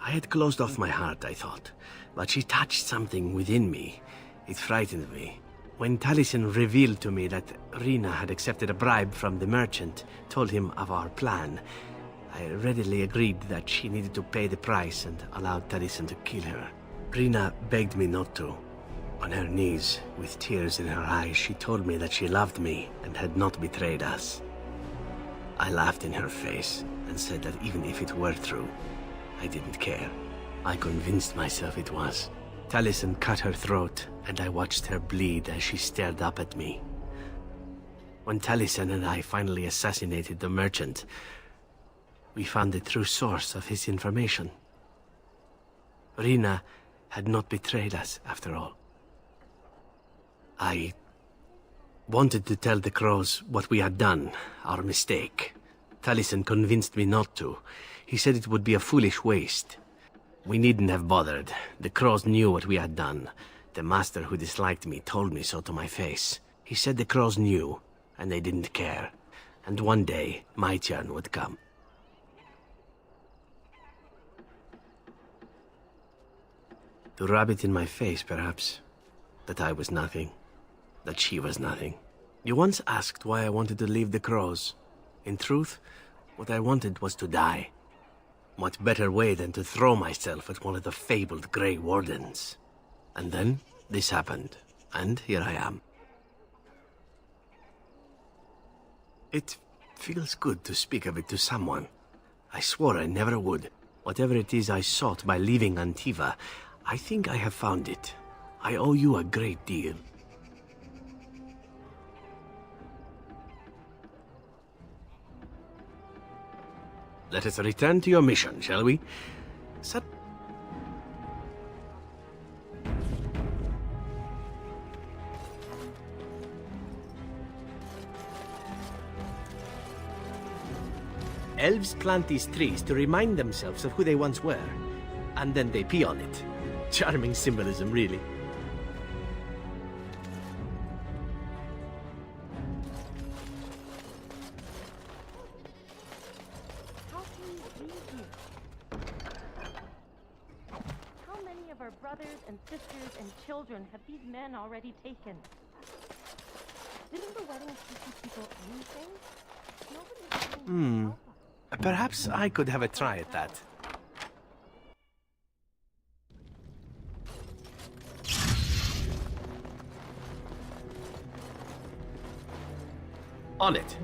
I had closed off my heart, I thought. But she touched something within me. It frightened me. When Taliesin revealed to me that Rina had accepted a bribe from the merchant, told him of our plan, I readily agreed that she needed to pay the price and allowed Taliesin to kill her. Rina begged me not to. On her knees, with tears in her eyes, she told me that she loved me and had not betrayed us. I laughed in her face and said that even if it were true, I didn't care. I convinced myself it was. Taliesin cut her throat, and I watched her bleed as she stared up at me. When Taliesin and I finally assassinated the merchant, we found the true source of his information. Rina had not betrayed us, after all. I wanted to tell the Crows what we had done, our mistake. Taliesin convinced me not to. He said it would be a foolish waste. We needn't have bothered. The Crows knew what we had done. The master who disliked me told me so to my face. He said the Crows knew, and they didn't care. And one day, my turn would come. To rub it in my face, perhaps. That I was nothing. That she was nothing. You once asked why I wanted to leave the Crows. In truth, what I wanted was to die. What better way than to throw myself at one of the fabled Grey Wardens? And then, this happened, and here I am. It feels good to speak of it to someone. I swore I never would. Whatever it is I sought by leaving Antiva, I think I have found it. I owe you a great deal. Let us return to your mission, shall we? Elves plant these trees to remind themselves of who they once were, and then they pee on it. Charming symbolism, really. How many of our brothers and sisters and children have these men already taken? Didn't the wedding teach people anything? Nobody. Perhaps I could have a try at that. On it.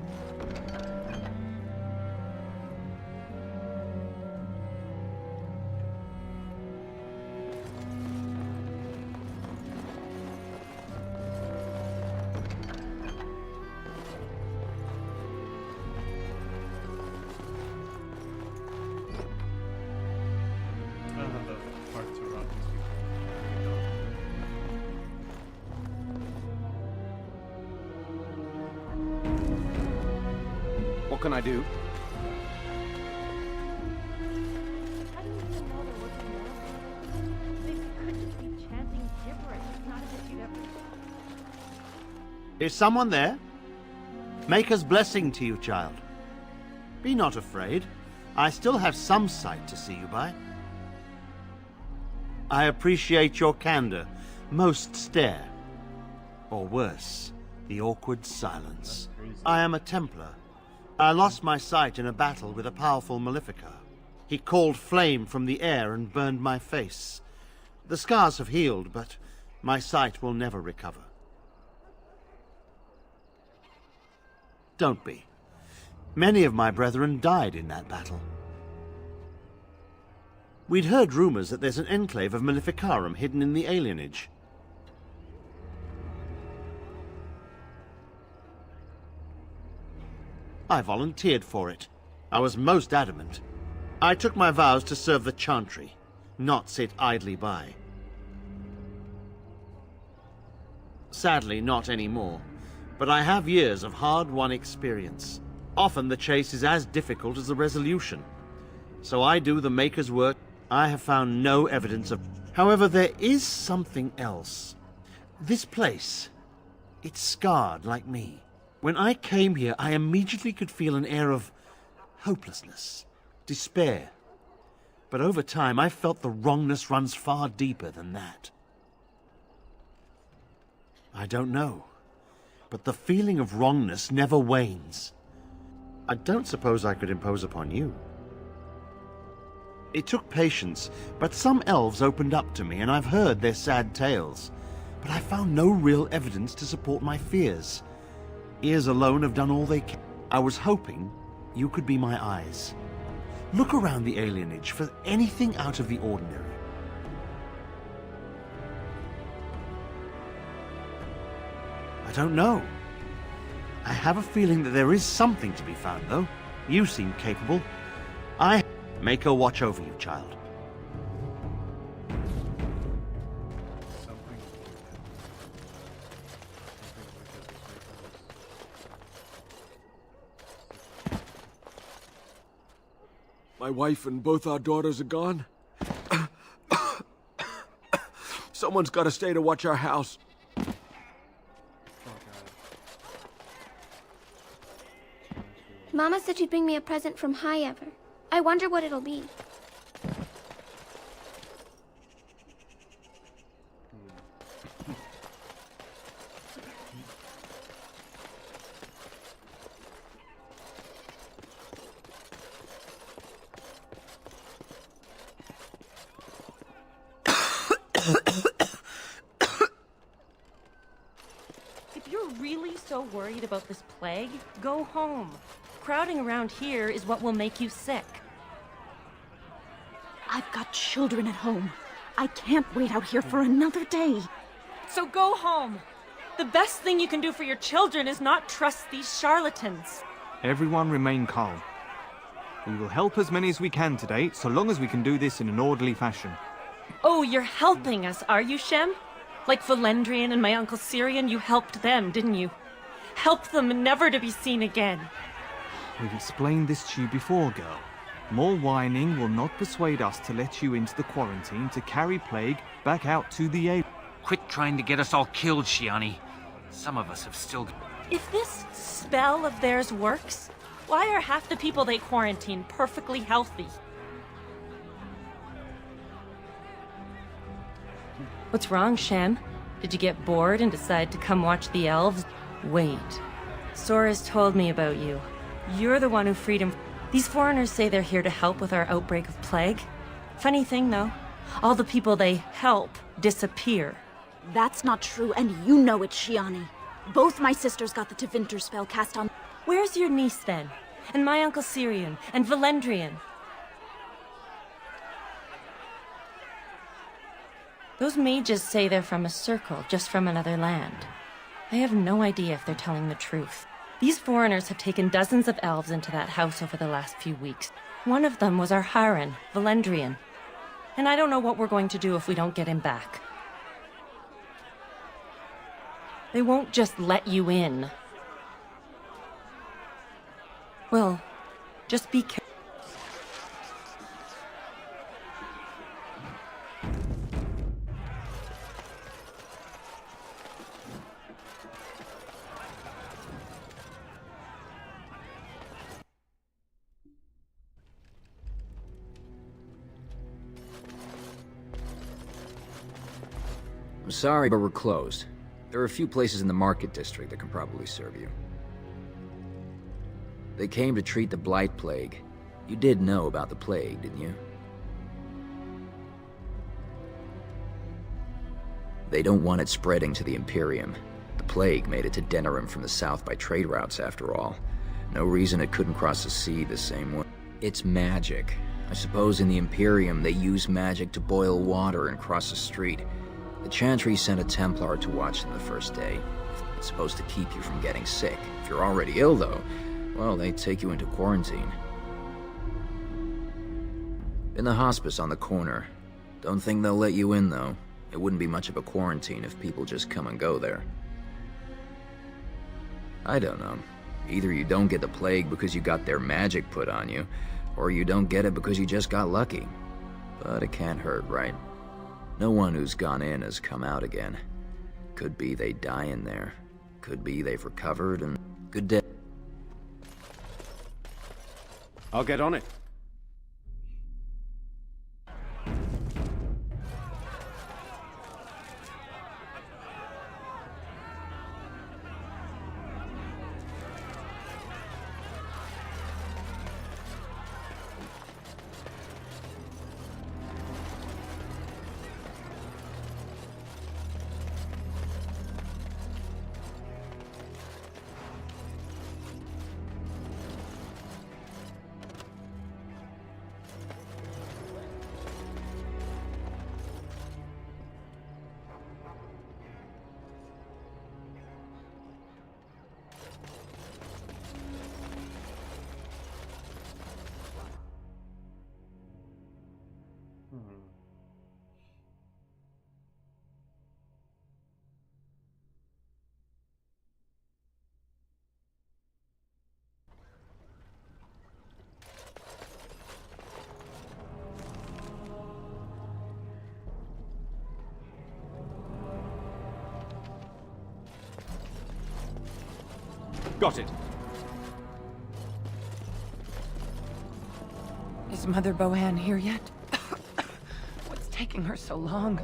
What can I do? How do you even know they're looking around? They could just be chanting gibberish. It's not as if you'd ever... Is someone there? Maker's blessing to you, child. Be not afraid. I still have some sight to see you by. I appreciate your candor. Most stare. Or worse, the awkward silence. I am a Templar. I lost my sight in a battle with a powerful Maleficar. He called flame from the air and burned my face. The scars have healed, but my sight will never recover. Don't be. Many of my brethren died in that battle. We'd heard rumors that there's an enclave of Maleficarum hidden in the alienage. I volunteered for it. I was most adamant. I took my vows to serve the Chantry, not sit idly by. Sadly, not anymore. But I have years of hard-won experience. Often the chase is as difficult as the resolution. So I do the Maker's work. I have found no evidence of... However, there is something else. This place, it's scarred like me. When I came here, I immediately could feel an air of hopelessness, despair. But over time, I felt the wrongness runs far deeper than that. I don't know, but the feeling of wrongness never wanes. I don't suppose I could impose upon you. It took patience, but some elves opened up to me, and I've heard their sad tales. But I found no real evidence to support my fears. Ears alone have done all they can. I was hoping you could be my eyes. Look around the alienage for anything out of the ordinary. I don't know. I have a feeling that there is something to be found, though. You seem capable. Maker watch over you, child. My wife and both our daughters are gone. Someone's got to stay to watch our house. Mama said she'd bring me a present from High-Ever. I wonder what it'll be. really so worried about this plague, go home. Crowding around here is what will make you sick. I've got children at home. I can't wait out here for another day. So go home. The best thing you can do for your children is not trust these charlatans. Everyone remain calm. We will help as many as we can today, so long as we can do this in an orderly fashion. Oh, you're helping us, are you, Shem? Like Valendrian and my Uncle Syrian, you helped them, didn't you? Helped them never to be seen again. We've explained this to you before, girl. More whining will not persuade us to let you into the quarantine to carry plague back out to the area. Quit trying to get us all killed, Shiani. Some of us have still... If this spell of theirs works, why are half the people they quarantine perfectly healthy? What's wrong, Shem? Did you get bored and decide to come watch the elves? Wait. Sora's told me about you. You're the one who freed him. These foreigners say they're here to help with our outbreak of plague. Funny thing, though. All the people they help disappear. That's not true, and you know it, Shiani. Both my sisters got the Tevinter spell cast on... Where's your niece, then? And my Uncle Syrian? And Valendrian? Those mages say they're from a circle, just from another land. I have no idea if they're telling the truth. These foreigners have taken dozens of elves into that house over the last few weeks. One of them was our Haran, Valendrian. And I don't know what we're going to do if we don't get him back. They won't just let you in. Well, just be careful. I'm sorry, but we're closed. There are a few places in the market district that can probably serve you. They came to treat the Blight Plague. You did know about the plague, didn't you? They don't want it spreading to the Imperium. The plague made it to Denerim from the south by trade routes, after all. No reason it couldn't cross the sea the same way. It's magic. I suppose in the Imperium they use magic to boil water and cross the street. The Chantry sent a Templar to watch them the first day. It's supposed to keep you from getting sick. If you're already ill, though, well, they take you into quarantine. In the hospice on the corner. Don't think they'll let you in, though. It wouldn't be much of a quarantine if people just come and go there. I don't know. Either you don't get the plague because you got their magic put on you, or you don't get it because you just got lucky. But it can't hurt, right? No one who's gone in has come out again. Could be they die in there. Could be they've recovered and... Good day. I'll get on it. Got it. Is Mother Bohan here yet? What's taking her so long?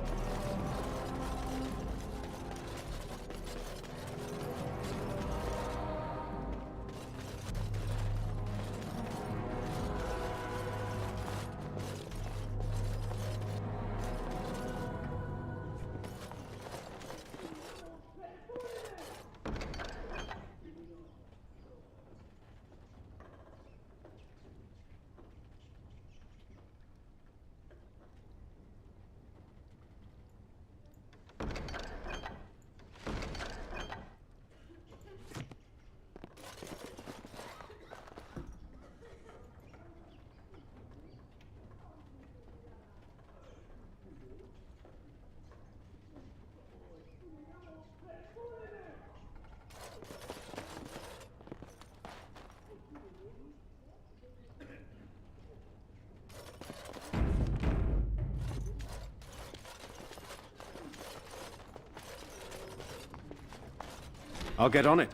I'll get on it.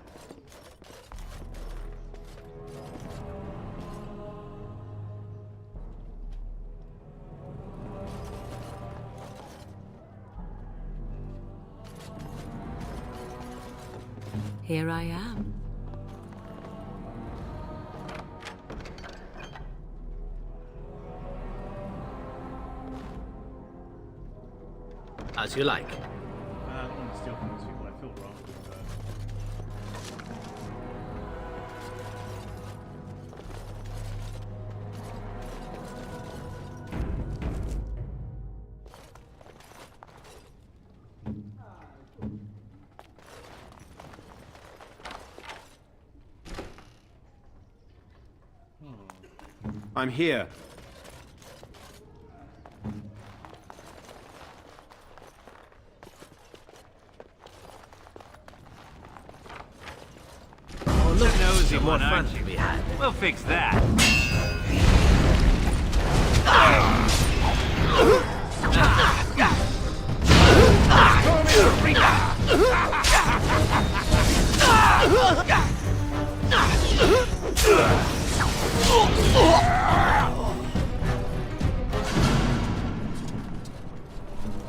Here I am. As you like. I don't want to steal from these people. I feel wrong doing that. I'm here. Oh, look, nosy more one, fun aren't to you? be had. We'll fix that.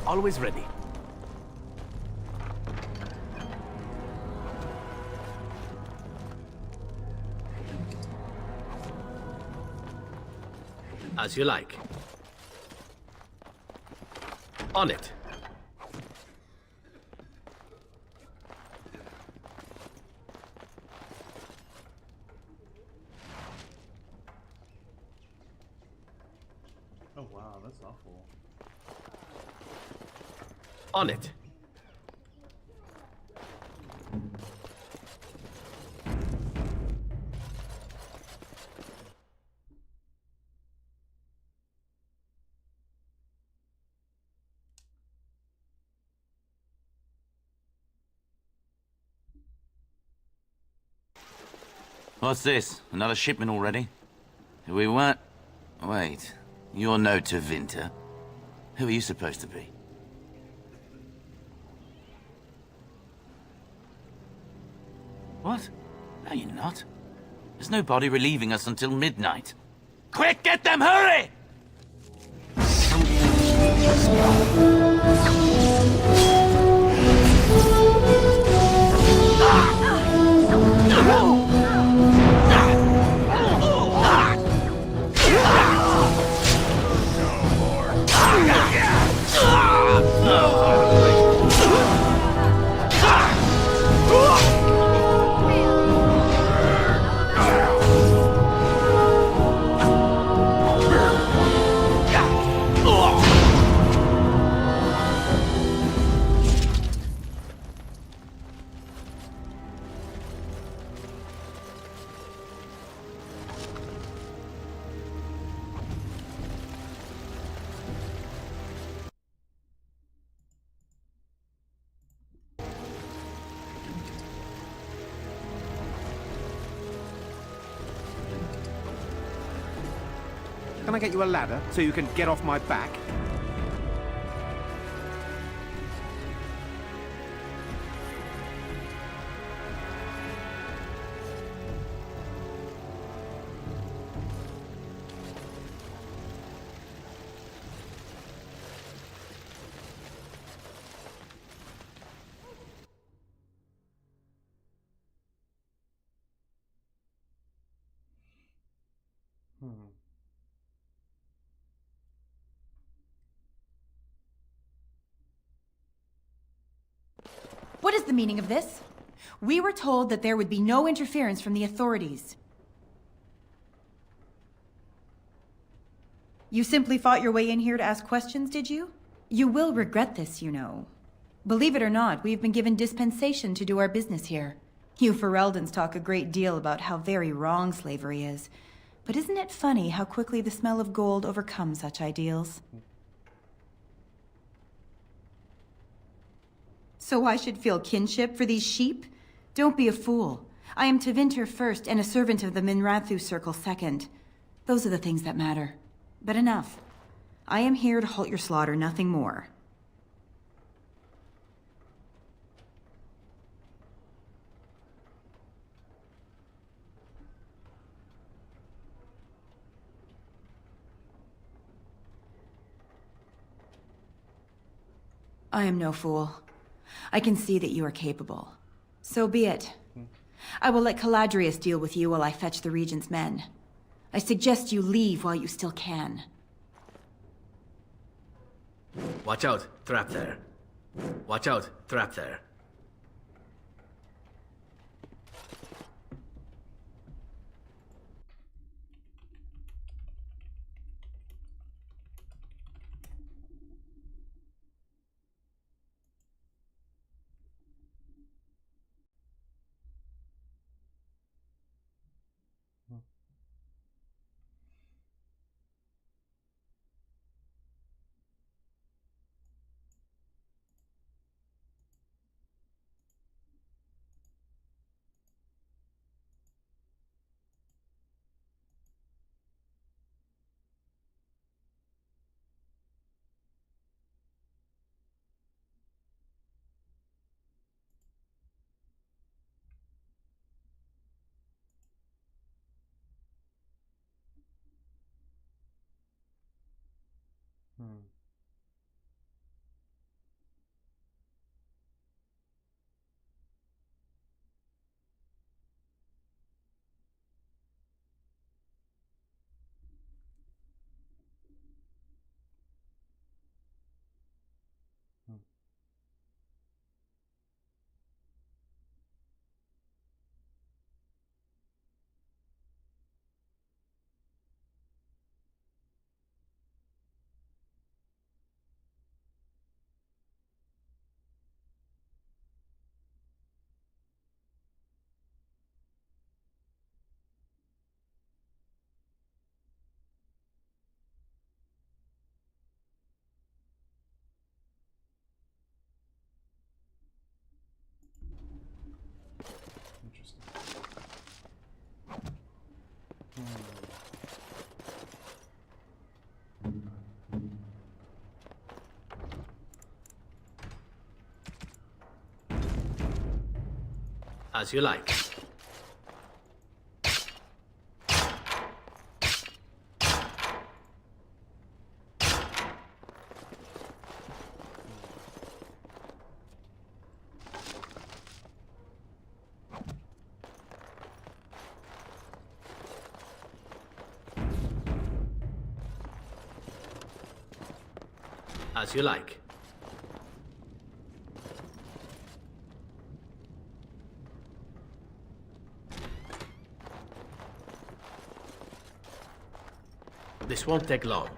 Always ready. As you like. On it. Oh wow, that's awful. On it. What's this? Another shipment already? We weren't... Wait. You're no Tevinter. Who are you supposed to be? What? No, you're not. There's no body relieving us until midnight. Quick, get them, hurry! Can I get you a ladder so you can get off my back? What is the meaning of this? We were told that there would be no interference from the authorities. You simply fought your way in here to ask questions, did you? You will regret this, you know. Believe it or not, we've been given dispensation to do our business here. You Fereldans talk a great deal about how very wrong slavery is. But isn't it funny how quickly the smell of gold overcomes such ideals? So I should feel kinship for these sheep? Don't be a fool. I am Tevinter first and a servant of the Minrathu Circle second. Those are the things that matter. But enough. I am here to halt your slaughter, nothing more. I am no fool. I can see that you are capable. So be it. I will let Caladrius deal with you while I fetch the Regent's men. I suggest you leave while you still can. Watch out, trap there. Watch out, trap there. As you like. As you like. This won't take long.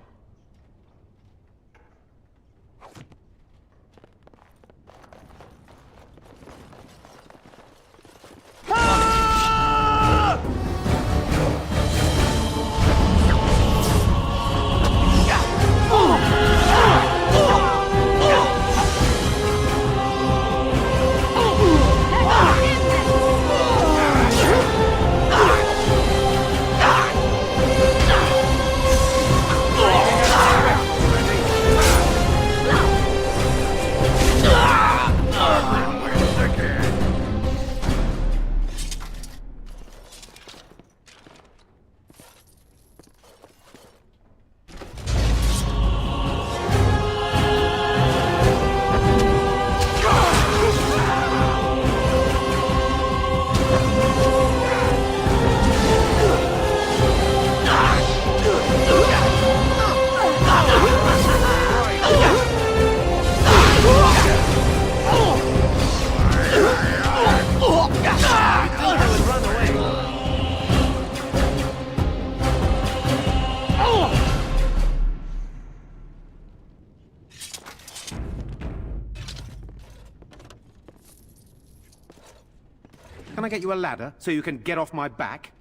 Can I get you a ladder so you can get off my back?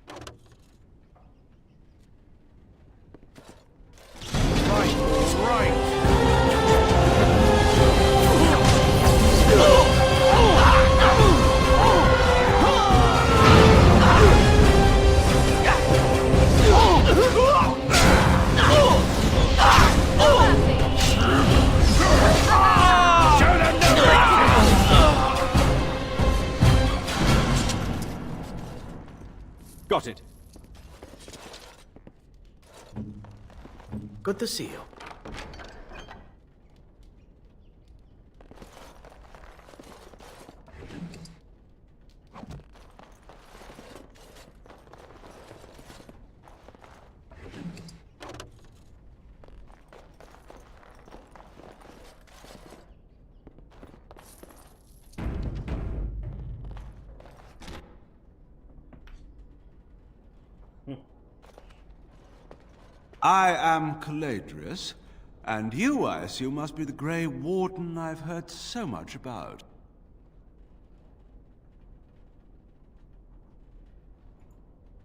Got it. Good to see you. I am Caladrius, and you, I assume, must be the Grey Warden I've heard so much about.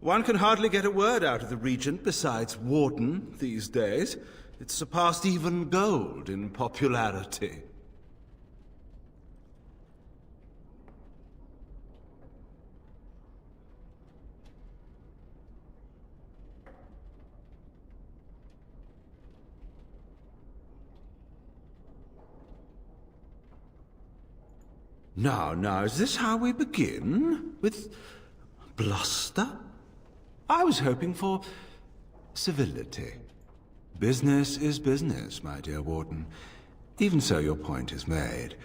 One can hardly get a word out of the Regent besides Warden these days. It's surpassed even gold in popularity. Now, is this how we begin? With bluster? I was hoping for civility. Business is business, my dear Warden. Even so, your point is made.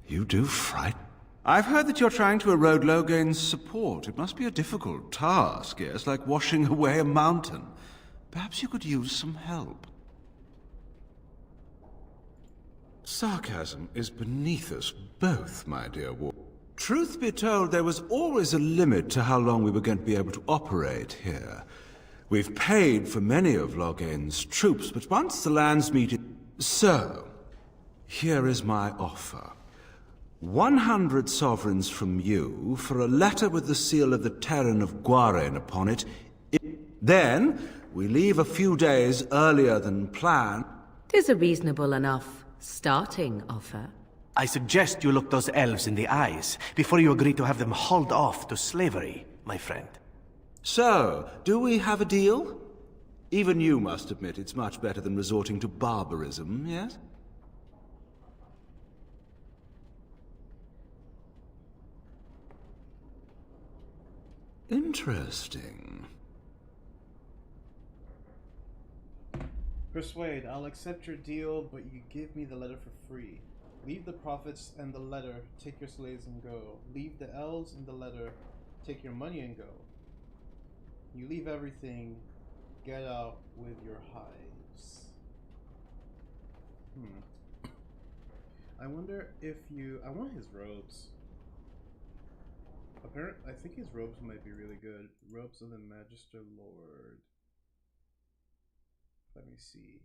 You do frighten. I've heard that you're trying to erode Logain's support. It must be a difficult task, yes, like washing away a mountain. Perhaps you could use some help. Sarcasm is beneath us both, my dear Warden. Truth be told, there was always a limit to how long we were going to be able to operate here. We've paid for many of Logain's troops, but once the lands meet it... So, here is my offer. 100 sovereigns from you for a letter with the seal of the Terran of Guaren upon it. Then, we leave a few days earlier than planned. 'Tis a reasonable enough starting offer. I suggest you look those elves in the eyes before you agree to have them hauled off to slavery, my friend. So, do we have a deal? Even you must admit it's much better than resorting to barbarism, yes? Interesting. Persuade, I'll accept your deal, but you give me the letter for free. Leave the prophets and the letter, take your slaves and go. Leave the elves and the letter, take your money and go. You leave everything, get out with your hives. I wonder if you... I want his robes. I think his robes might be really good. Robes of the Magister Lord. Let me see.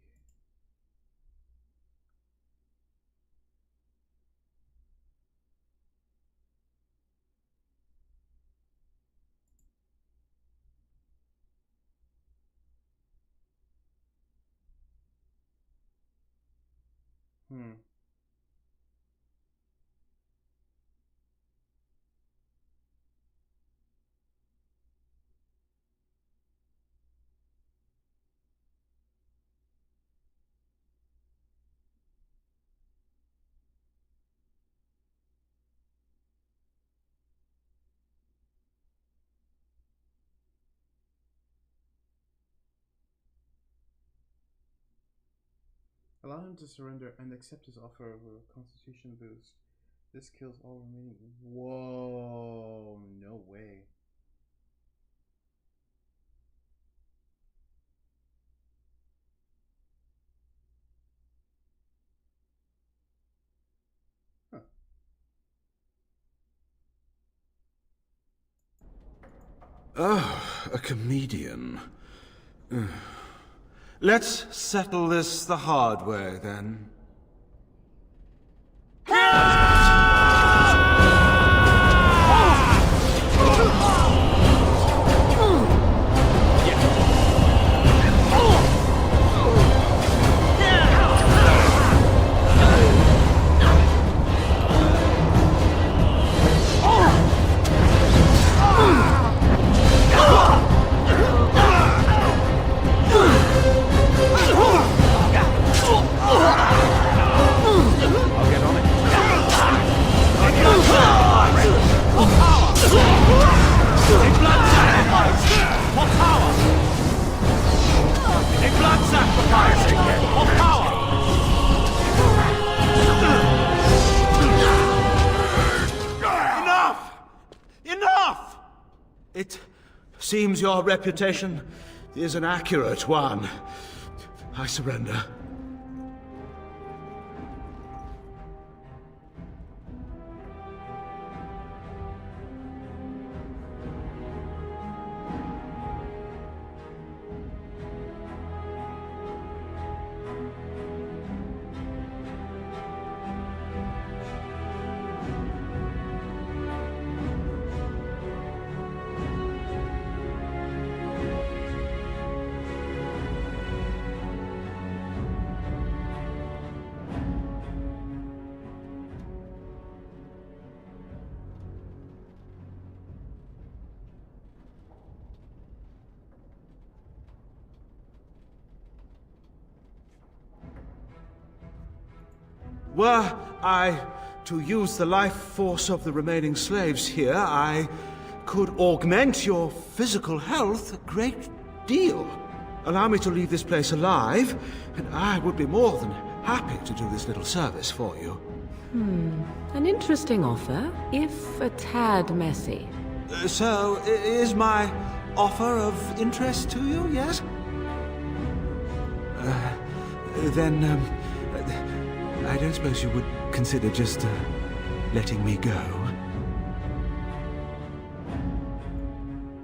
Allow him to surrender and accept his offer of a constitution boost. This kills all remaining. Whoa, no way. Huh. Oh, a comedian. Let's settle this the hard way, then. Enough! It seems your reputation is an accurate one. I surrender. Were I to use the life force of the remaining slaves here, I could augment your physical health a great deal. Allow me to leave this place alive, and I would be more than happy to do this little service for you. An interesting offer, if a tad messy. So, is my offer of interest to you, yes? Then, I don't suppose you would consider just letting me go?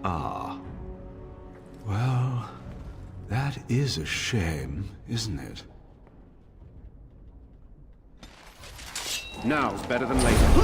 Ah. Well, that is a shame, isn't it? Now's better than later.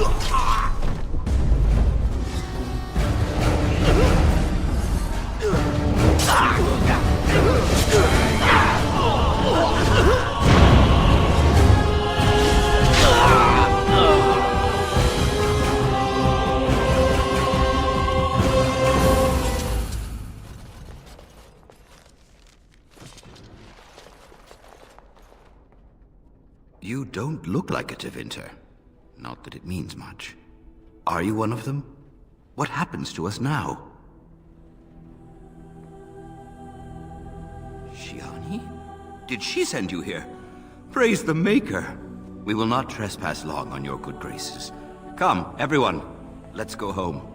You don't look like a Tevinter. Not that it means much. Are you one of them? What happens to us now? Shiani? Did she send you here? Praise the Maker! We will not trespass long on your good graces. Come, everyone, let's go home.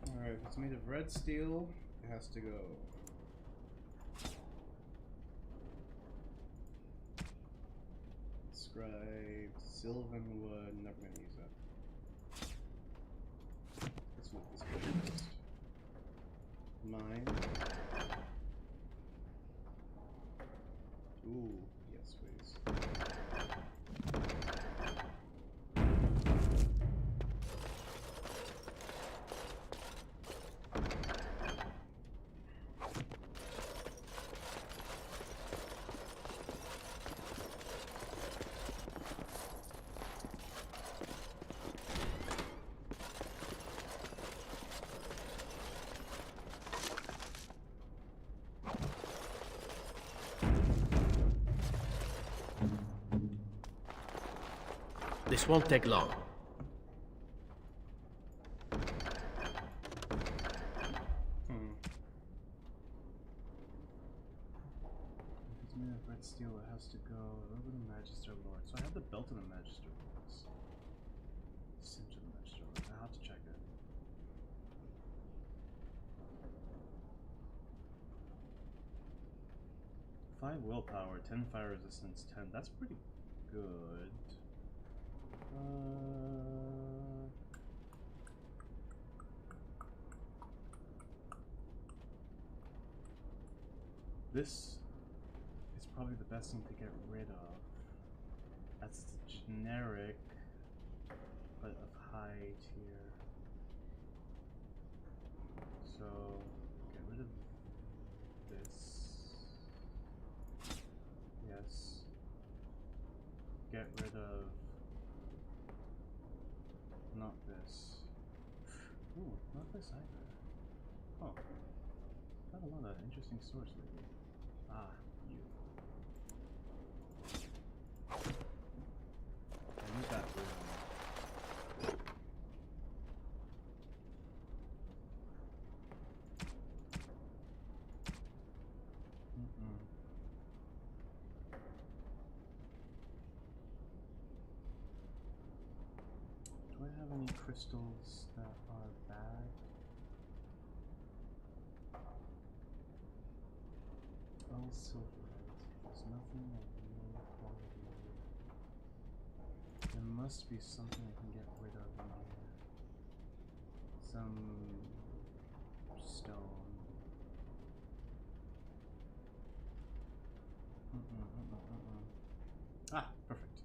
Alright, if it's made of red steel, it has to go. Scribe, Sylvan wood, never gonna use that. Let's look this way first. Mine. Ooh, yes, please. This won't take long. If it's made of red steel, it has to go over the Magister Lord. So I have the belt of the Magister Lords. Cinch of the Magister Lord. I have to check it. Five willpower, 10 fire resistance, 10. That's pretty good. This is probably the best thing to get rid of. That's generic, but of high tier. So, get rid of this. Yes. Get rid of not this. Ooh, not this either. Oh. Got a lot of interesting stores lately. Ah, you. I need that blue one. Do I have any crystals that are bad? All silverite. There's nothing of low quality. There must be something I can get rid of in here. Some stone. Ah, perfect.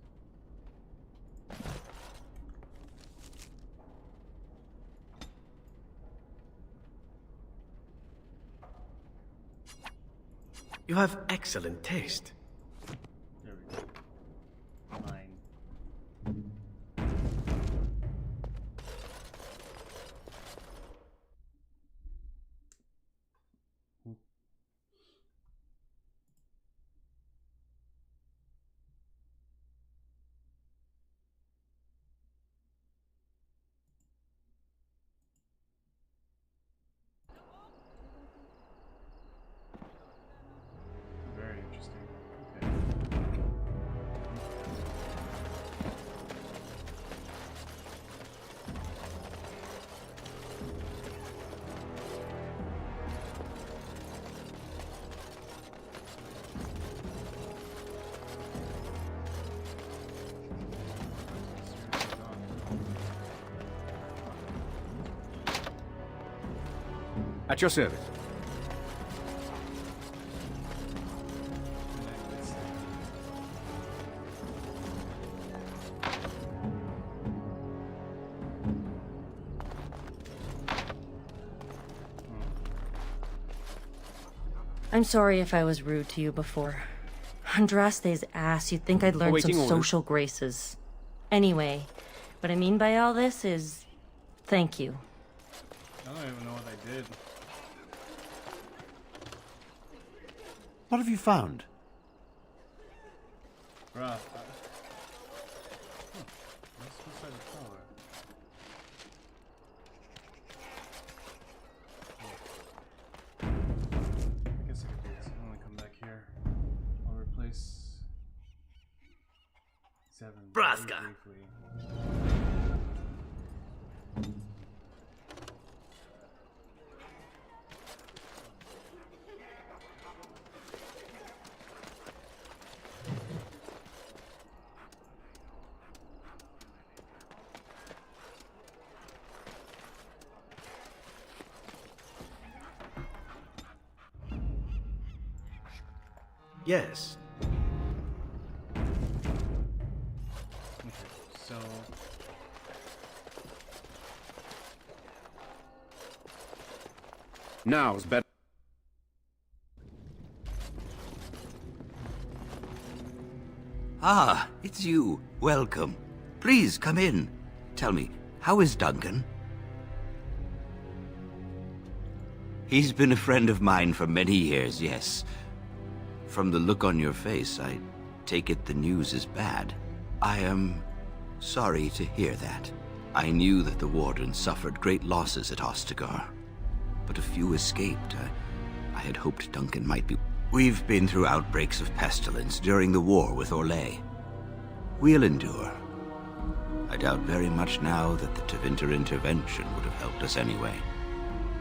You have excellent taste. There we go. Mine. At your service. I'm sorry if I was rude to you before. Andraste's ass, you'd think I'd learned some social graces. Anyway, what I mean by all this is... thank you. I don't even know what I did. What have you found? Bruh. What's inside the tower? I guess I could do this. I'm gonna come back here. I'll replace 7 Braska. briefly. Yes. Okay, so Now's better. Ah, it's you. Welcome. Please come in. Tell me, how is Duncan? He's been a friend of mine for many years, yes. From the look on your face, I take it the news is bad. I am sorry to hear that. I knew that the Warden suffered great losses at Ostagar, but a few escaped. I had hoped Duncan might be... We've been through outbreaks of pestilence during the war with Orlais. We'll endure. I doubt very much now that the Tevinter intervention would have helped us anyway.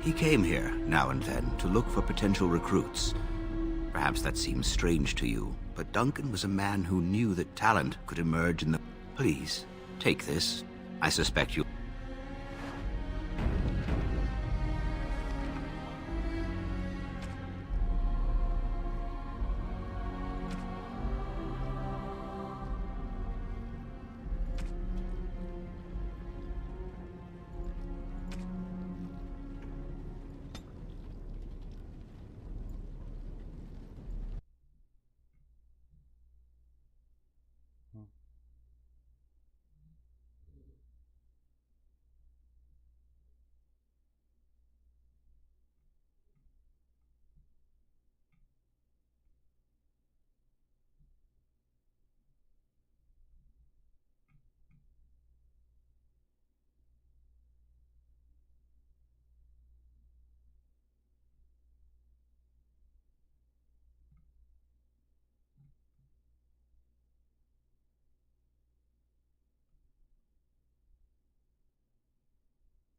He came here, now and then, to look for potential recruits. Perhaps that seems strange to you, but Duncan was a man who knew that talent could emerge in the... Please, take this. I suspect you...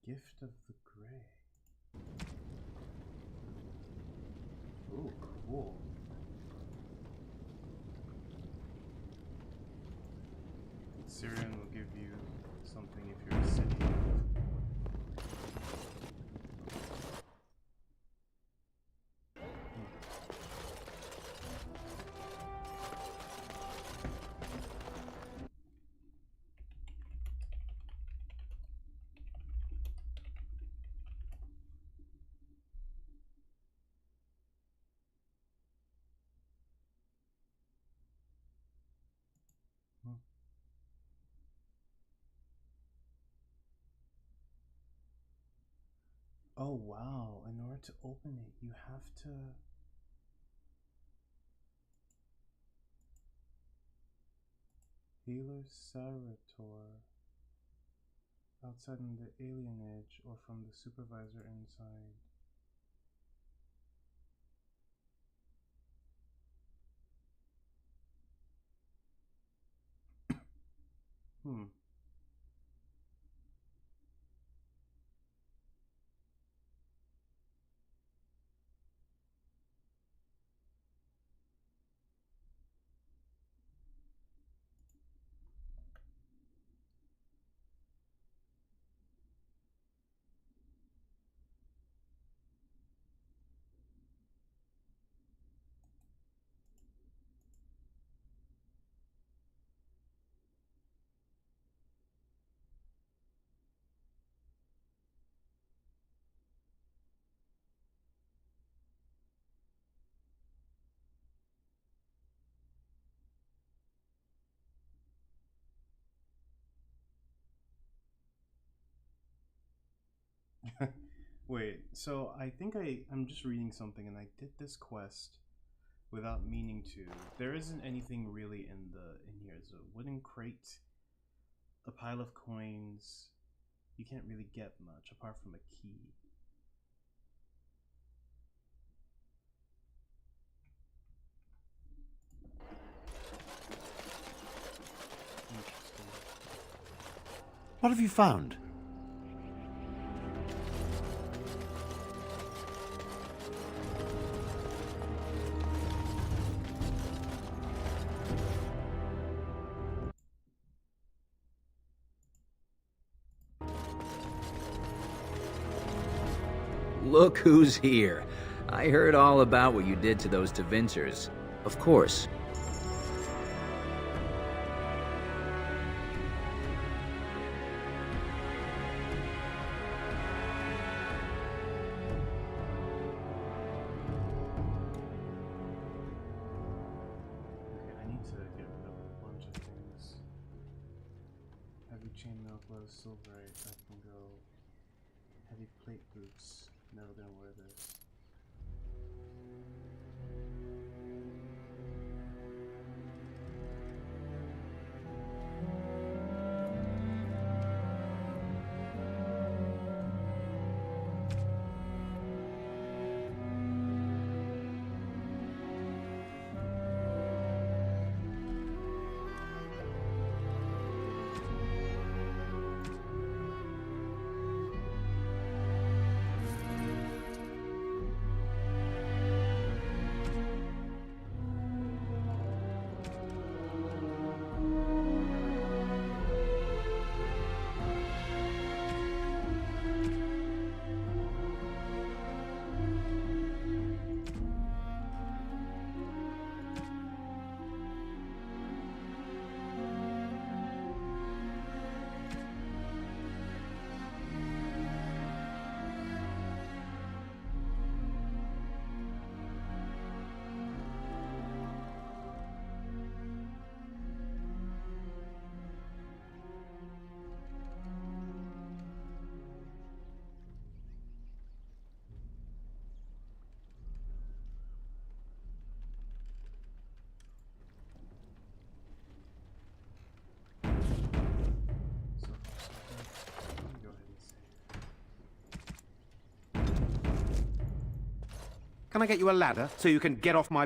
Gift of the Grey. Ooh, cool. Syrian will give you something if you're a city. Oh wow, in order to open it, you have to... Healer Saurator. Outside in the alien edge or from the supervisor inside. Hmm. Wait, so I think I'm just reading something and I did this quest without meaning to. There isn't anything really in here. There's a wooden crate, a pile of coins. You can't really get much apart from a key. Interesting. What have you found? Look who's here. I heard all about what you did to those Tevinters. Of course. Okay, I need to get rid of a bunch of things. Heavy chainmail gloves, silverite, that can go. Heavy plate boots, never gonna wear this. Can I get you a ladder so you can get off my...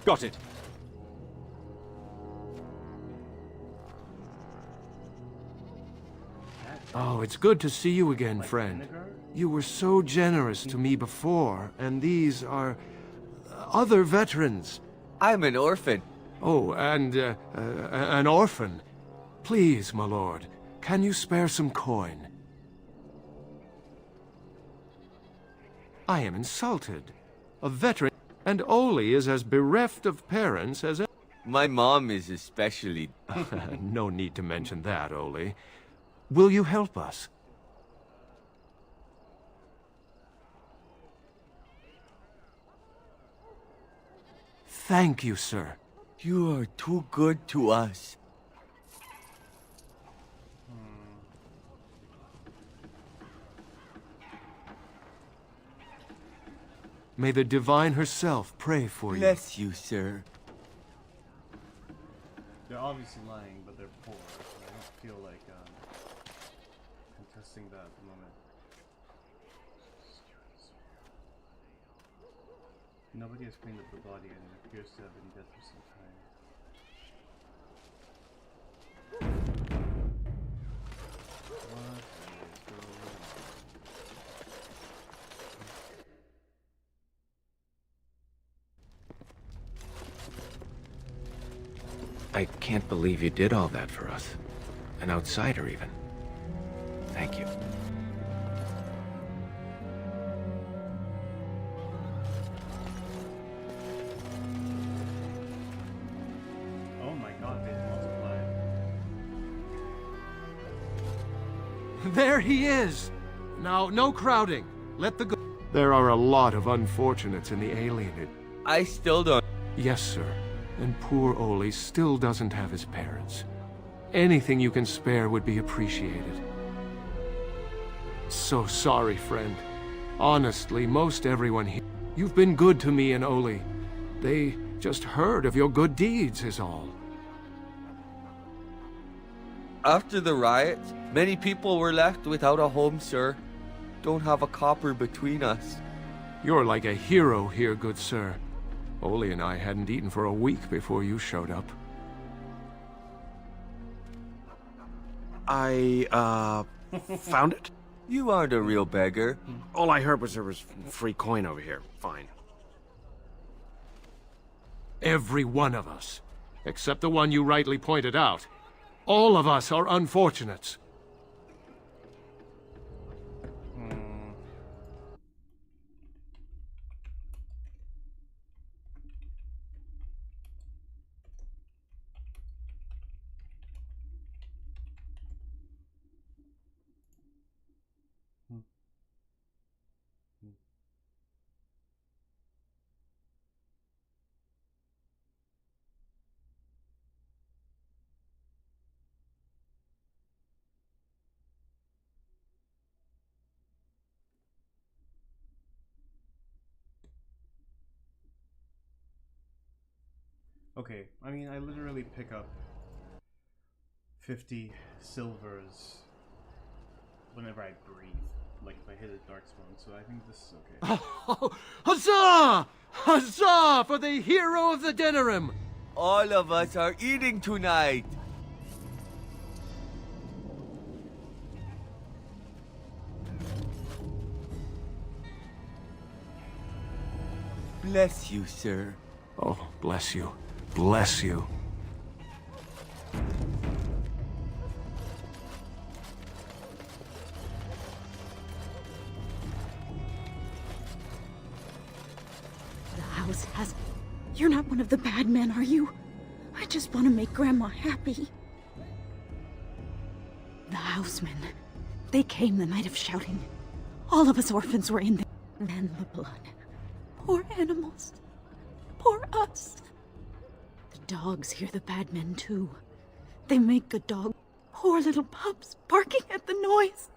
Got it. Oh, it's good to see you again, friend. You were so generous to me before, and these are other veterans. I'm an orphan. Oh, and an orphan. Please, my lord, can you spare some coin? I am insulted. A veteran, and Oli is as bereft of parents as... My mom is especially... No need to mention that, Oli. Will you help us? Thank you, sir. You are too good to us. May the Divine herself pray for you. Bless you, sir. They're obviously lying, but they're poor, so I don't feel like contesting that at the moment. Nobody has cleaned up the body, and it appears to have been dead for some time. What is going on? I can't believe you did all that for us. An outsider, even. Thank you. Oh my god, they multiplied. There he is! Now, no crowding. Let the There are a lot of unfortunates in the alienage. I still don't... Yes, sir. And poor Oli still doesn't have his parents. Anything you can spare would be appreciated. So sorry, friend. Honestly, most everyone here... You've been good to me and Oli. They just heard of your good deeds, is all. After the riots, many people were left without a home, sir. Don't have a copper between us. You're like a hero here, good sir. Oli and I hadn't eaten for a week before you showed up. I, found it? You aren't a real beggar. All I heard was there was free coin over here. Fine. Every one of us. Except the one you rightly pointed out. All of us are unfortunates. Okay, I mean, I literally pick up 50 silvers whenever I breathe, like if I hit a dark spawn, so I think this is okay. Oh, huzzah! Huzzah for the hero of the Denerim! All of us are eating tonight! Bless you, sir. Oh, bless you. Bless you. The house has... You're not one of the bad men, are you? I just want to make Grandma happy. The housemen. They came the night of shouting. All of us orphans were in there. Then the blood. Poor animals. Poor us. The dogs hear the bad men too. They make good dogs. Poor little pups barking at the noise.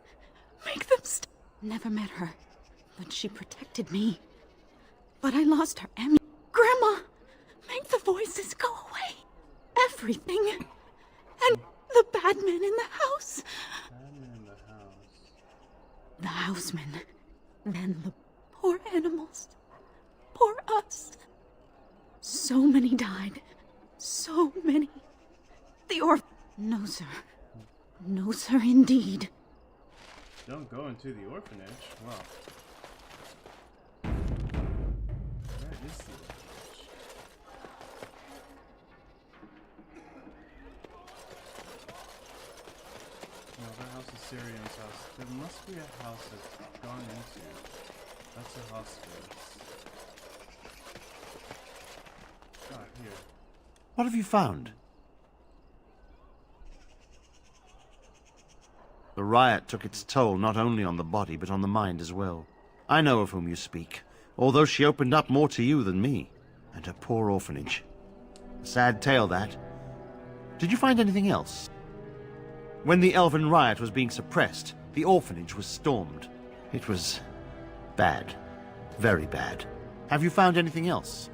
Make them stop. Never met her, but she protected me. But I lost her Grandma, make the voices go away. Everything. And the bad men in the house. The housemen. Then the poor animals. Poor us. So many died. So many. The No, sir. No, sir, indeed. Don't go into the orphanage? Wow. Where is the orphanage? No, that house is Syrian's house. There must be a house I've gone into. That's a hospital. Here. What have you found? The riot took its toll not only on the body, but on the mind as well. I know of whom you speak, although she opened up more to you than me, and her poor orphanage. A sad tale, that. Did you find anything else? When the Elven riot was being suppressed, the orphanage was stormed. It was bad. Very bad. Have you found anything else?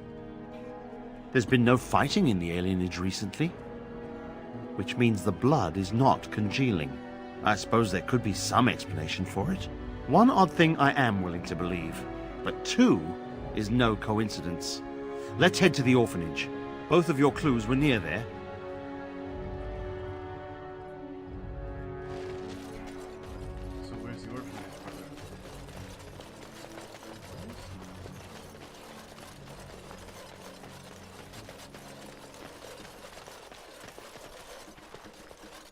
There's been no fighting in the alienage recently, which means the blood is not congealing. I suppose there could be some explanation for it. One odd thing I am willing to believe, but two is no coincidence. Let's head to the orphanage. Both of your clues were near there. So where's the orphanage, brother?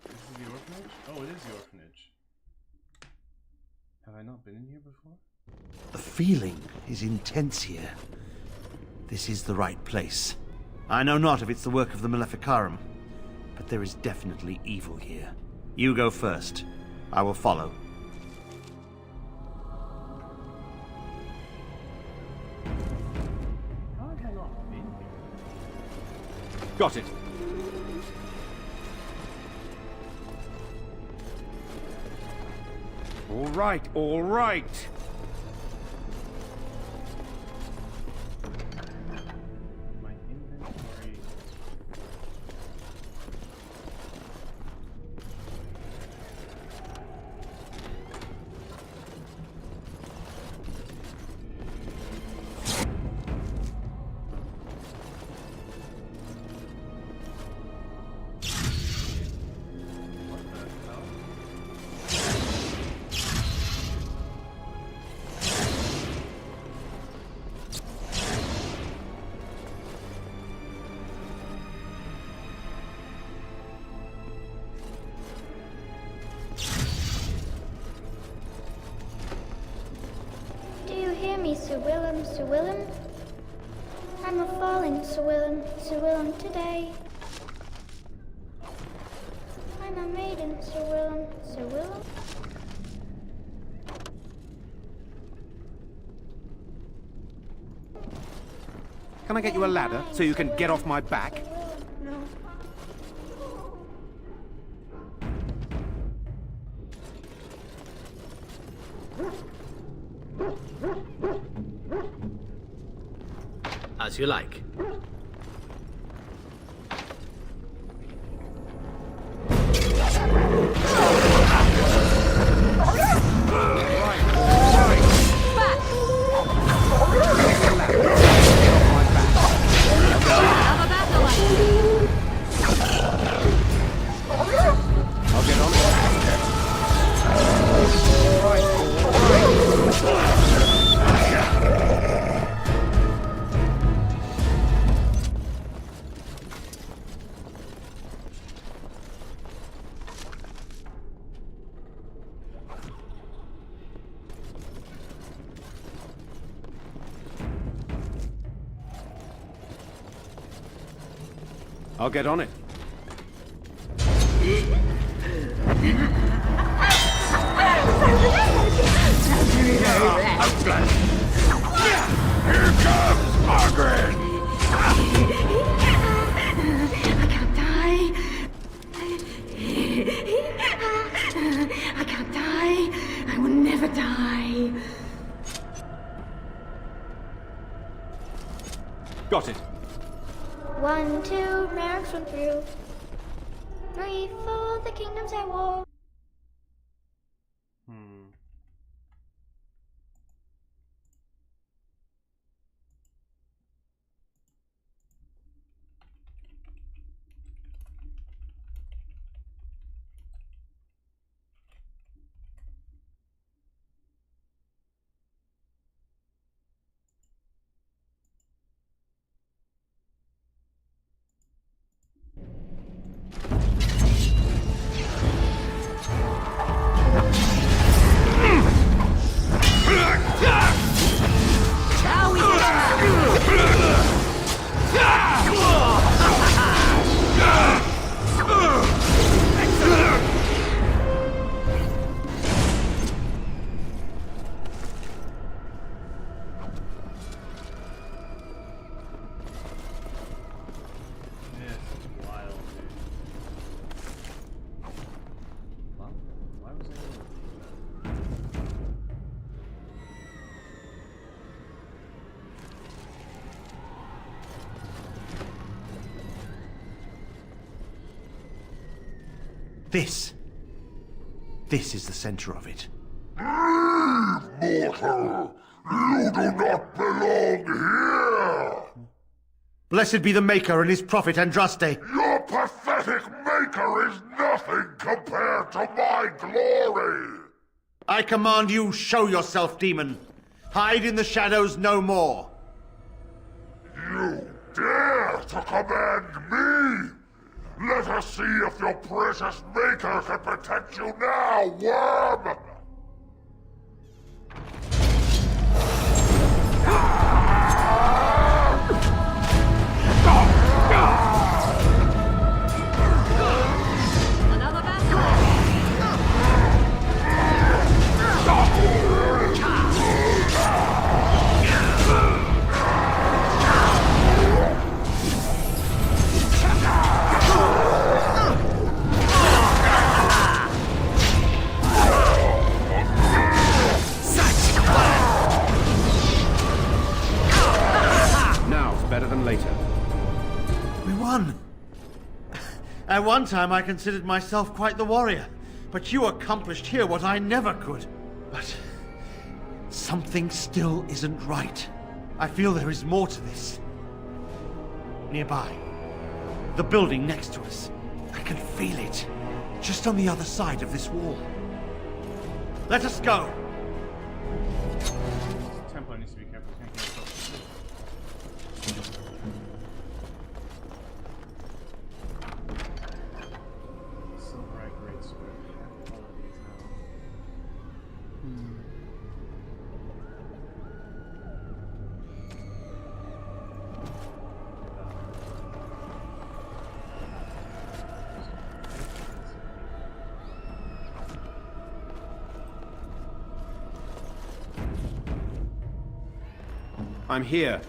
This is the orphanage? Oh, it is the orphanage. Have I not been in here before? The feeling is intense here. This is the right place. I know not if it's the work of the Maleficarum, but there is definitely evil here. You go first. I will follow. Got it. All right, all right. My inventory. Do you hear me, Sir Willem, Sir Willem? I'm a falling, Sir Willem, Sir Willem, today. I'm a maiden, Sir Willem, Sir Willem. Can I get you a ladder so you can get off my back? No. As you like. I'll get on it. Here comes Margaret! I can't die. I can't die. I will never die. Got it. 1, 2, marks one through. 3, 4, the kingdom's at war. This is the center of it. Leave, mortal! You do not belong here! Blessed be the Maker and his prophet Andraste. Your pathetic maker is nothing compared to my glory! I command you, show yourself, demon. Hide in the shadows no more. You dare to command me? Let us see if your precious maker can protect you now, worm! Another battle! later. We won! At one time I considered myself quite the warrior, but you accomplished here what I never could. But something still isn't right. I feel there is more to this. Nearby, the building next to us. I can feel it, just on the other side of this wall. Let us go! Templar needs to be careful. Can't get close. Silverite greatsword. I have all of these now. I'm here.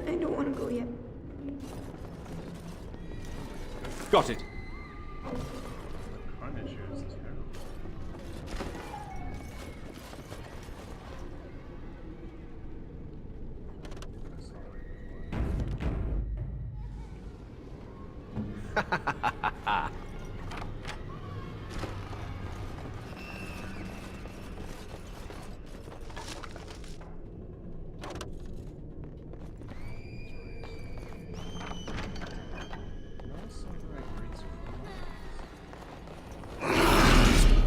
I don't want to go yet. Got it. Carnage here is terrible.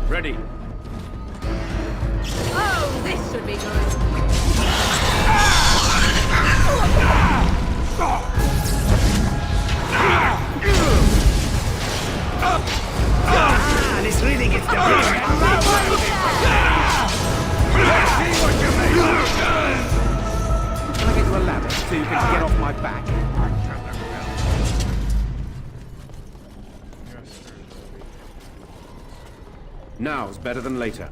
Ready. Oh, this should be good. This really gets the best. See what you make. Can I get you a ladder so you can get off my back? Now's better than later.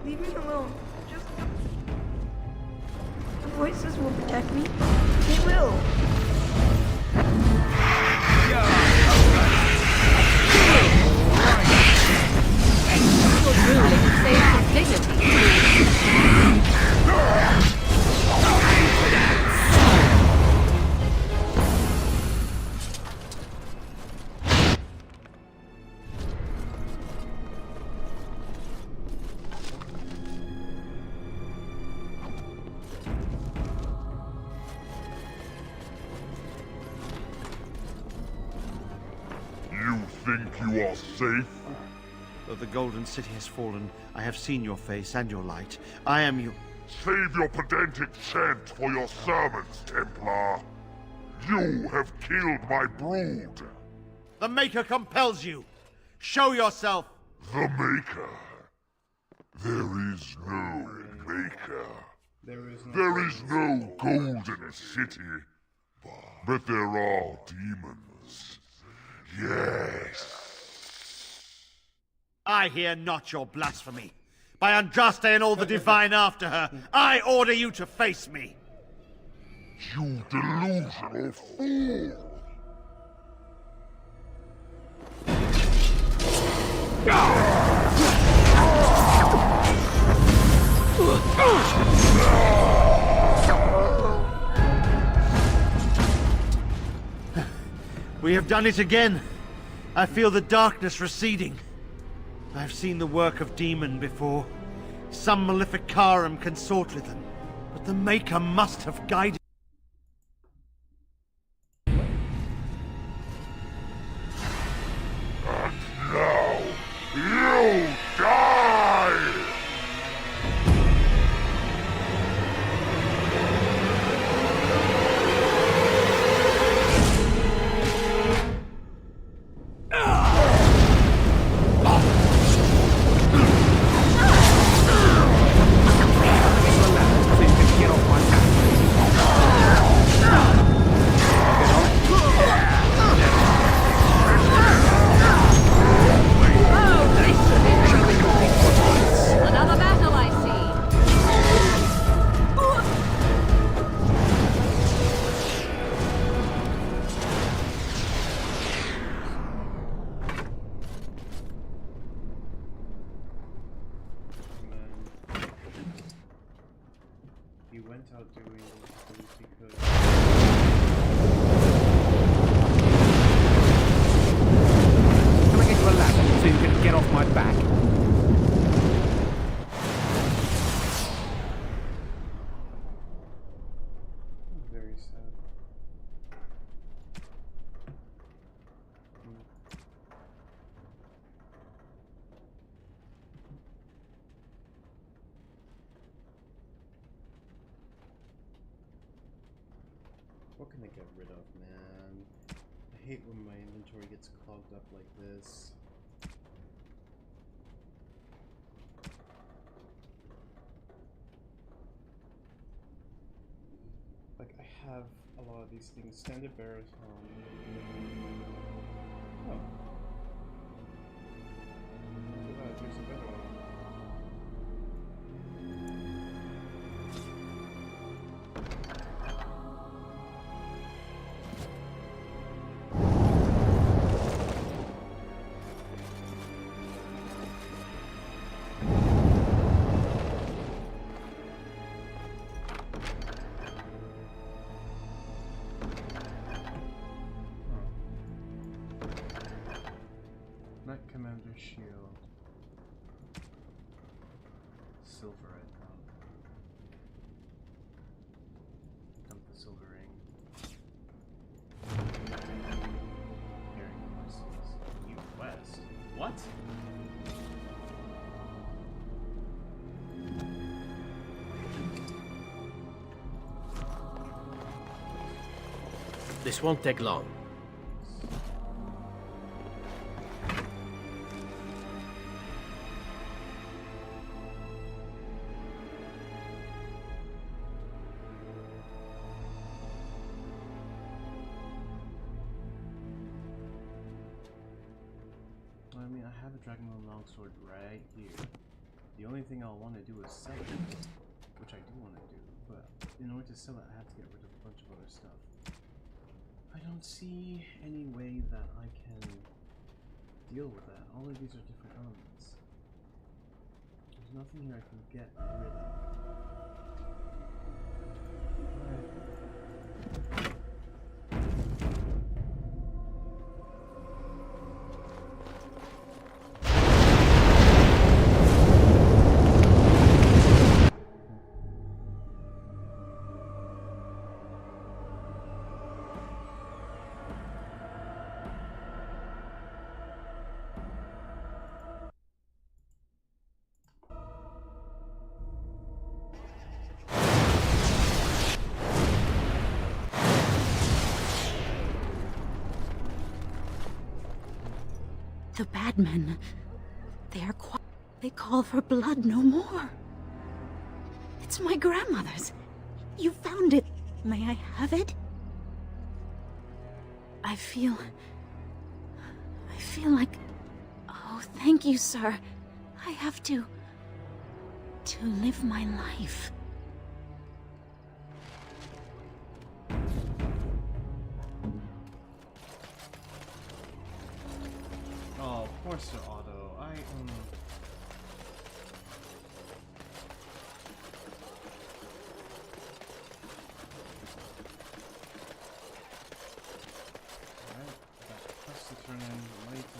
Leave me alone. Just... The voices will protect me. They will. You think you are safe? Though the Golden City has fallen, I have seen your face and your light. I am you. Save your pedantic chant for your sermons, Templar. You have killed my brood. The Maker compels you. Show yourself. The Maker? There is no Maker. There is no Golden City. But there are demons. Yes. I hear not your blasphemy. By Andraste and all the divine after her, I order you to face me. You delusional fool! We have done it again. I feel the darkness receding. I've seen the work of demon before. Some Maleficarum consort with them, but the Maker must have guided. And now, you die! Another battle, I see. He went out doing the things he could. Can I get you a ladder so you can get off my back? Very sad. What can I get rid of, man? I hate when my inventory gets clogged up like this. Like, I have a lot of these things. Standard baritone. Oh. Look at that, there's a better one. Knight Commander Shield. Silver, I thought. Dump the silver ring. Hearing voices. New West. What? This won't take long. I mean, I have a Dragonbone Longsword right here. The only thing I'll want to do is sell it, which I do want to do, but in order to sell it, I have to get rid of a bunch of other stuff. I don't see any way that I can deal with that. All of these are different elements. There's nothing here I can get rid of. Alright. The bad men, they are quiet. They call for blood no more. It's my grandmother's. You found it. May I have it? I feel like... Oh, thank you, sir. I have to live my life. Oh, poor Sir Otto. Alright, got quest to turn in, lights.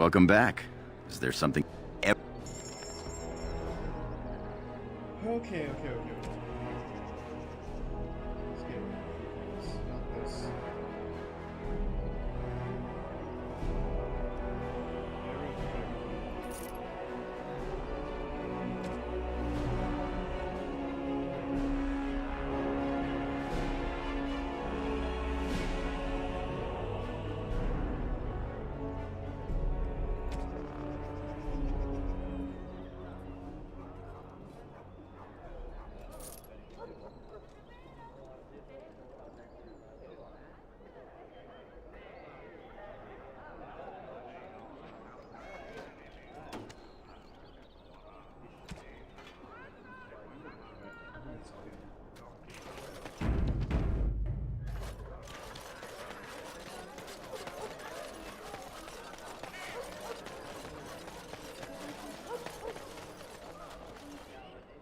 Welcome back. Is there something... Okay. Let's get this, not this.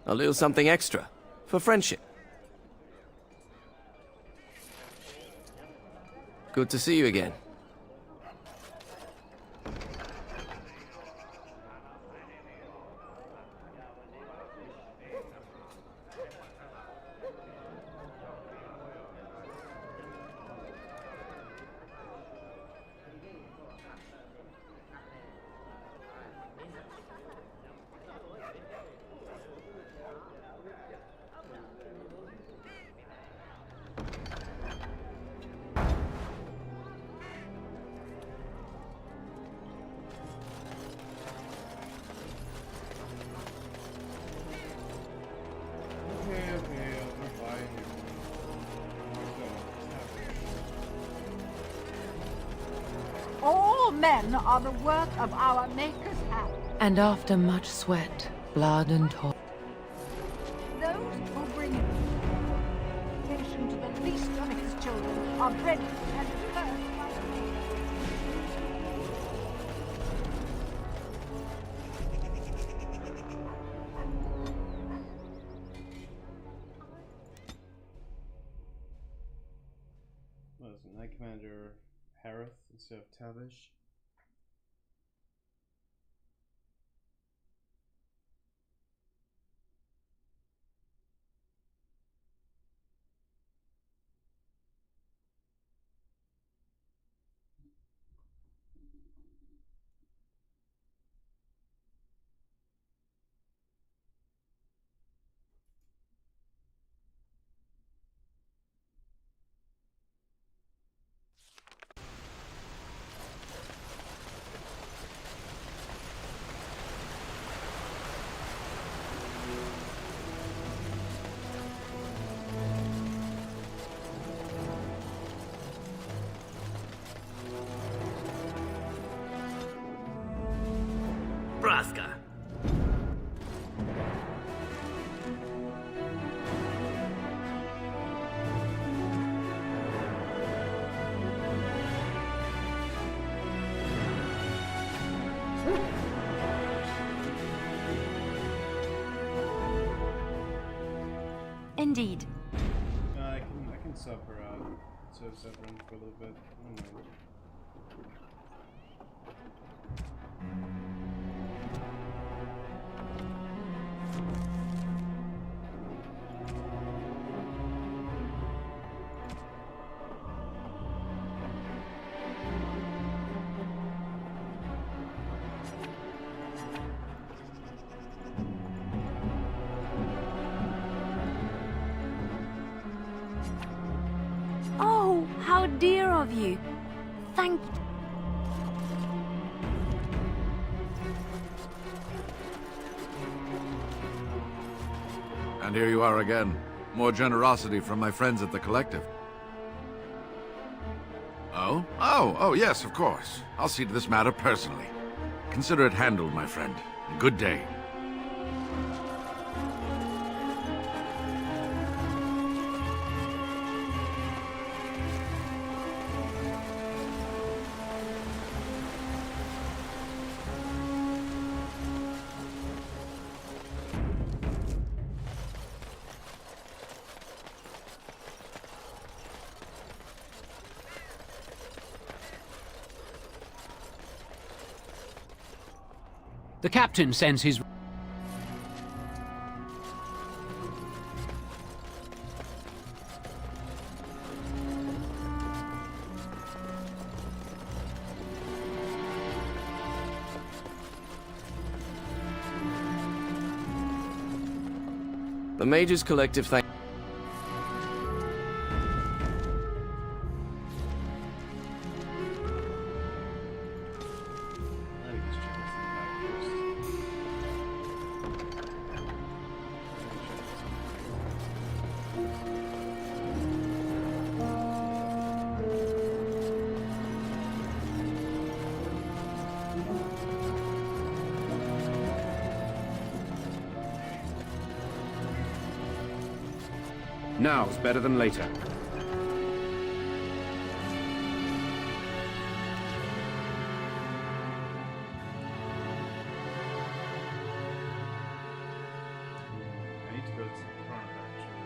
A little something extra, for friendship. Good to see you again. All men are the work of our Maker's hand. And after much sweat, blood, and toil. Those who bring attention to the least of his children are bred and cursed by the What is it? Knight Commander Harith instead of Tavish. Braska. Indeed. I can sub her out. So Zevran for a little bit. I don't know. Oh, how dear of you. Thank you. And here you are again. More generosity from my friends at the Collective. Oh? Oh, yes, of course. I'll see to this matter personally. Consider it handled, my friend. Good day. The captain sends his... The Mage's collective thank. Now's better than later. I need to go to the front actually.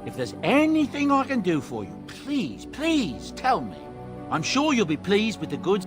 If there's anything I can do for you, please, please tell me. I'm sure you'll be pleased with the goods.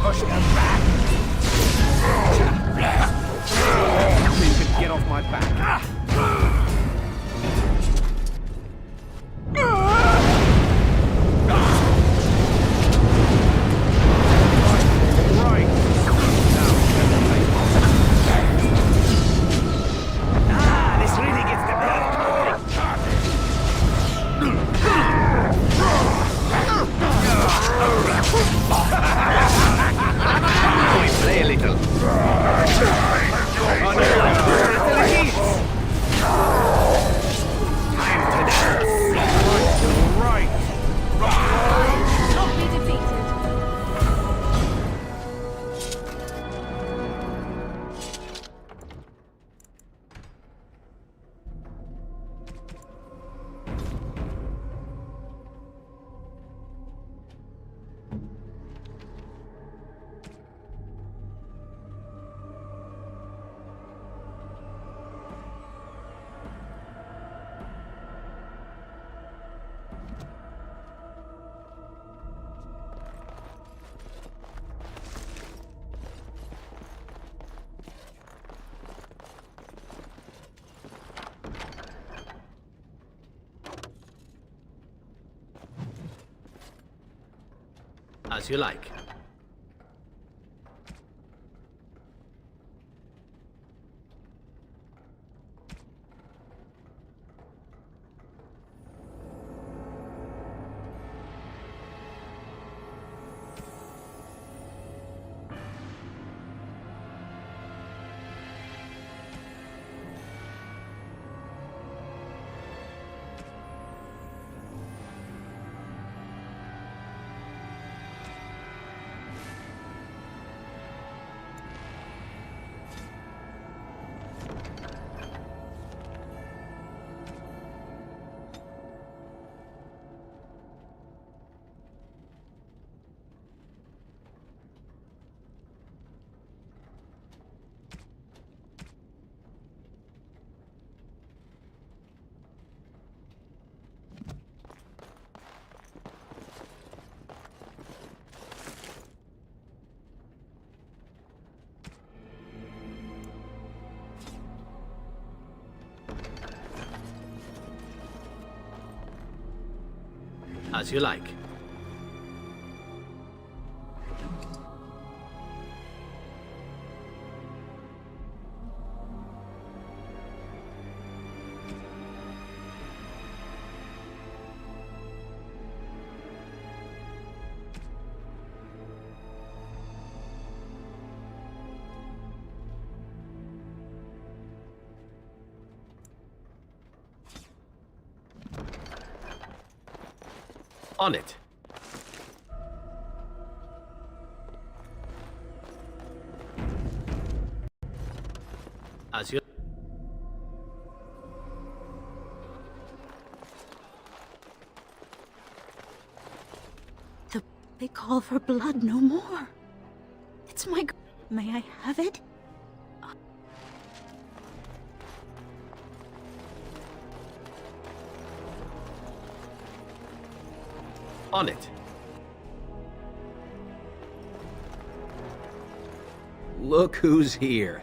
Push them back! You can get off my back. Play a little. As you like. As you like. On it. As you... They call for blood no more. It's my... May I have it? On it. Look who's here.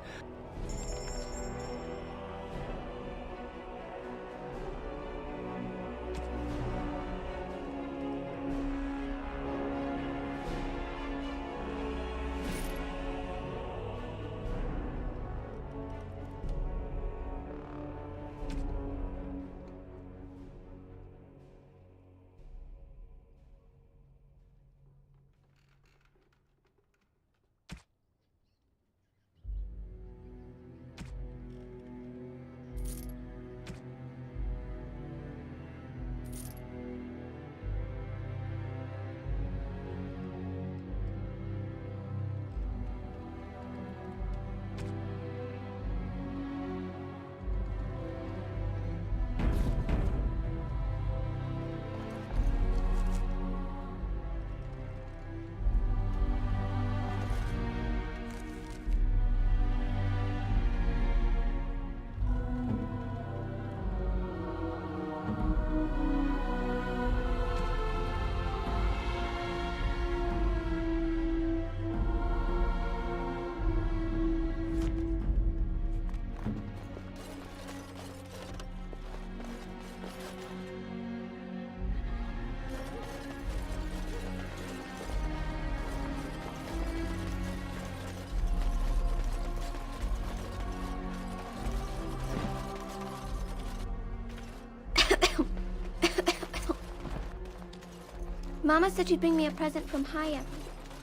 Mama said she'd bring me a present from Haya.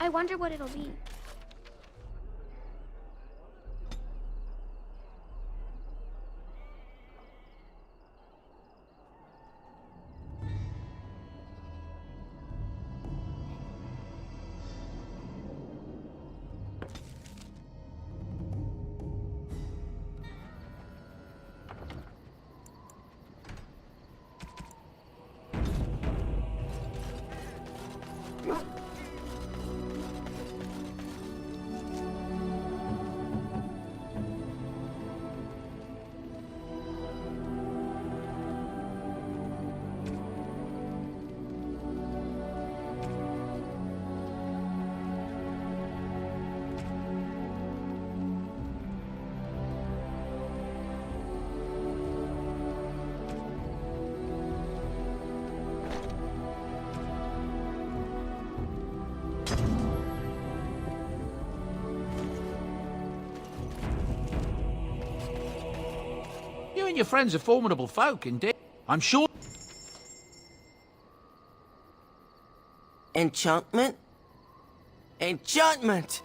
I wonder what it'll be. You and your friends are formidable folk, indeed. I'm sure... Enchantment? Enchantment!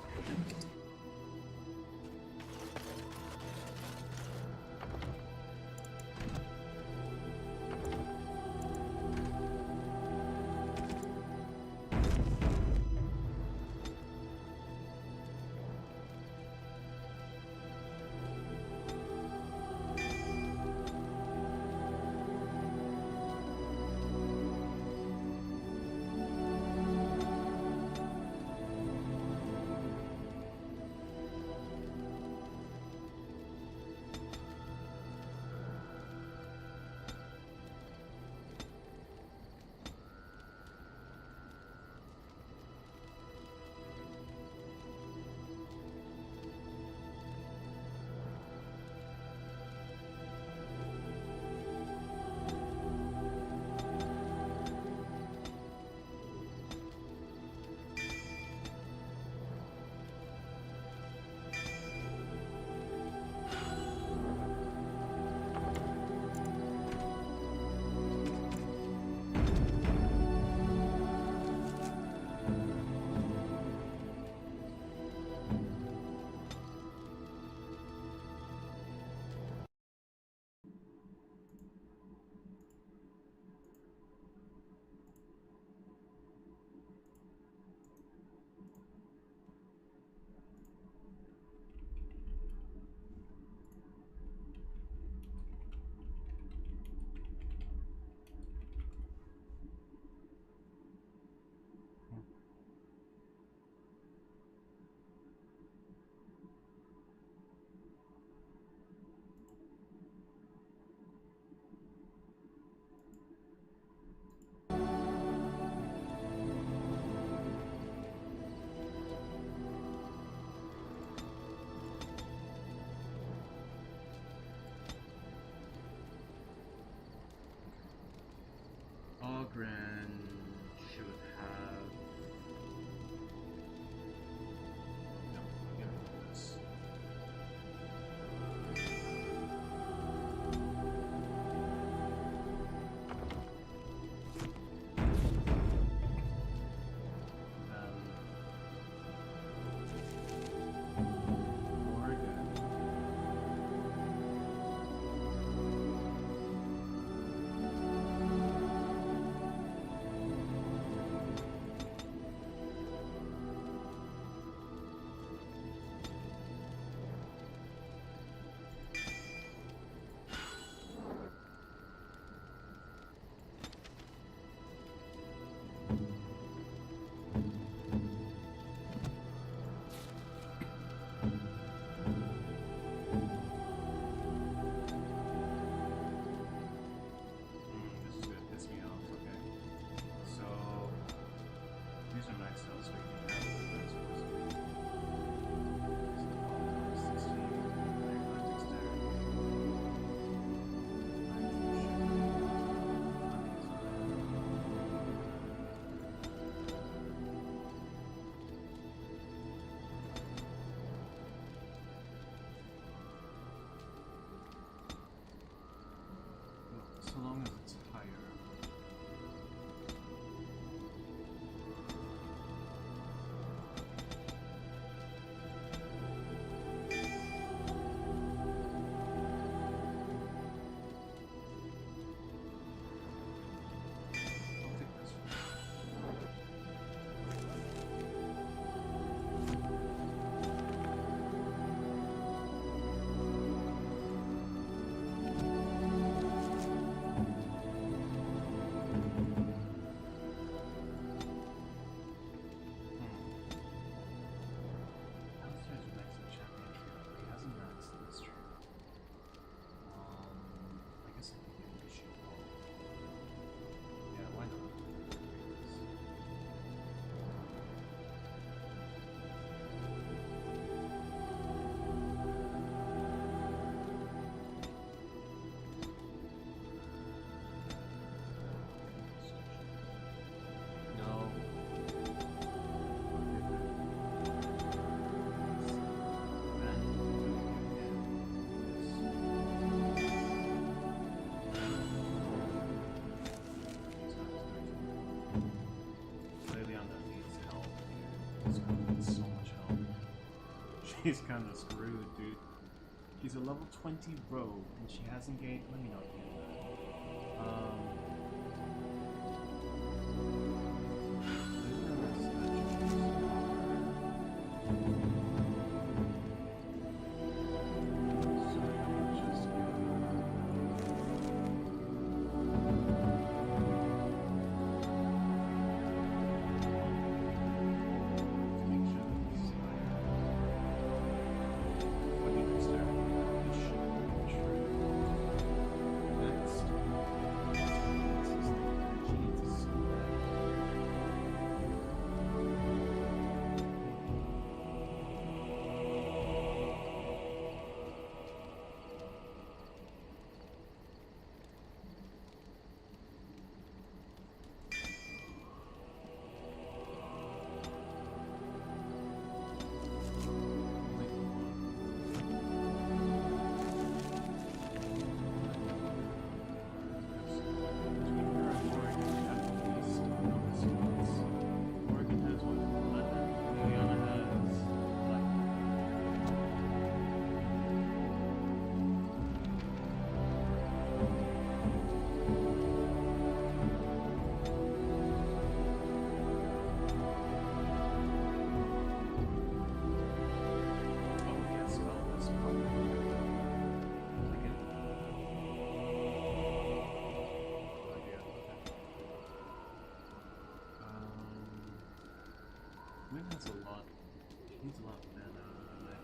Bran should have. No, give me this. This is gonna piss me off. Okay, so these are maxed out, so we can have the best ones. 16, 35 dexterity. So long as it's higher. I'll take this. Downstairs is next to the champion. He hasn't maxed this tree. I guess I can give him a shield wall. Yeah, why not? No. Liliana needs help. This girl needs so much help. She's kind of screwed, dude. She's a level 20 rogue, and she hasn't gained. Let me not get that. That's a lot. He needs a lot of mana, in my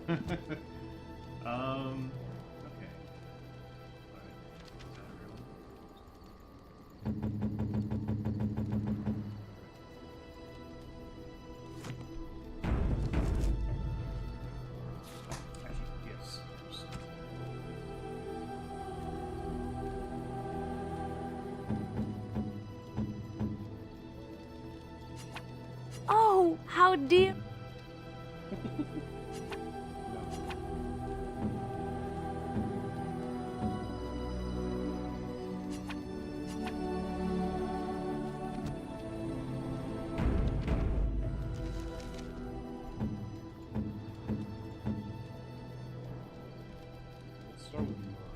Okay. Alright. Is that everyone? Actually, yes. Oh, how dear. Let's start with Morian.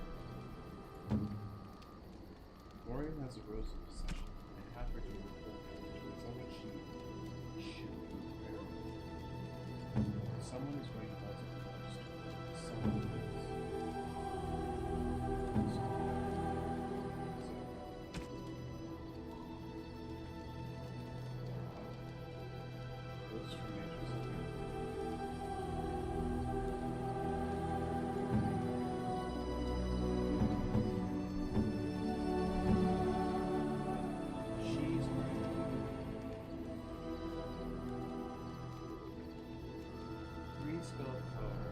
Morian has a rose of possession. I have her to report is that what she should be preparing? Someone is going to cause it first. Someone is. Those from nature's spell power.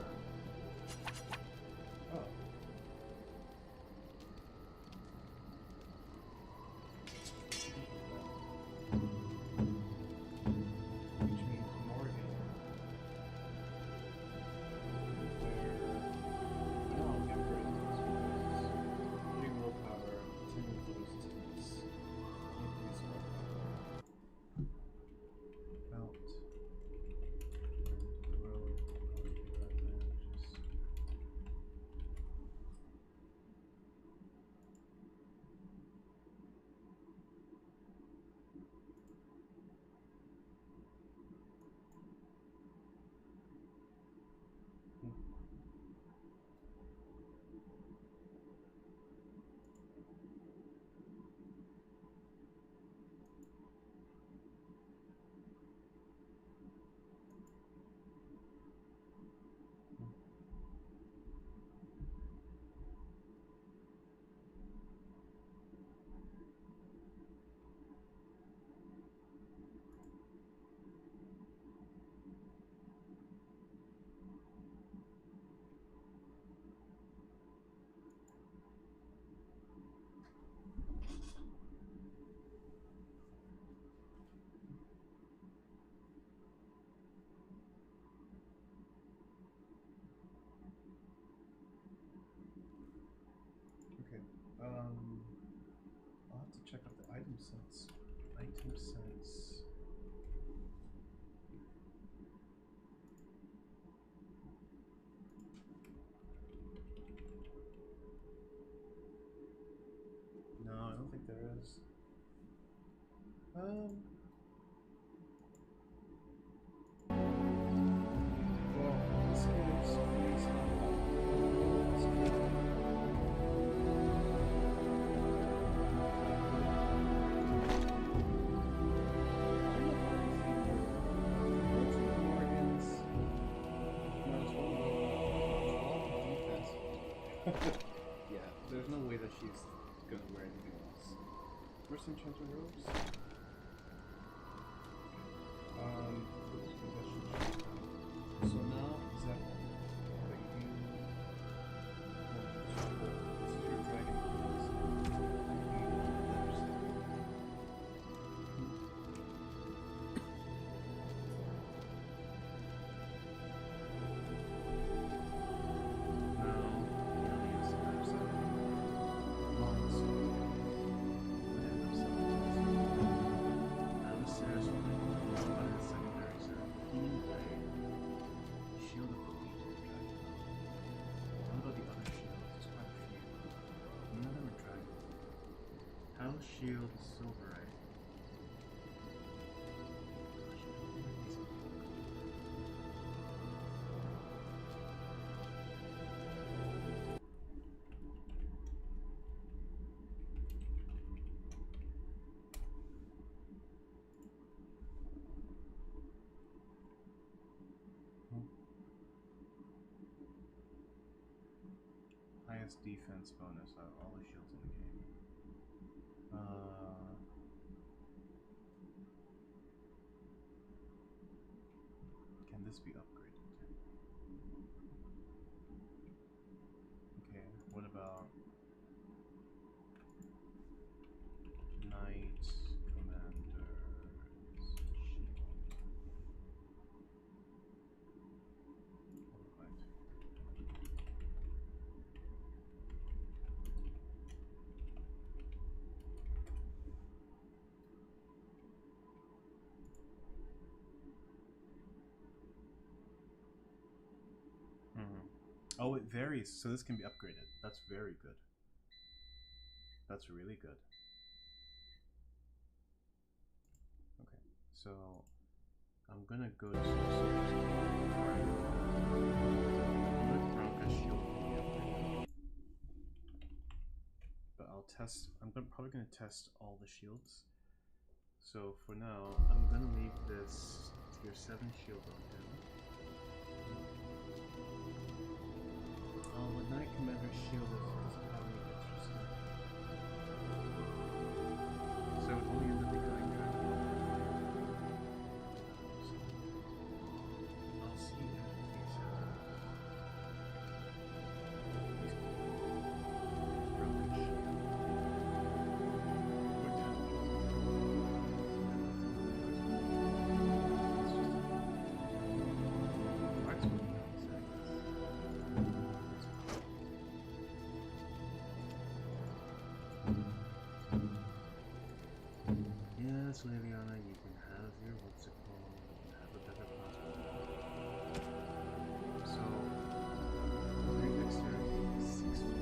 Oh. Which means Morgan. Where no, I'll give her this. 3 willpower, 10 resistance, increase willpower. Mount. Okay, I'll have to check out the item sets. Item sets. No, I don't think there is. Well, this gives freeze yeah, there's no way that she's gonna wear anything else. First enchanted robes. So now Zephyr, but you this is your dragon claws. Shield is silverite. highest defense bonus out of all the shields in the game. Can this be upgraded? Okay, what about Knight Commander's Shield? Oh, it varies, so this can be upgraded. That's very good. That's really good. Okay, so I'm gonna go to but I'll test. Probably gonna test all the shields. So for now, I'm gonna leave this tier 7 shield on him. The Knight Commander's shield is probably interesting. So it only ends up becoming good. I'll see if he's broken shield. Yes, Liliana, you can have your what's it called? You can have a better platform. So, your dexterity is 650.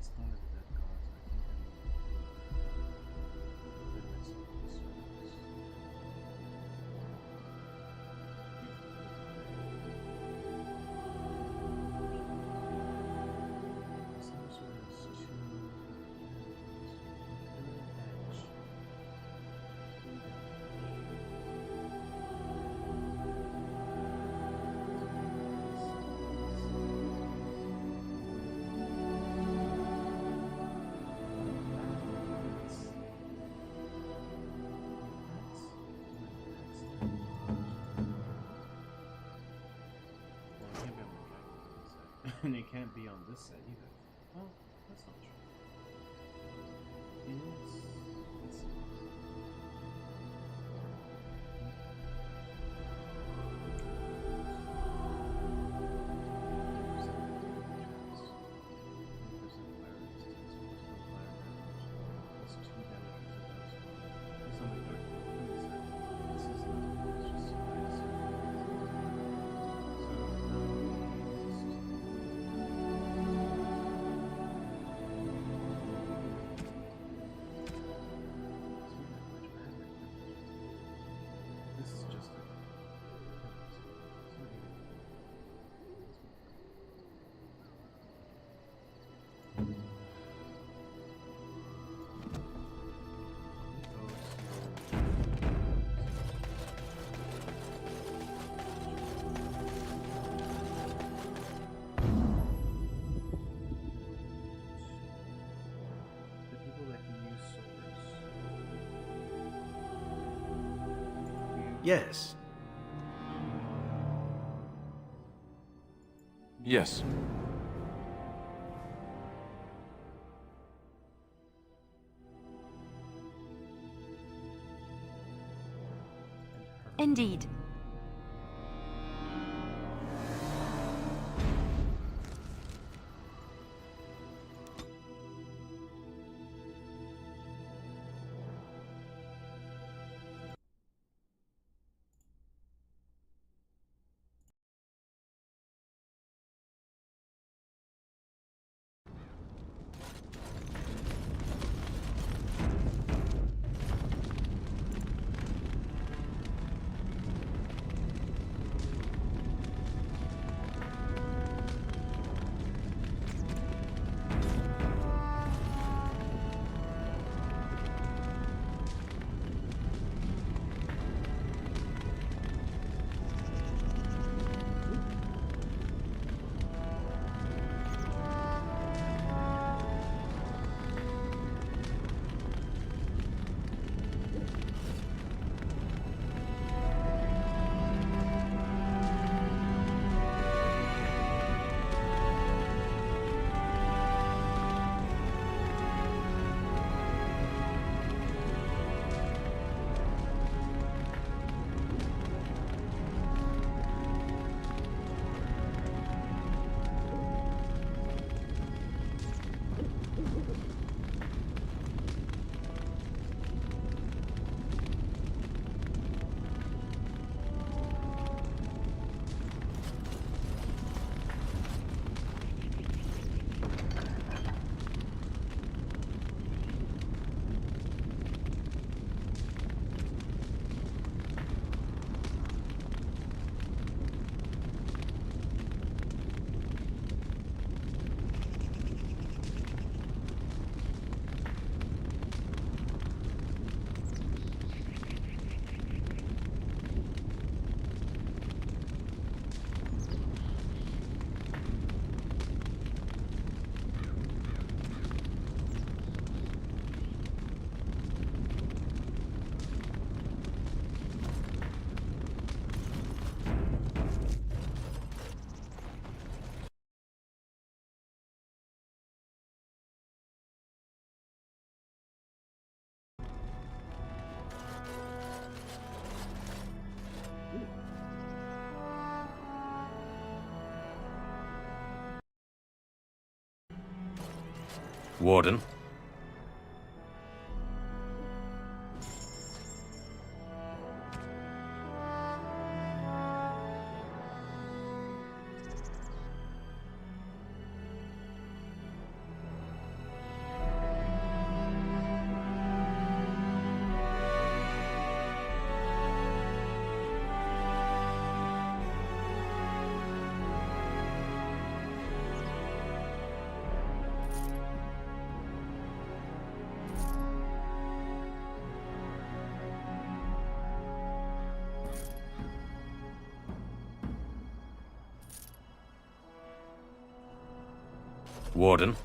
It's one of the dead gods. I think I know. And it can't be on this set either. Well, that's not true. Let's see. Yes. Yes. Indeed. Warden? Warden.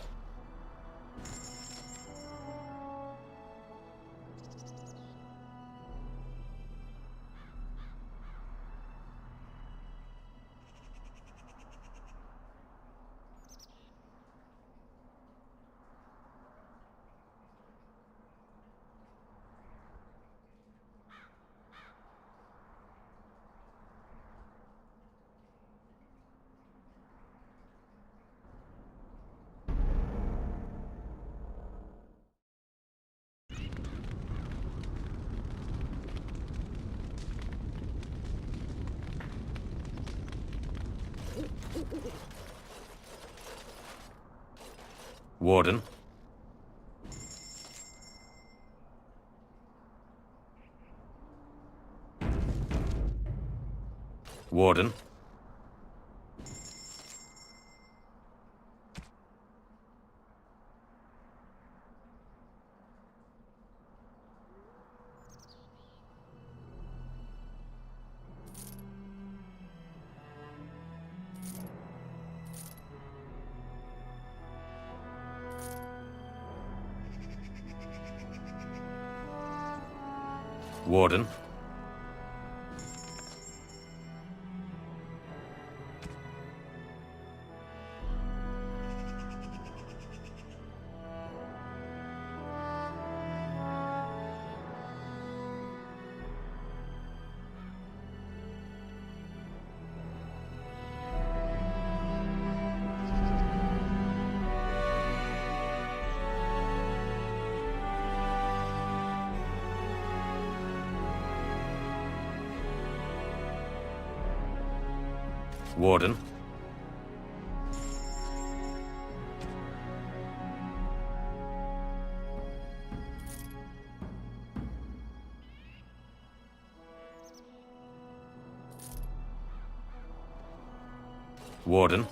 Warden. Warden. Warden. Warden. Warden.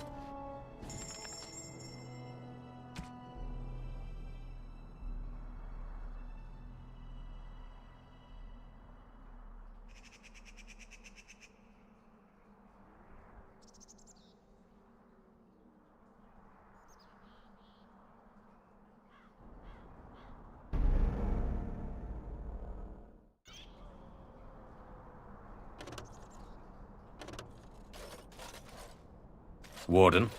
Warden.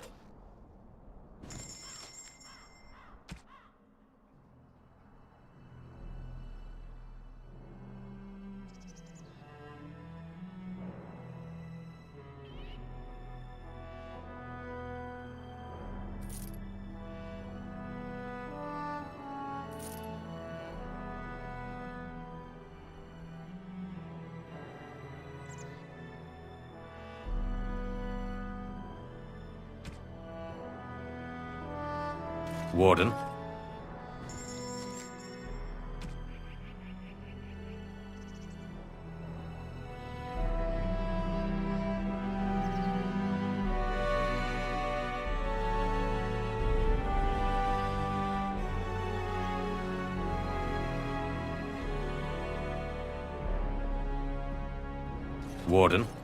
Warden. Warden.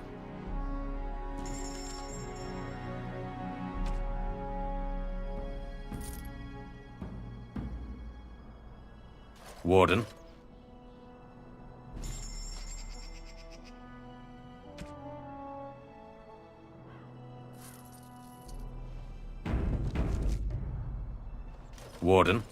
Warden. Warden.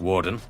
Warden.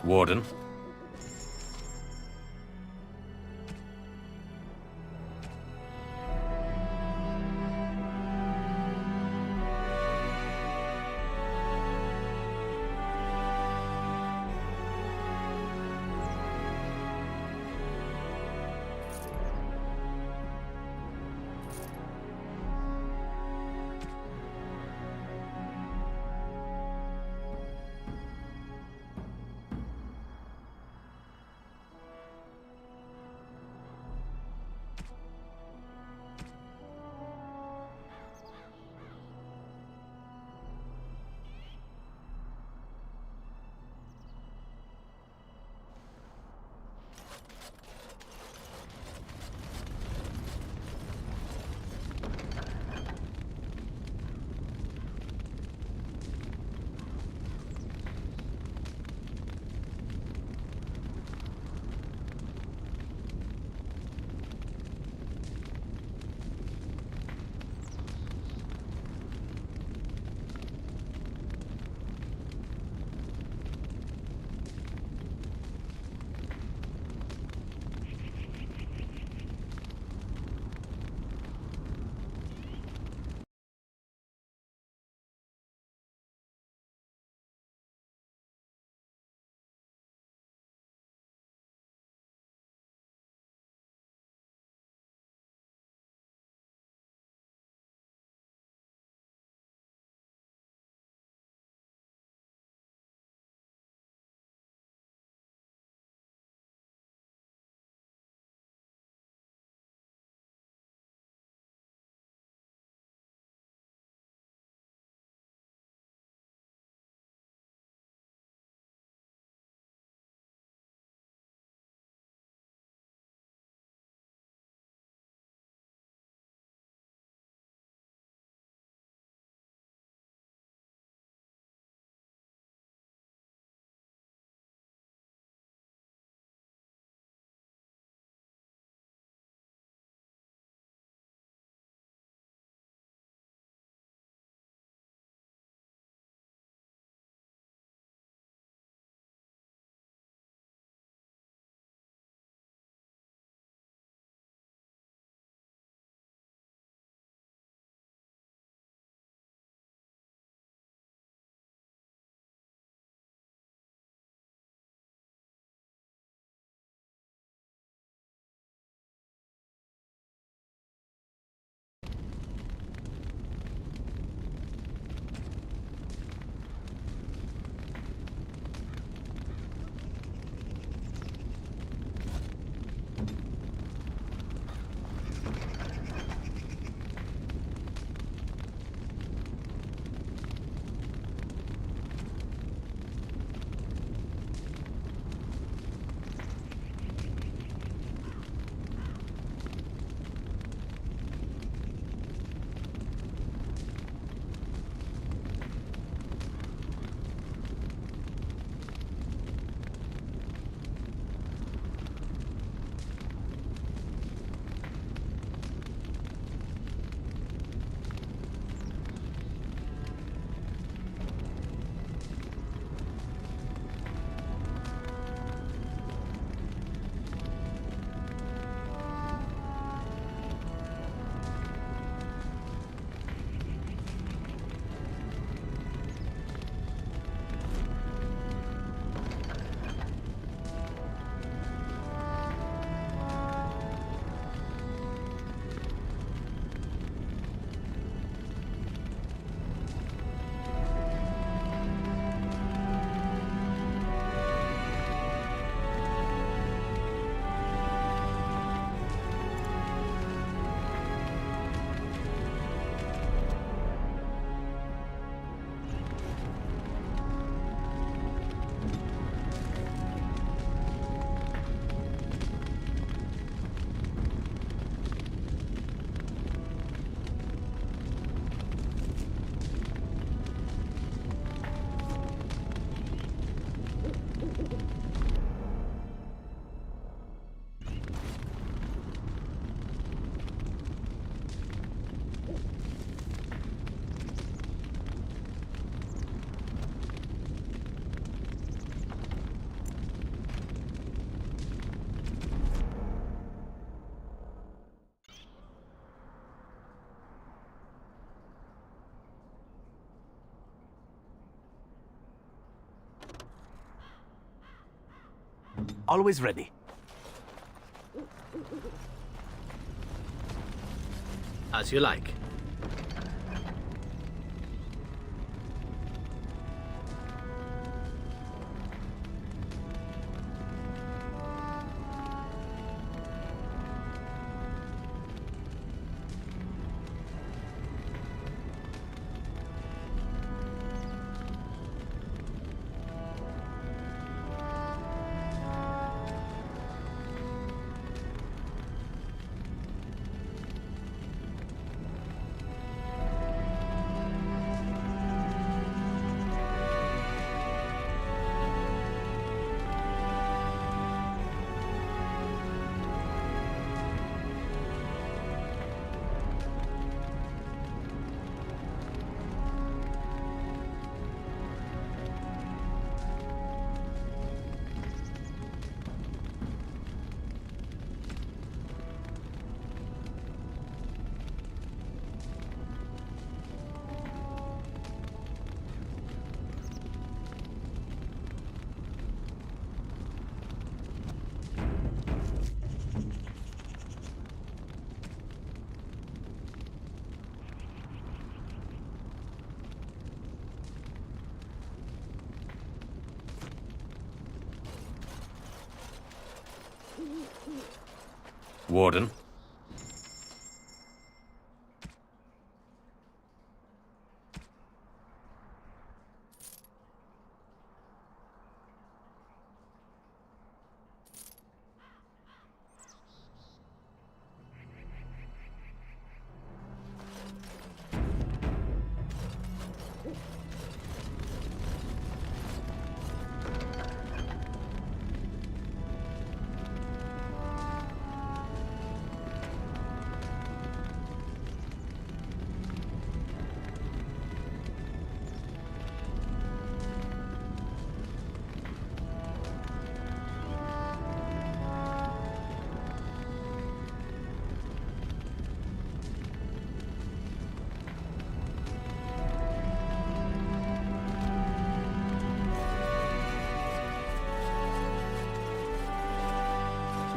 Warden? Always ready. As you like. Warden.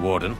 Warden.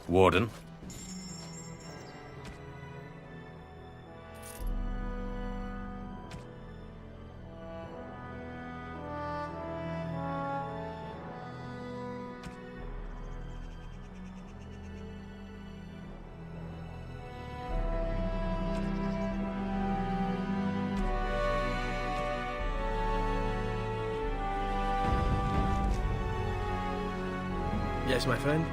Warden. Yes, my friend?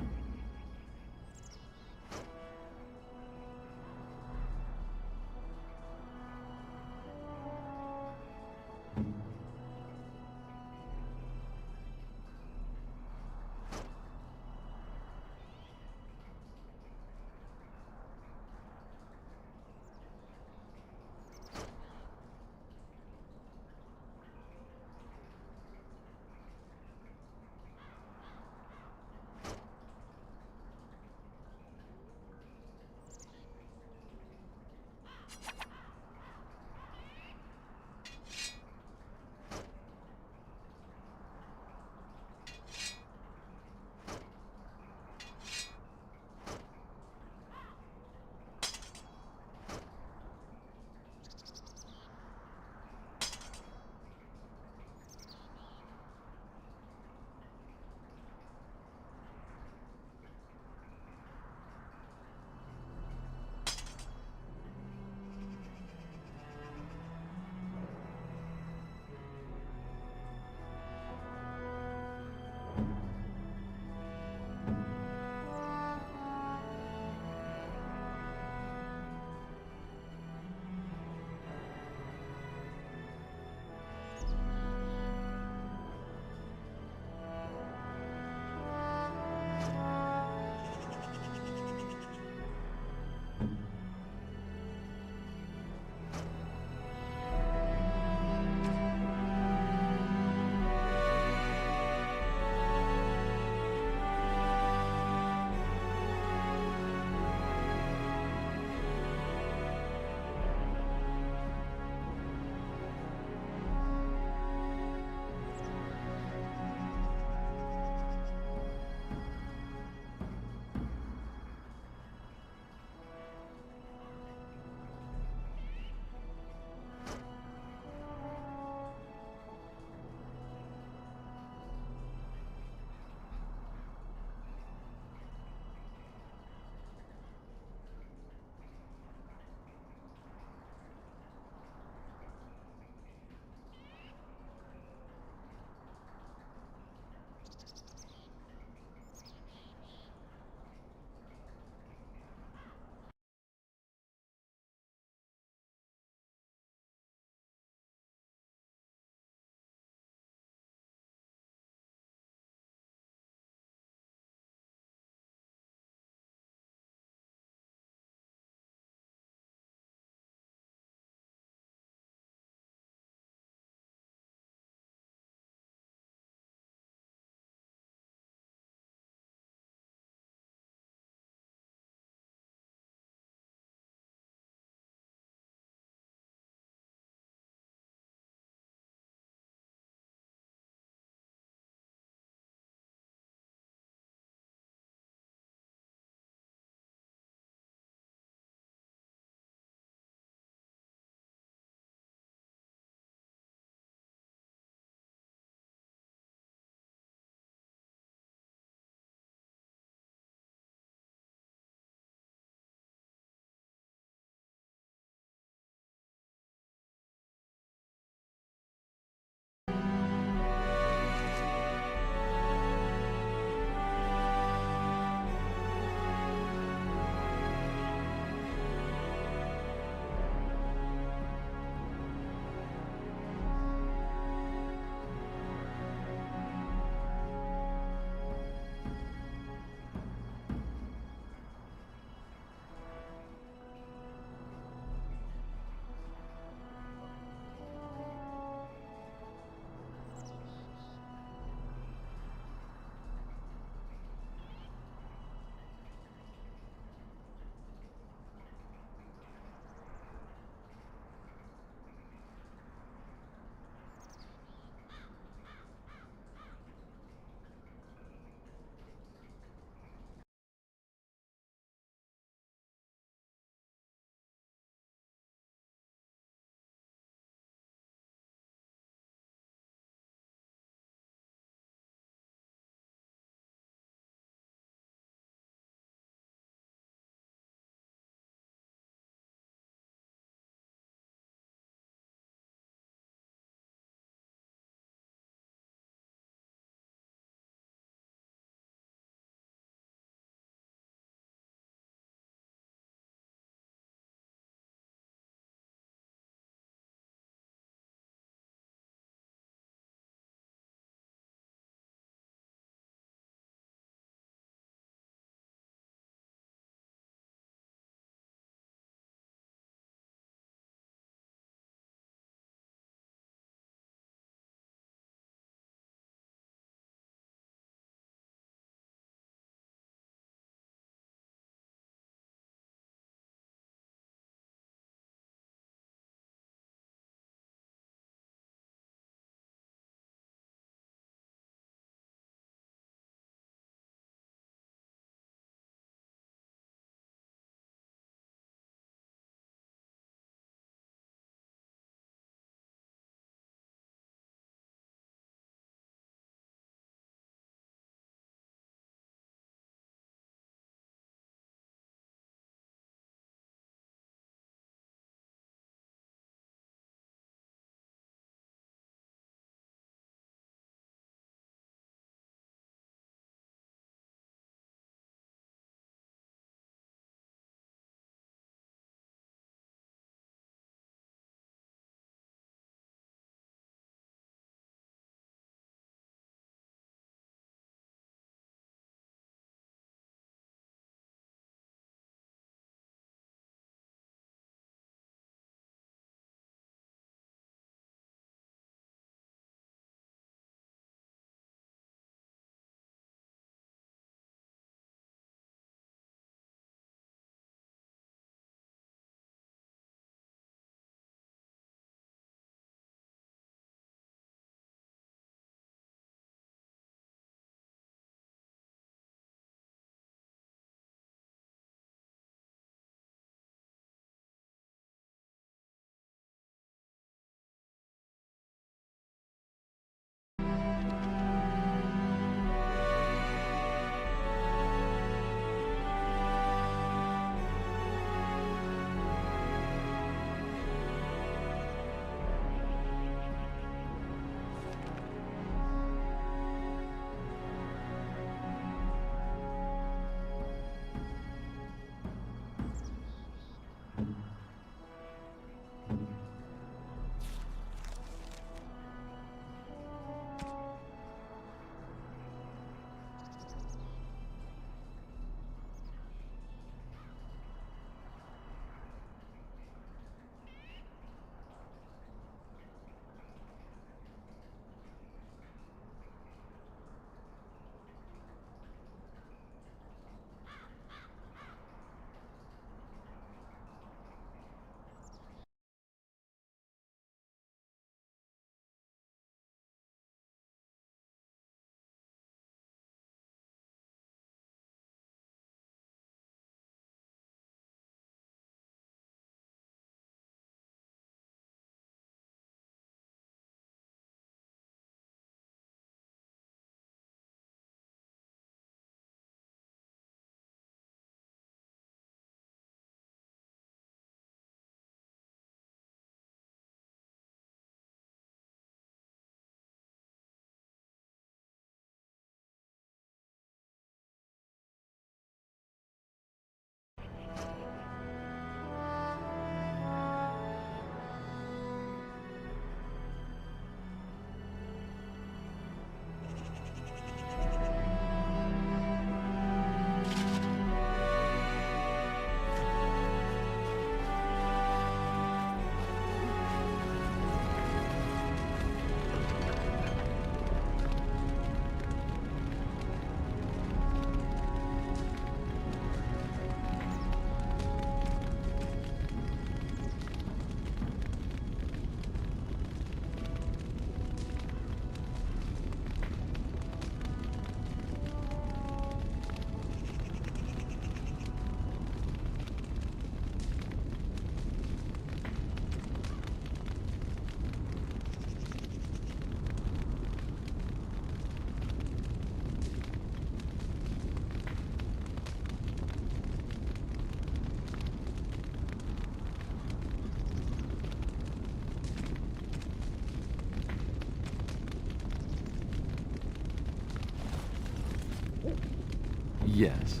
Yes.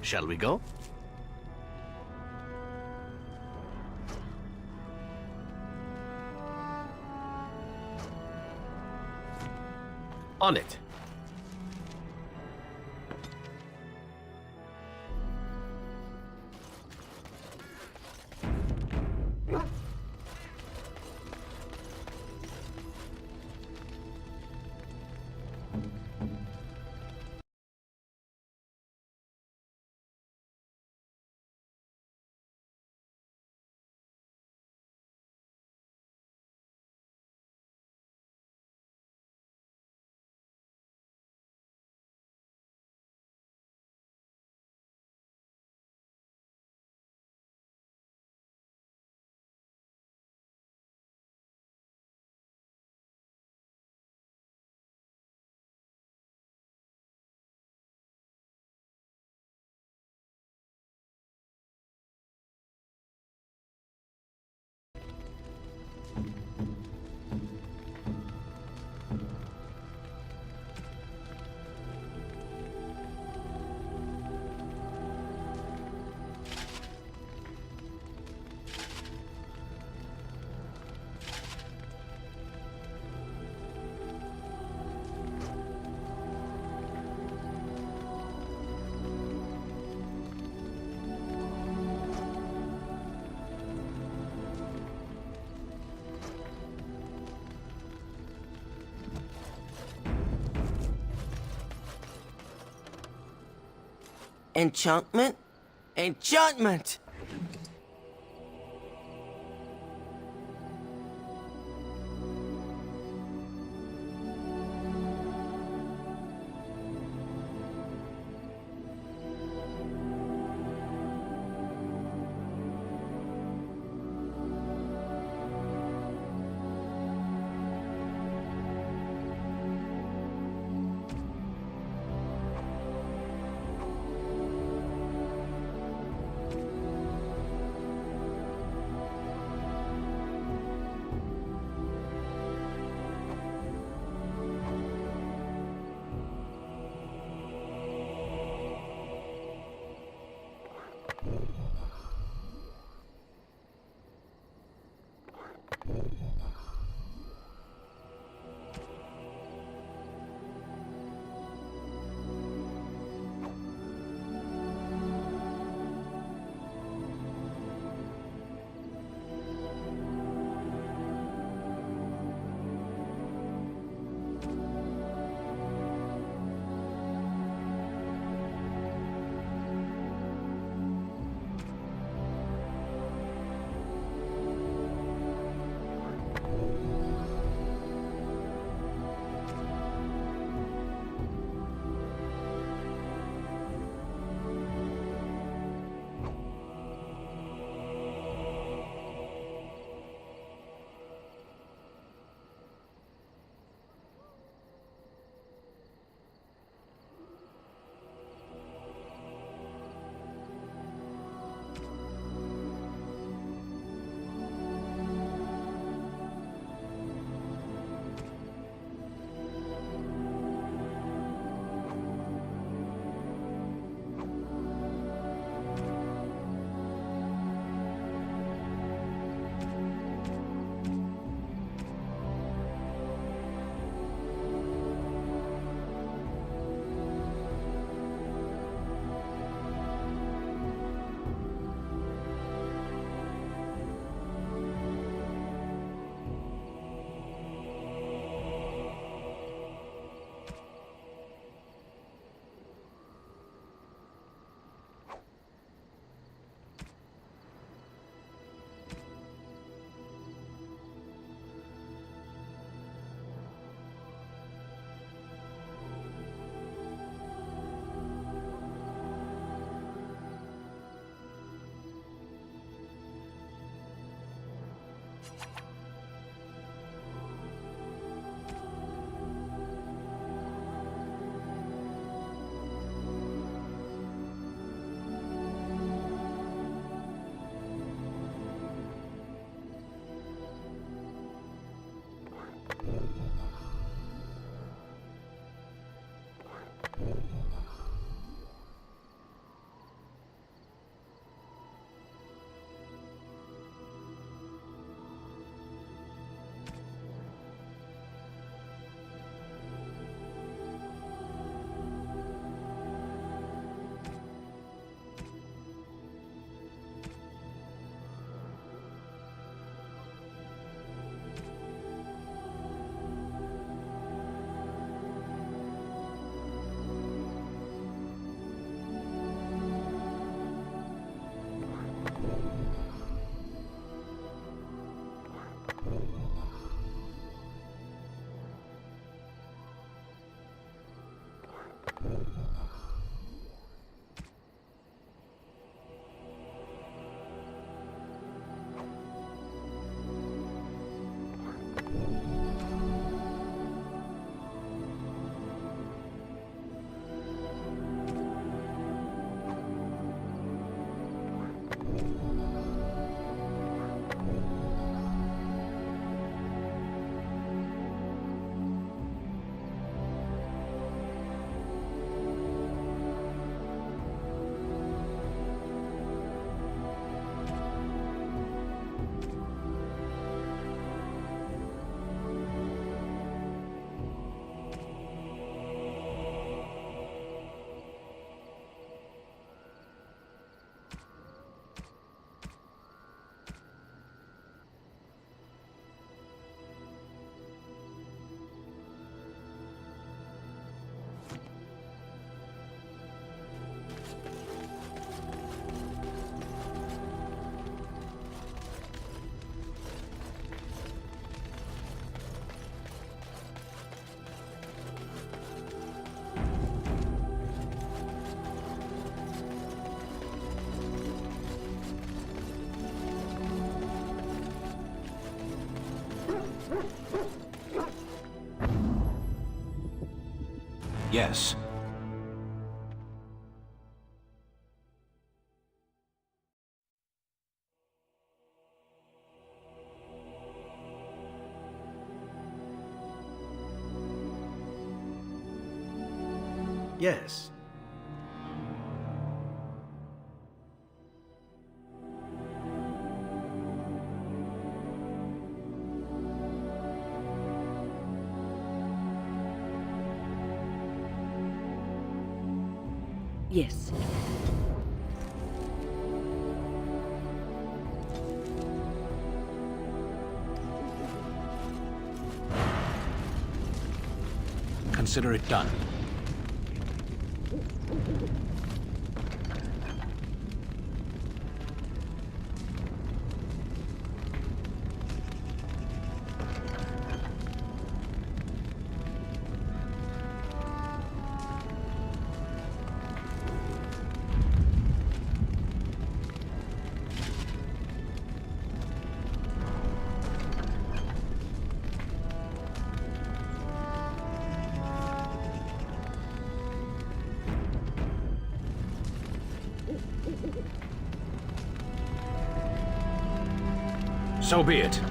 Shall we go? On it. Enchantment? Enchantment! Yes. Yes. Yes. Consider it done. So be it.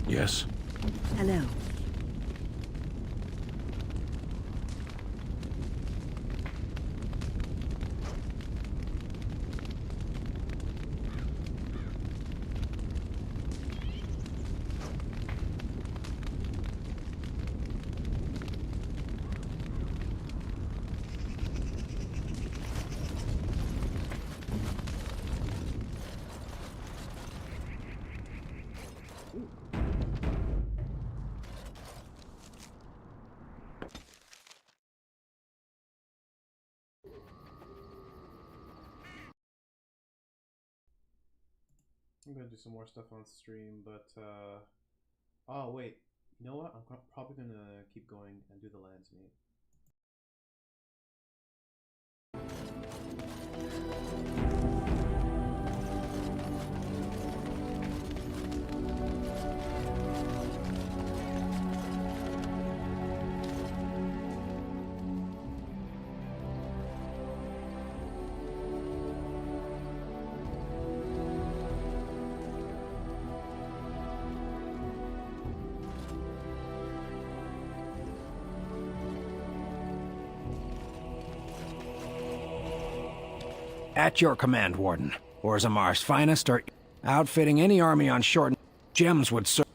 Yes. Hello. I'm gonna do some more stuff on stream, but oh wait, you know what? I'm probably gonna keep going and do the lands meet. At your command, Warden. Orzamar's finest are outfitting any army on short gems would serve.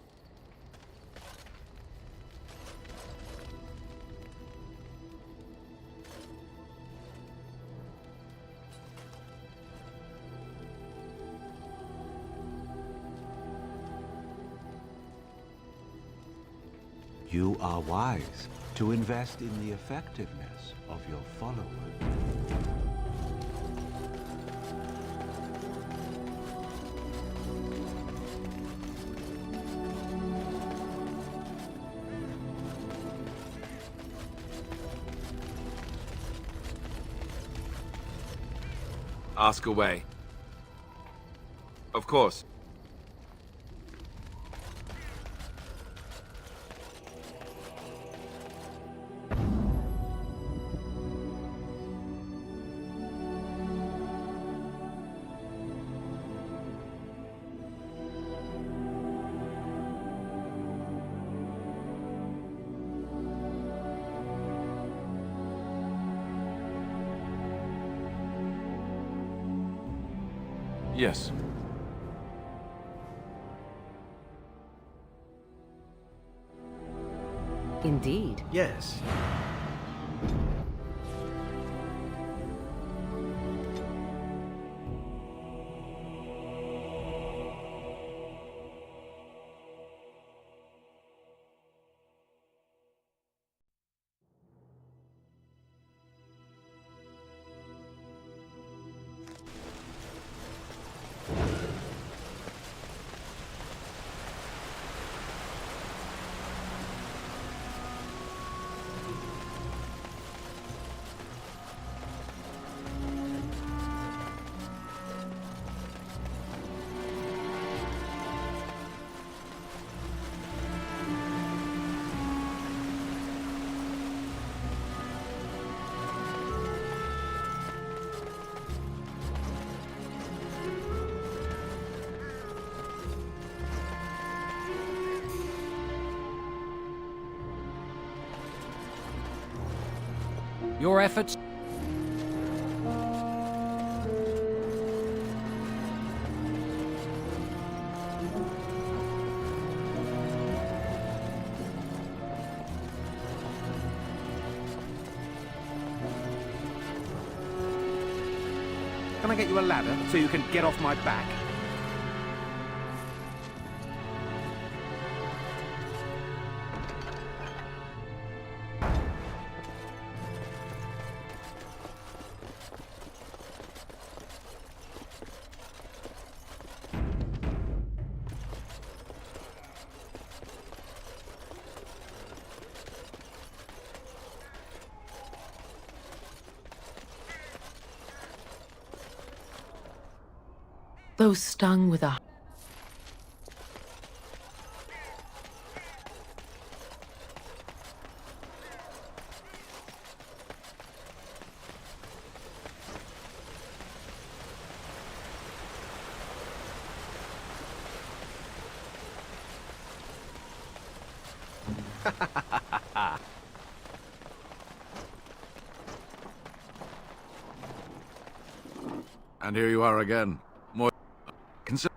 You are wise to invest in the effectiveness of your followers. Ask away. Of course. Yes. Indeed. Yes. Your efforts... Can I get you a ladder so you can get off my back? Though stung with a... And here you are again. More... Consider...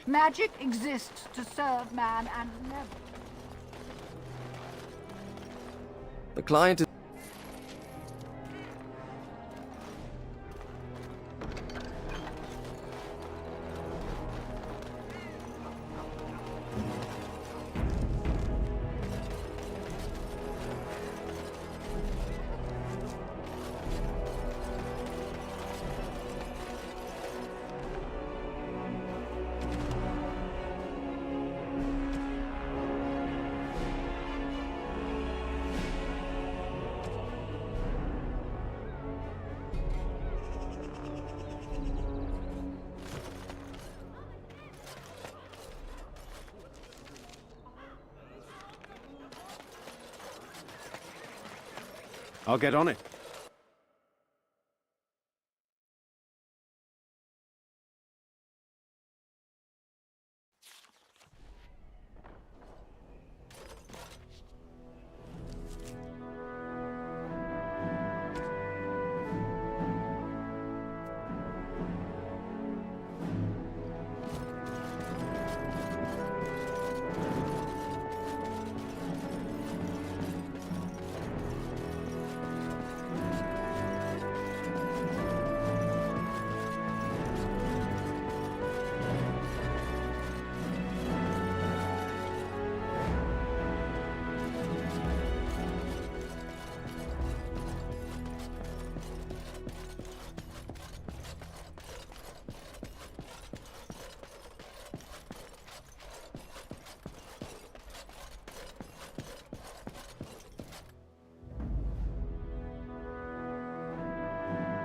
Magic exists to serve man and never. The client is... I'll get on it.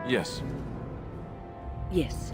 Yes. Yes.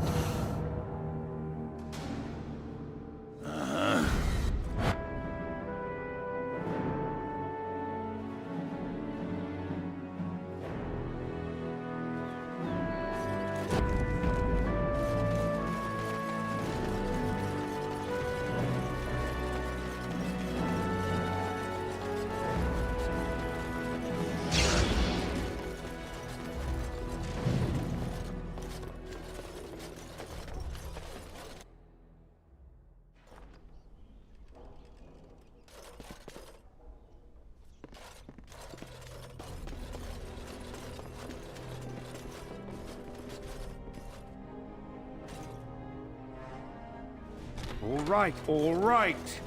All right, all right.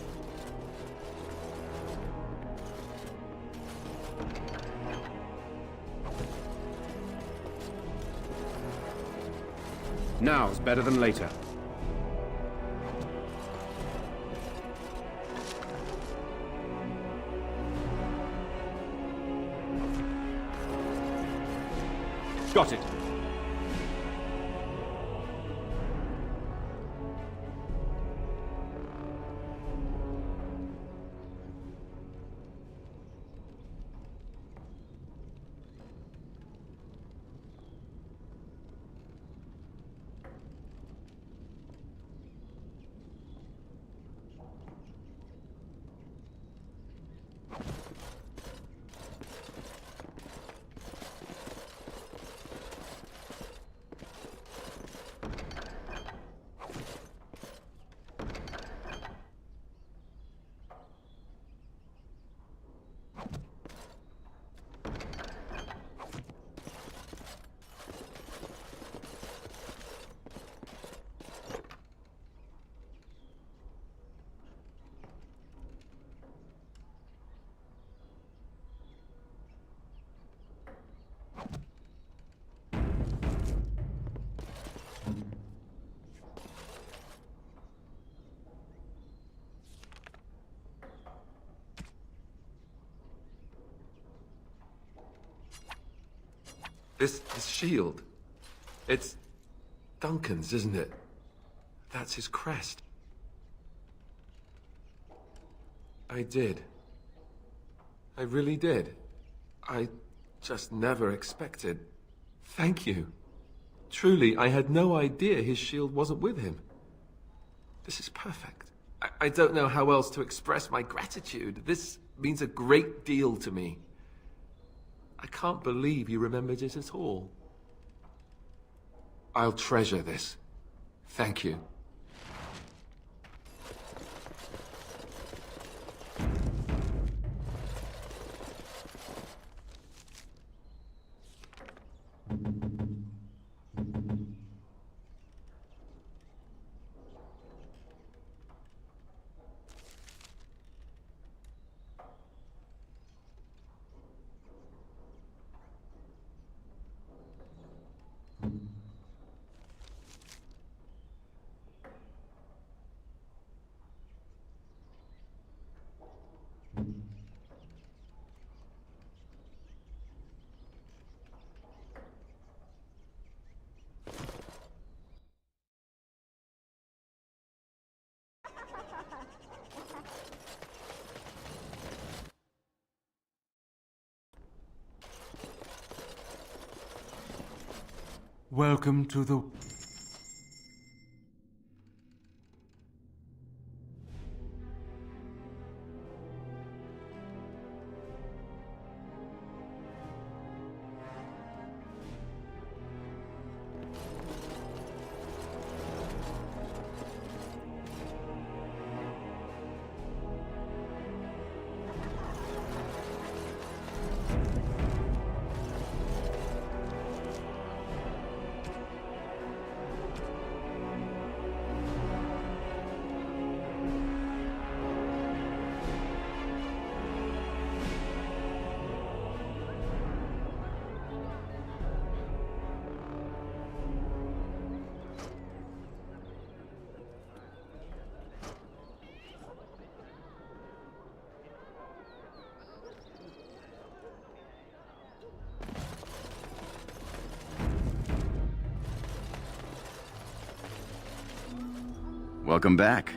Now's better than later. Got it. This shield. It's Duncan's, isn't it? That's his crest. I did. I really did. I just never expected. Thank you. Truly, I had no idea his shield wasn't with him. This is perfect. I don't know how else to express my gratitude. This means a great deal to me. I can't believe you remembered it at all. I'll treasure this. Thank you. Welcome to the... Welcome back.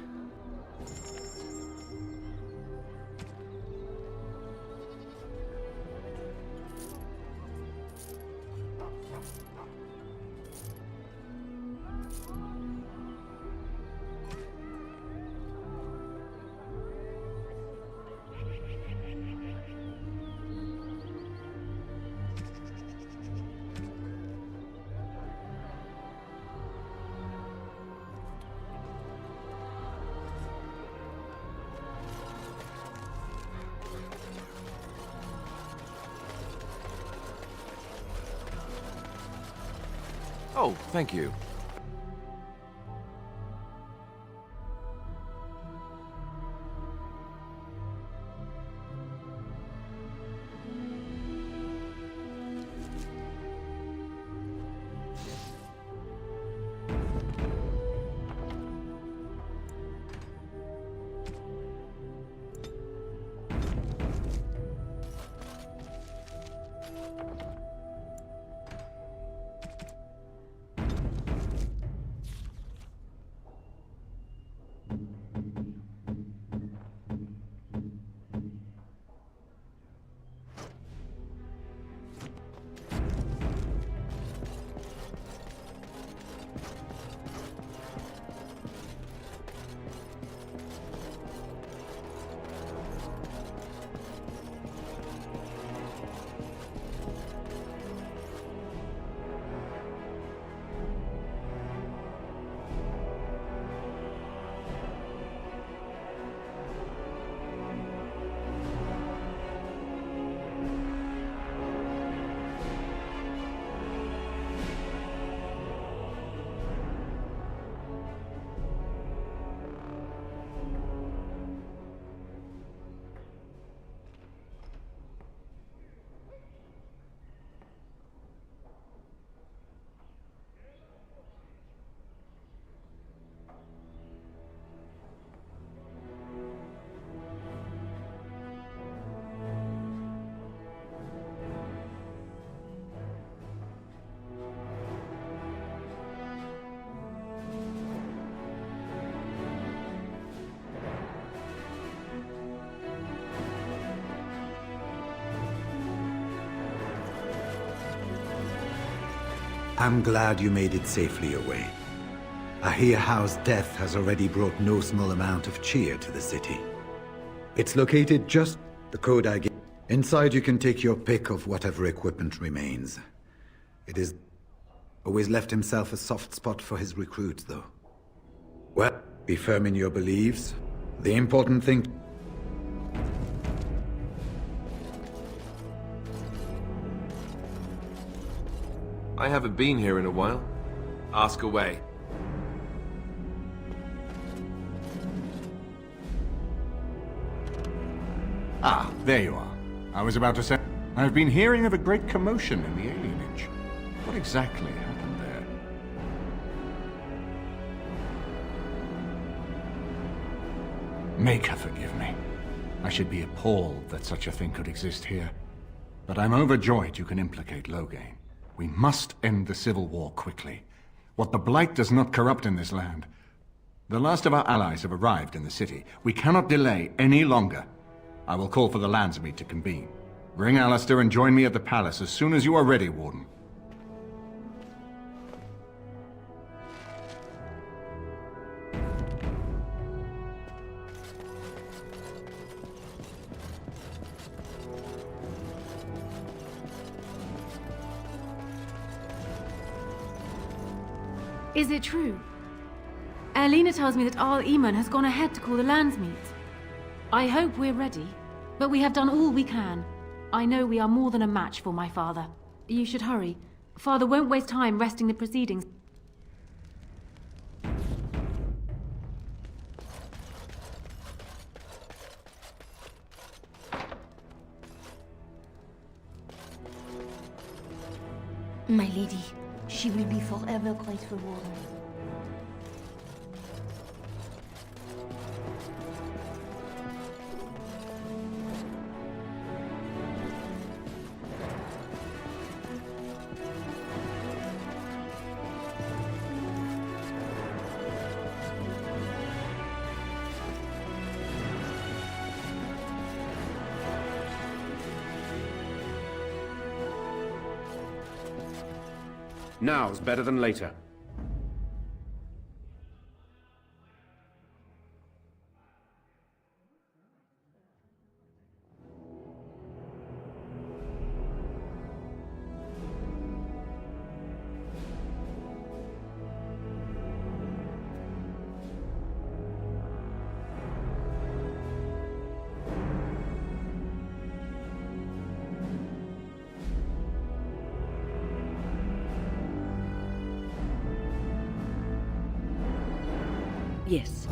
Oh, thank you. I'm glad you made it safely away. I hear Howe's death has already brought no small amount of cheer to the city. It's located just the code I gave. Inside you can take your pick of whatever equipment remains. It is always left himself a soft spot for his recruits, though. Well, be firm in your beliefs. The important thing... I haven't been here in a while. Ask away. Ah, there you are. I was about to say, I've been hearing of a great commotion in the alienage. What exactly happened there? Make her forgive me. I should be appalled that such a thing could exist here. But I'm overjoyed you can implicate Loghain. We must end the civil war quickly. What the Blight does not corrupt in this land. The last of our allies have arrived in the city. We cannot delay any longer. I will call for the Landsmeet to convene. Bring Alistair and join me at the palace as soon as you are ready, Warden. Is it true? Erlina tells me that Arl Eamon has gone ahead to call the Landsmeet. I hope we're ready, but we have done all we can. I know we are more than a match for my father. You should hurry. Father won't waste time resting the proceedings. My lady, she will be forever grateful, Warden. Now's better than later. Yes.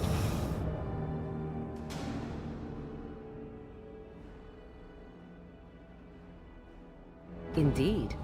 Indeed.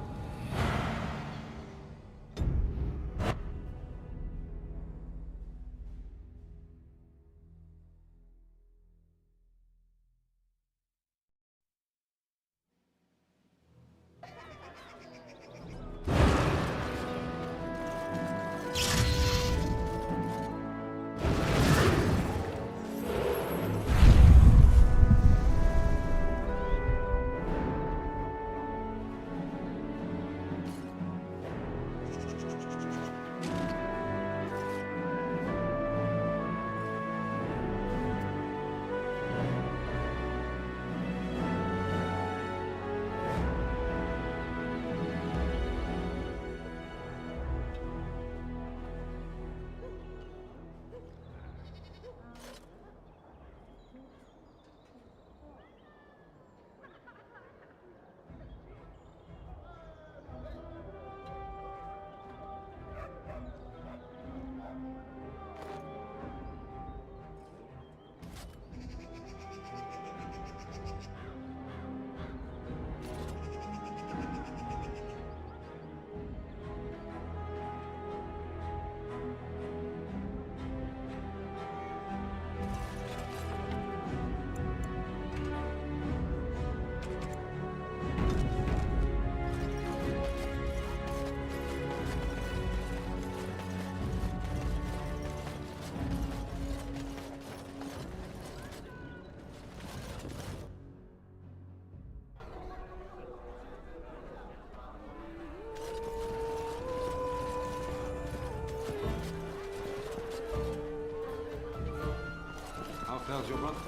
How's your brother?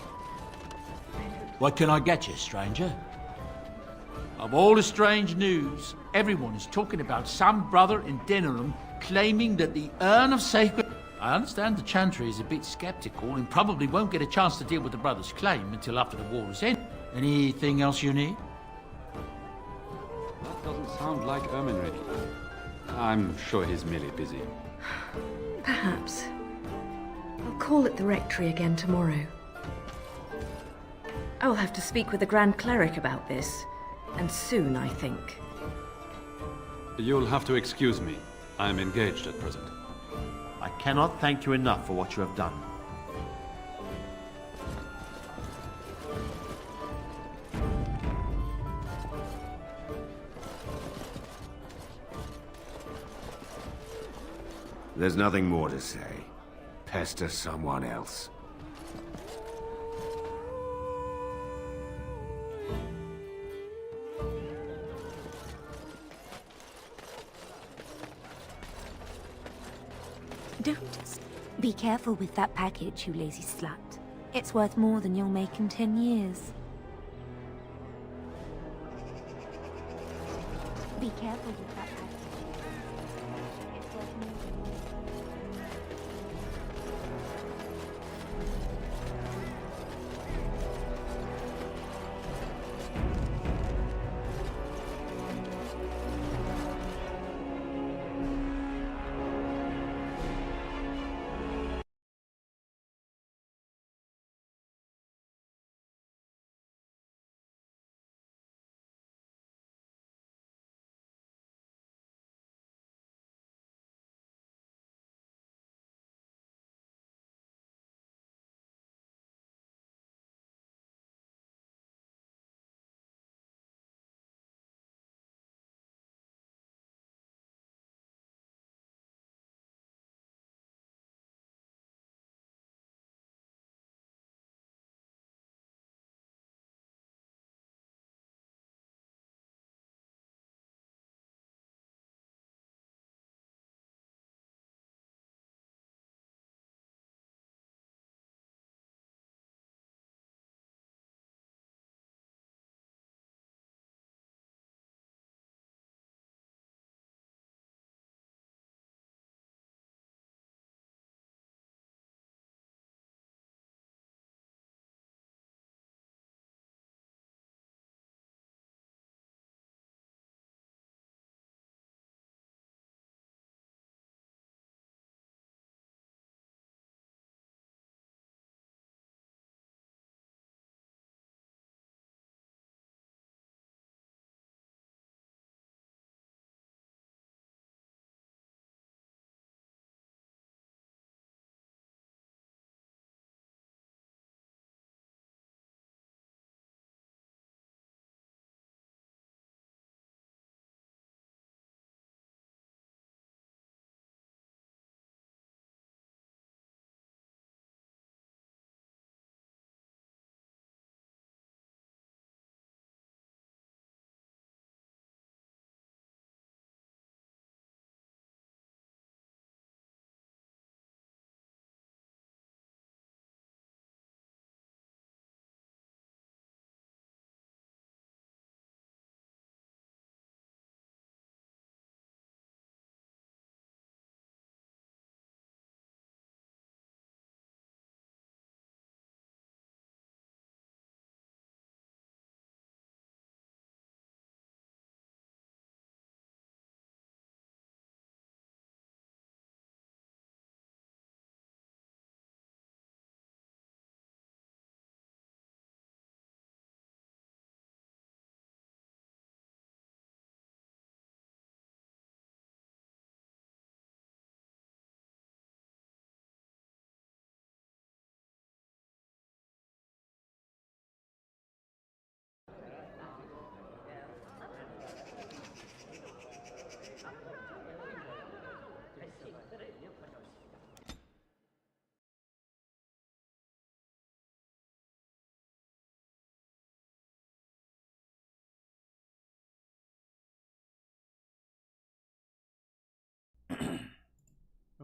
What can I get you, stranger? Of all the strange news, everyone is talking about some brother in Denerim claiming that the urn of sacred... I understand the Chantry is a bit skeptical and probably won't get a chance to deal with the brother's claim until after the war is ended. Anything else you need? That doesn't sound like Erminric. I'm sure he's merely busy. Perhaps. I'll call at the rectory again tomorrow. I will have to speak with the Grand Cleric about this. And soon, I think. You'll have to excuse me. I'm engaged at present. I cannot thank you enough for what you have done. There's nothing more to say. Pester someone else. Don't. Be careful with that package, you lazy slut. It's worth more than you'll make in 10 years. Be careful with that package. It's worth more than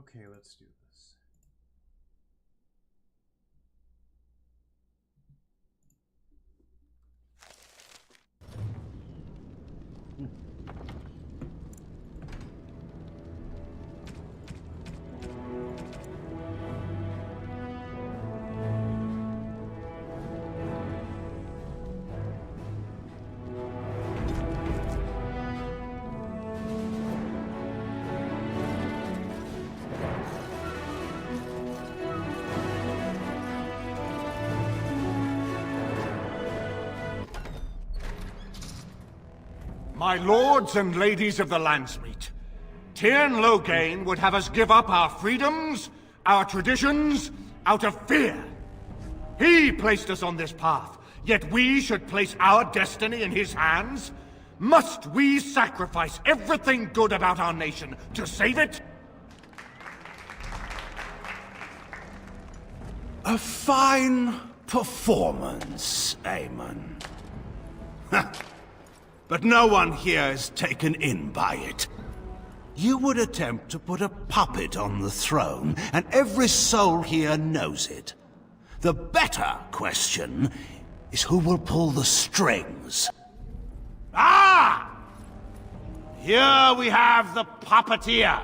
Okay, let's do this. My lords and ladies of the Landsmeet, Tyrn Loghain would have us give up our freedoms, our traditions, out of fear. He placed us on this path, yet we should place our destiny in his hands? Must we sacrifice everything good about our nation to save it? A fine performance, Aemon. But no one here is taken in by it. You would attempt to put a puppet on the throne, and every soul here knows it. The better question is who will pull the strings. Ah! Here we have the puppeteer.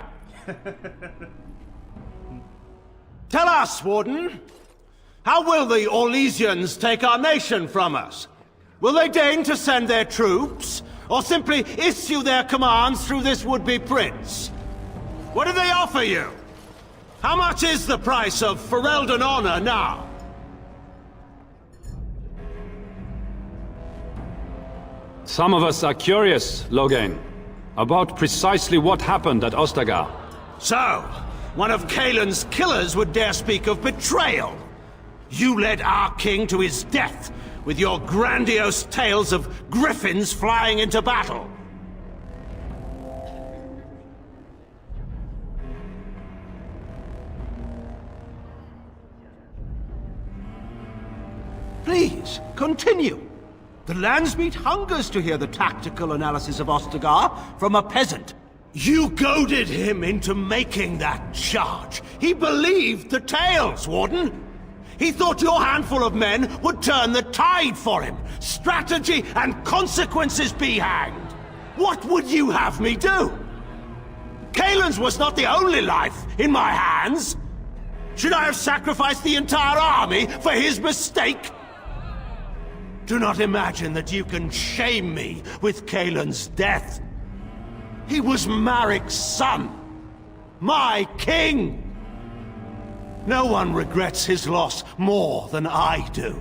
Tell us, Warden, how will the Orlesians take our nation from us? Will they deign to send their troops, or simply issue their commands through this would-be prince? What do they offer you? How much is the price of Ferelden honor now? Some of us are curious, Loghain, about precisely what happened at Ostagar. So, one of Kaelin's killers would dare speak of betrayal. You led our king to his death, with your grandiose tales of griffins flying into battle. Please, continue. The Landsmeet hungers to hear the tactical analysis of Ostagar from a peasant. You goaded him into making that charge. He believed the tales, Warden. He thought your handful of men would turn the tide for him. Strategy and consequences be hanged. What would you have me do? Kaelin's was not the only life in my hands. Should I have sacrificed the entire army for his mistake? Do not imagine that you can shame me with Kaelin's death. He was Marik's son. My king. No one regrets his loss more than I do.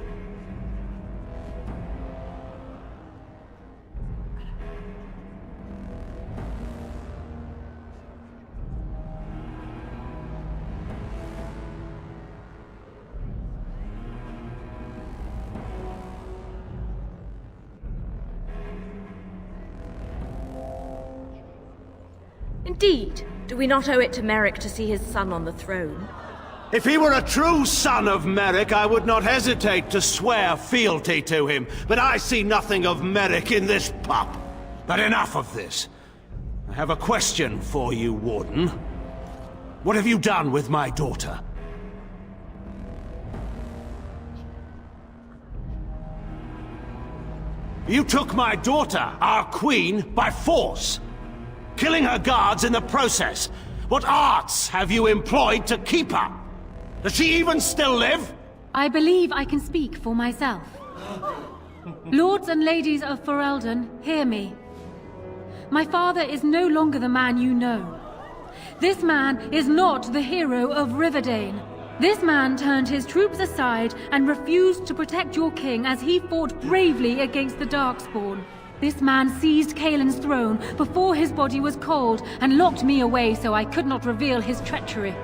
Indeed. Do we not owe it to Merrick to see his son on the throne? If he were a true son of Merrick, I would not hesitate to swear fealty to him. But I see nothing of Merrick in this pup. But enough of this. I have a question for you, Warden. What have you done with my daughter? You took my daughter, our queen, by force, killing her guards in the process. What arts have you employed to keep her? Does she even still live? I believe I can speak for myself. Lords and ladies of Ferelden, hear me. My father is no longer the man you know. This man is not the hero of Riverdane. This man turned his troops aside and refused to protect your king as he fought bravely against the Darkspawn. This man seized Kaelin's throne before his body was cold and locked me away so I could not reveal his treachery.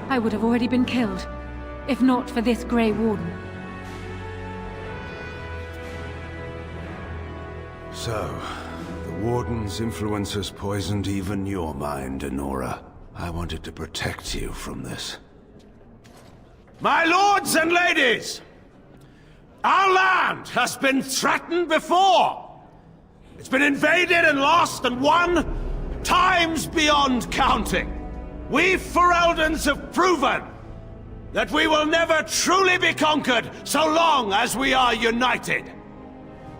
I would have already been killed, if not for this Grey Warden. So, the Warden's influence has poisoned even your mind, Enora. I wanted to protect you from this. My lords and ladies! Our land has been threatened before! It's been invaded and lost and won times beyond counting. We Fereldans have proven that we will never truly be conquered so long as we are united.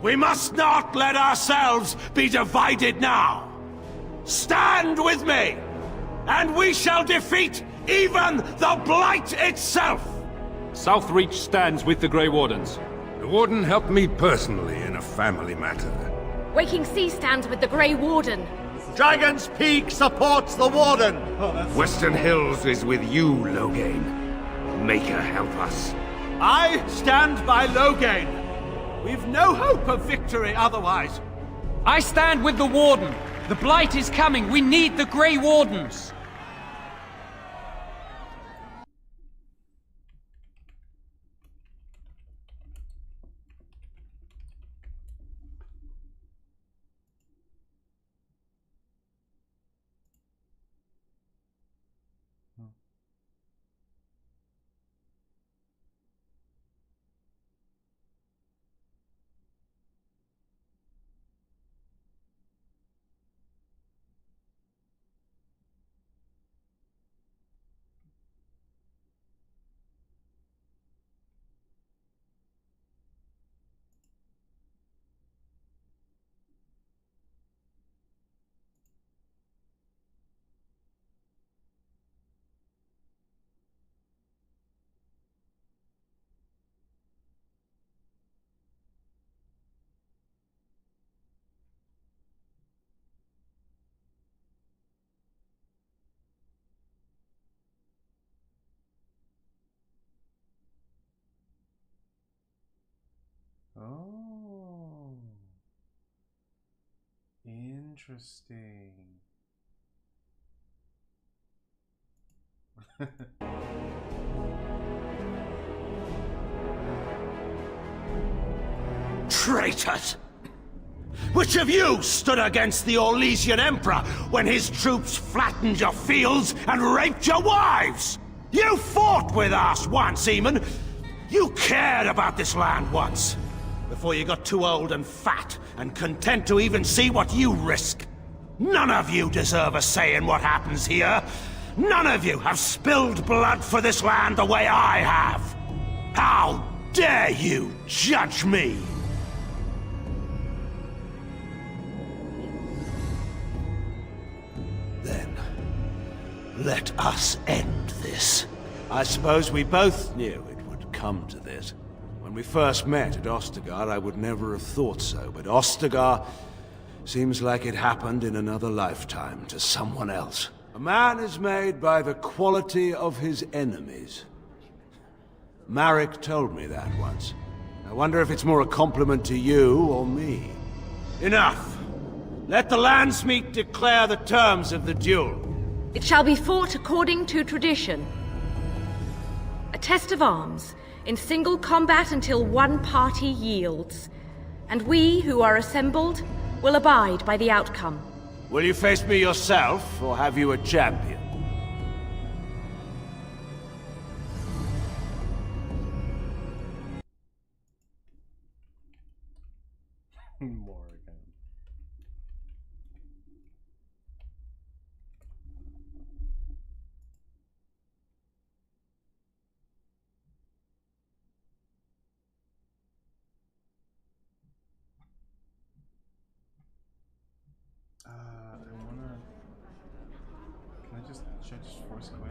We must not let ourselves be divided now. Stand with me, and we shall defeat even the Blight itself! Southreach stands with the Grey Wardens. The Warden helped me personally in a family matter. Waking Sea stands with the Grey Warden. Dragon's Peak supports the Warden! Western Hills is with you, Loghain. Maker help us. I stand by Loghain. We've no hope of victory otherwise. I stand with the Warden. The Blight is coming. We need the Grey Wardens. Oh, interesting. Traitors! Which of you stood against the Orlesian Emperor when his troops flattened your fields and raped your wives? You fought with us once, Eamon. You cared about this land once, before you got too old and fat and content to even see what you risk. None of you deserve a say in what happens here. None of you have spilled blood for this land the way I have. How dare you judge me? Then, let us end this. I suppose we both knew it would come to this. When we first met at Ostagar, I would never have thought so, but Ostagar seems like it happened in another lifetime to someone else. A man is made by the quality of his enemies. Marek told me that once. I wonder if it's more a compliment to you or me. Enough! Let the Landsmeet declare the terms of the duel. It shall be fought according to tradition. A test of arms, in single combat until one party yields. And we, who are assembled, will abide by the outcome. Will you face me yourself, or have you a champion? Morgan. Should I just force quit?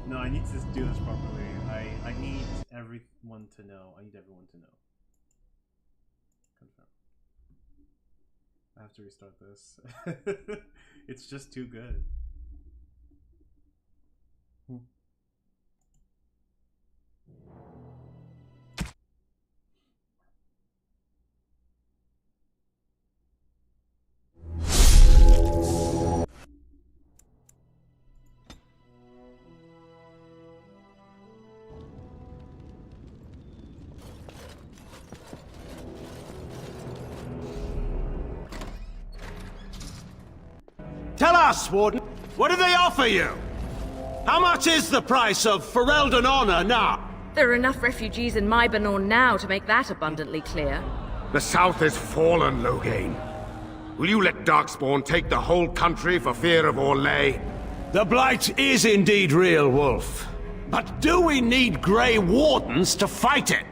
No, I need to do this properly. I need everyone to know. I need everyone to know. Confirm. I have to restart this. It's just too good. Tell us, Warden, what do they offer you? How much is the price of Ferelden honor now? There are enough refugees in Mybanor now to make that abundantly clear. The South is fallen, Loghain. Will you let Darkspawn take the whole country for fear of Orlais? The Blight is indeed real, Wolf. But do we need Grey Wardens to fight it?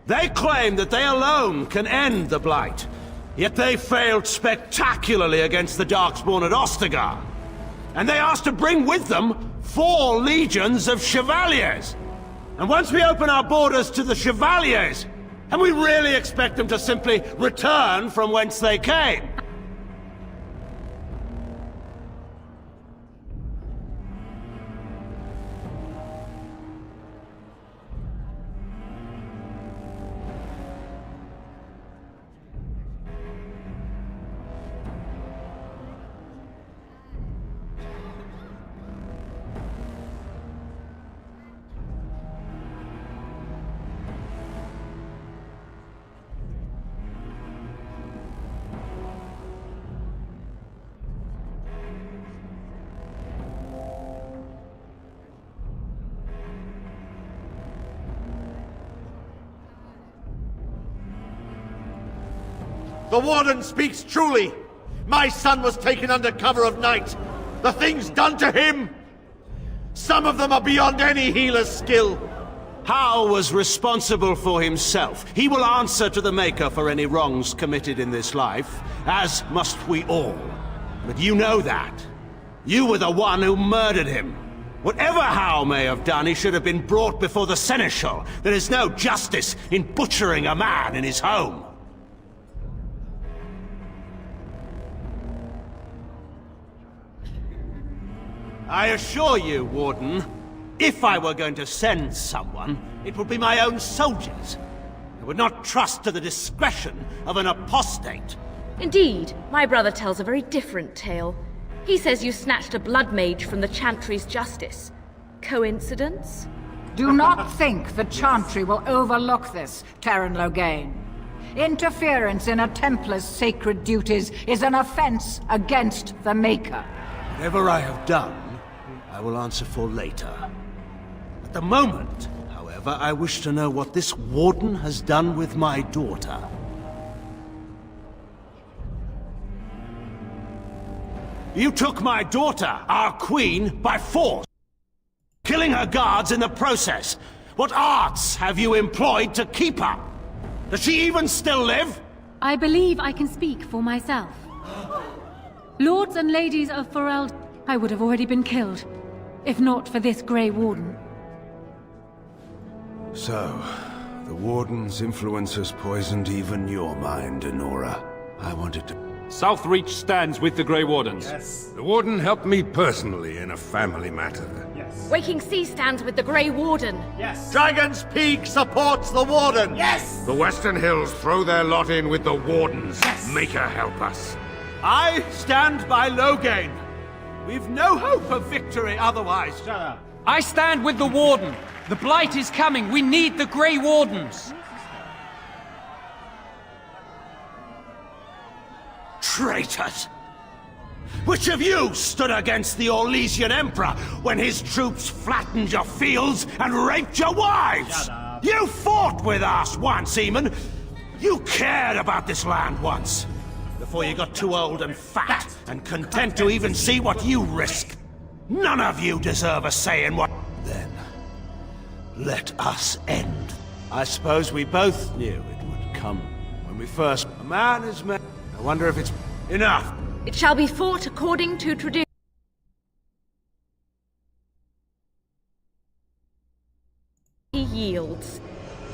They claim that they alone can end the Blight. Yet they failed spectacularly against the Darkspawn at Ostagar. And they asked to bring with them 4 legions of Chevaliers. And once we open our borders to the Chevaliers, and we really expect them to simply return from whence they came? The Warden speaks truly! My son was taken under cover of night! The things done to him! Some of them are beyond any healer's skill! Hal was responsible for himself. He will answer to the Maker for any wrongs committed in this life, as must we all. But you know that. You were the one who murdered him. Whatever Hal may have done, he should have been brought before the Seneschal. There is no justice in butchering a man in his home. I assure you, Warden, if I were going to send someone, it would be my own soldiers. I would not trust to the discretion of an apostate. Indeed, my brother tells a very different tale. He says you snatched a blood mage from the Chantry's justice. Coincidence? Do not think the Chantry will overlook this, Terran Loghain. Interference in a Templar's sacred duties is an offense against the Maker. Whatever I have done, I will answer for later. At the moment, however, I wish to know what this Warden has done with my daughter. You took my daughter, our queen, by force, killing her guards in the process. What arts have you employed to keep her? Does she even still live? I believe I can speak for myself. Lords and ladies of Ferelden, I would have already been killed, if not for this Grey Warden. So, the Warden's influence has poisoned even your mind, Enora. I wanted to... Southreach stands with the Grey Wardens. Yes. The Warden helped me personally in a family matter. Yes. Waking Sea stands with the Grey Warden. Yes. Dragon's Peak supports the Warden! Yes! The Western Hills throw their lot in with the Wardens. Yes. Maker help us. I stand by Loghain. We've no hope of victory otherwise. Shut up. I stand with the Warden. The Blight is coming. We need the Grey Wardens. Traitors! Which of you stood against the Orlesian Emperor when his troops flattened your fields and raped your wives? You fought with us once, Eamon. You cared about this land once. Before you got too old and fat and content to even see what you risk. None of you deserve a say in what... Then, let us end. I suppose we both knew it would come when we first... A man is man. I wonder if it's enough. It shall be fought according to tradition. yields,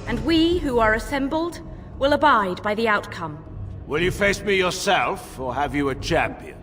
and we who are assembled will abide by the outcome. Will you face me yourself, or have you a champion?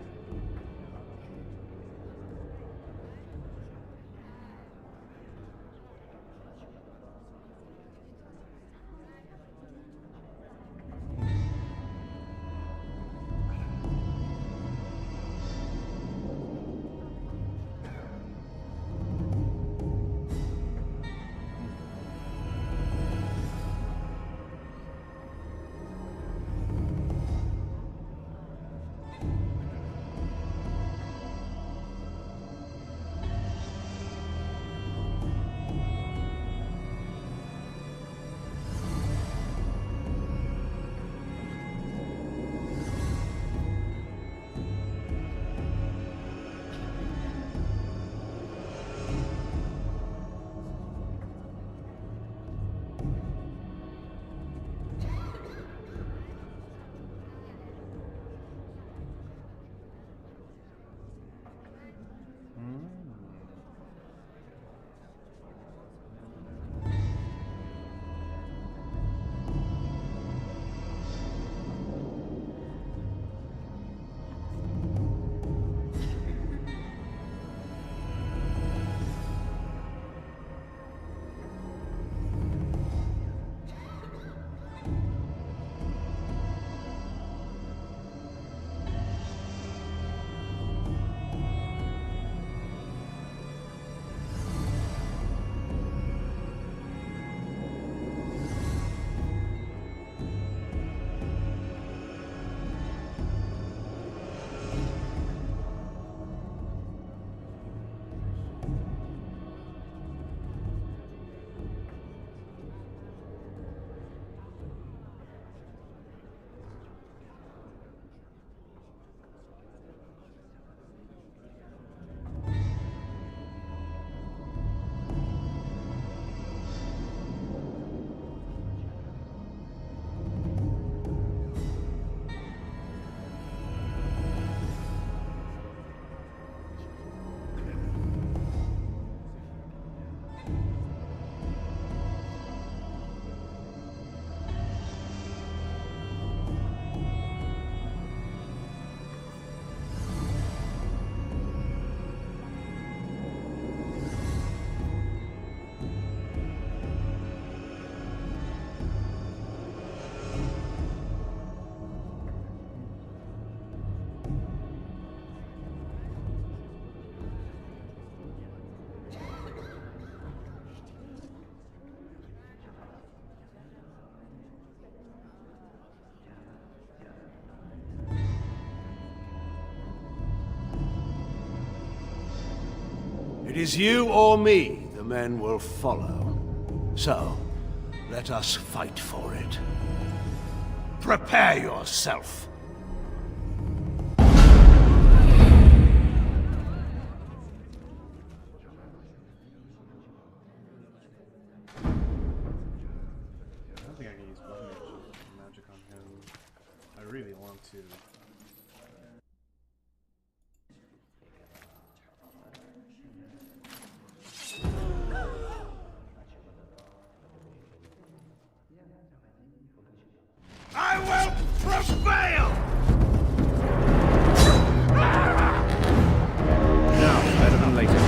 It is you or me the men will follow. So, let us fight for it. Prepare yourself. I don't think I can use magic on him. I really want to. I will prevail! Now, better than later.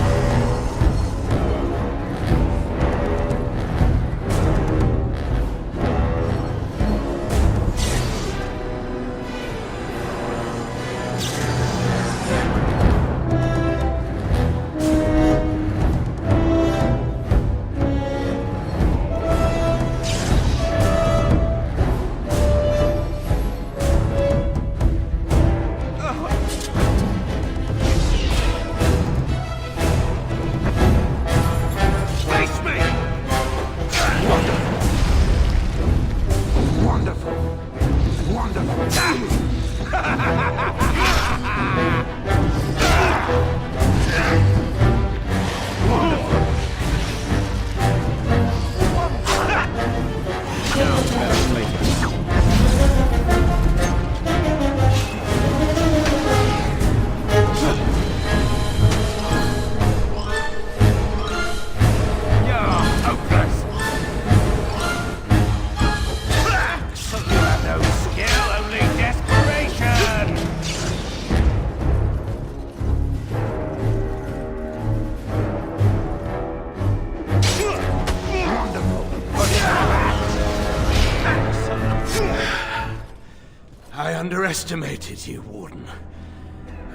overestimated you, Warden.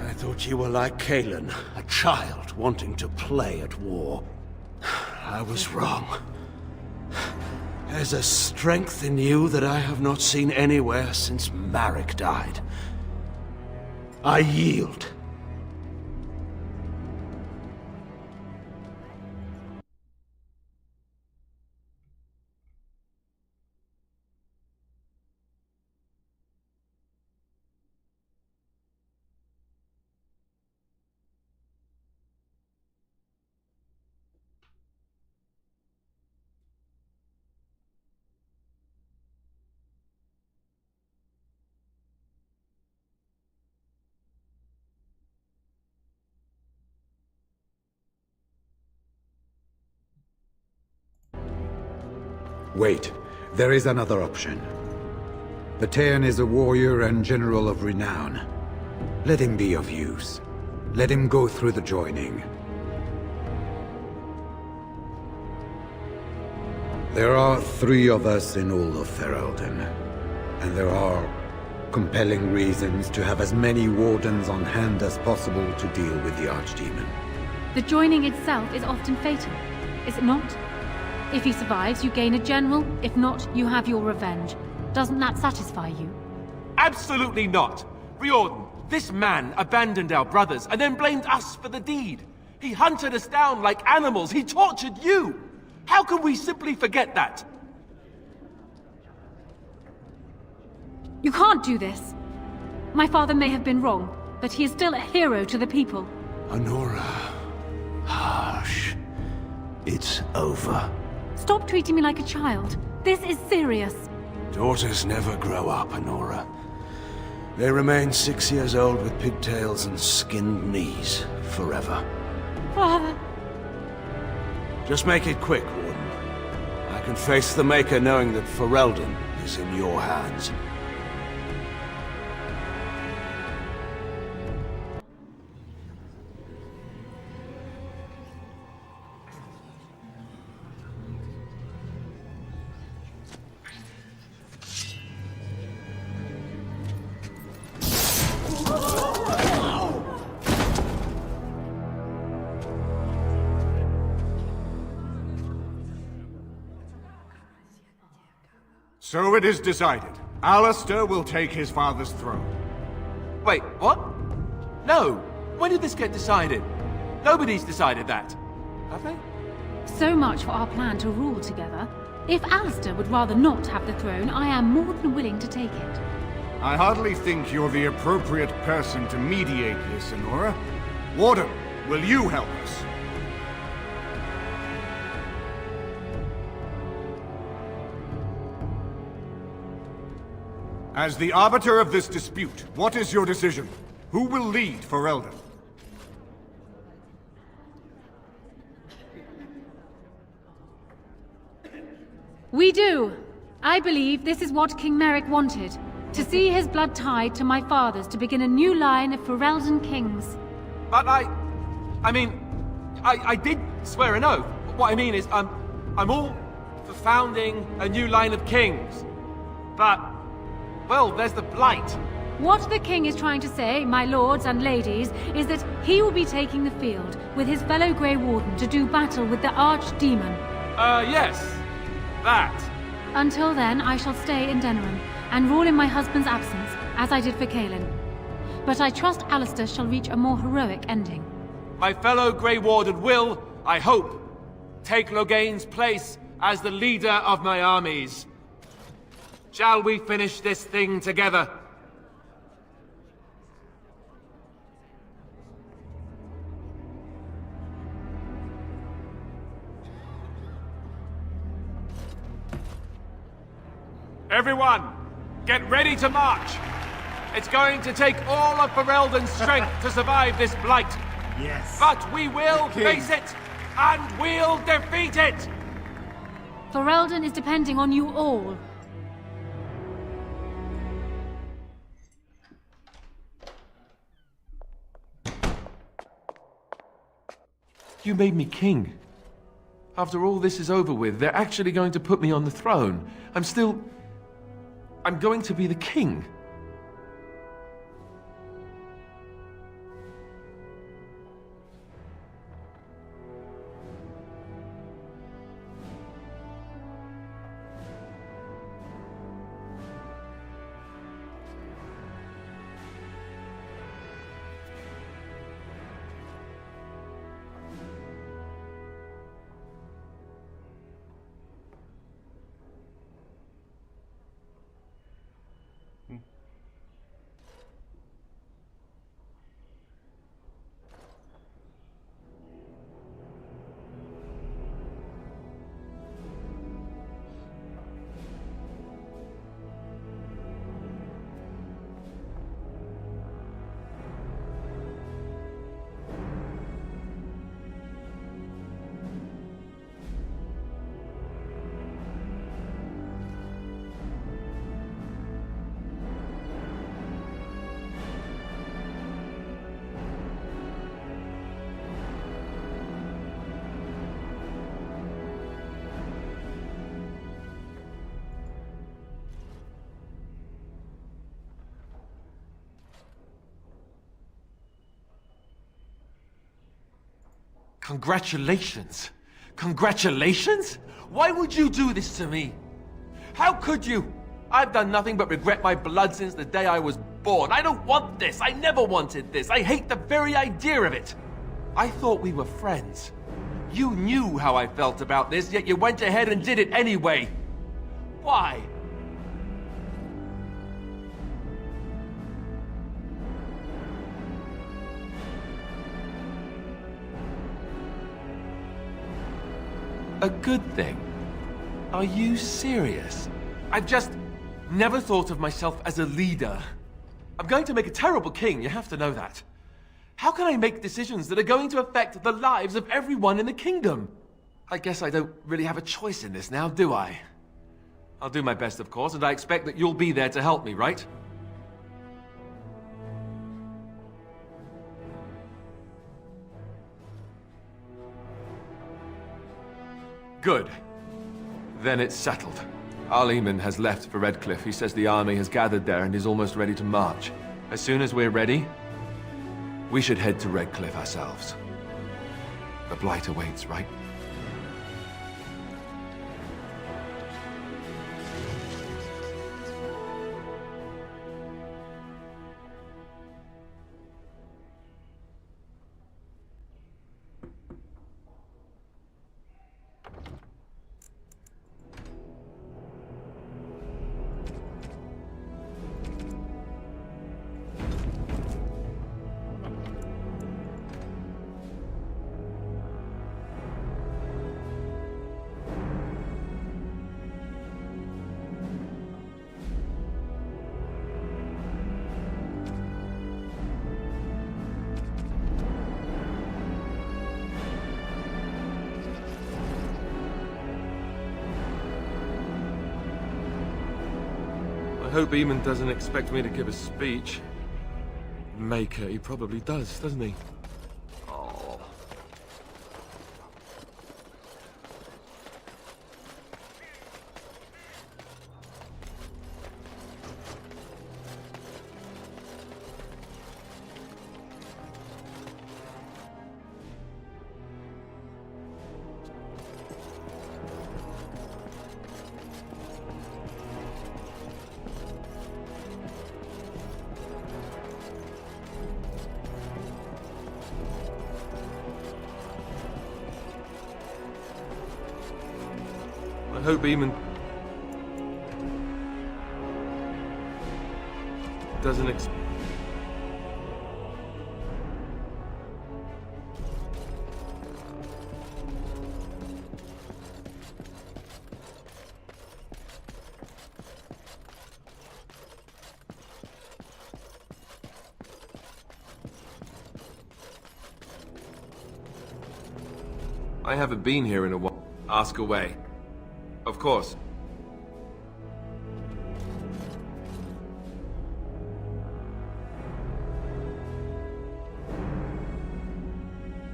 I thought you were like Kalen, a child wanting to play at war. I was wrong. There's a strength in you that I have not seen anywhere since Marek died. I yield. Wait, there is another option. The Teyrn is a warrior and general of renown. Let him be of use. Let him go through the joining. There are 3 of us in all of Ferelden, and there are compelling reasons to have as many wardens on hand as possible to deal with the Archdemon. The joining itself is often fatal, is it not? If he survives, you gain a general. If not, you have your revenge. Doesn't that satisfy you? Absolutely not! Riordan, this man abandoned our brothers and then blamed us for the deed. He hunted us down like animals. He tortured you! How can we simply forget that? You can't do this. My father may have been wrong, but he is still a hero to the people. Honora. Hush. It's over. Stop treating me like a child. This is serious. Daughters never grow up, Honora. They remain 6 years old with pigtails and skinned knees forever. Father. Just make it quick, Warden. I can face the Maker knowing that Ferelden is in your hands. So it is decided. Alistair will take his father's throne. Wait, what? No! When did this get decided? Nobody's decided that. Have they? So much for our plan to rule together. If Alistair would rather not have the throne, I am more than willing to take it. I hardly think you're the appropriate person to mediate this, Honora. Warden, will you help us? As the arbiter of this dispute, what is your decision? Who will lead Ferelden? We do. I believe this is what King Merrick wanted. To see his blood tied to my father's to begin a new line of Ferelden kings. But I did swear an oath. What I mean is, I'm all for founding a new line of kings. But, well, there's the Blight. What the king is trying to say, my lords and ladies, is that he will be taking the field with his fellow Grey Warden to do battle with the Archdemon. Yes. That. Until then, I shall stay in Denerim and rule in my husband's absence, as I did for Kalen. But I trust Alistair shall reach a more heroic ending. My fellow Grey Warden will, I hope, take Logain's place as the leader of my armies. Shall we finish this thing together? Everyone, get ready to march! It's going to take all of Ferelden's strength to survive this blight. Yes. But we will face it, and we'll defeat it! Ferelden is depending on you all. You made me king. After all this is over with, they're actually going to put me on the throne. I'm going to be the king. Congratulations. Congratulations? Why would you do this to me? How could you? I've done nothing but regret my blood since the day I was born. I don't want this. I never wanted this. I hate the very idea of it. I thought we were friends. You knew how I felt about this, yet you went ahead and did it anyway. Why? A good thing? Are you serious? I've just never thought of myself as a leader. I'm going to make a terrible king, you have to know that. How can I make decisions that are going to affect the lives of everyone in the kingdom? I guess I don't really have a choice in this now, do I? I'll do my best, of course, and I expect that you'll be there to help me, right? Good. Then it's settled. Arleman has left for Redcliffe. He says the army has gathered there and is almost ready to march. As soon as we're ready, we should head to Redcliffe ourselves. The Blight awaits, right? I hope Eamon doesn't expect me to give a speech. Maker, he probably does, doesn't he? Oh. I hope Eamon doesn't I haven't been here in a while. Ask away. Of course.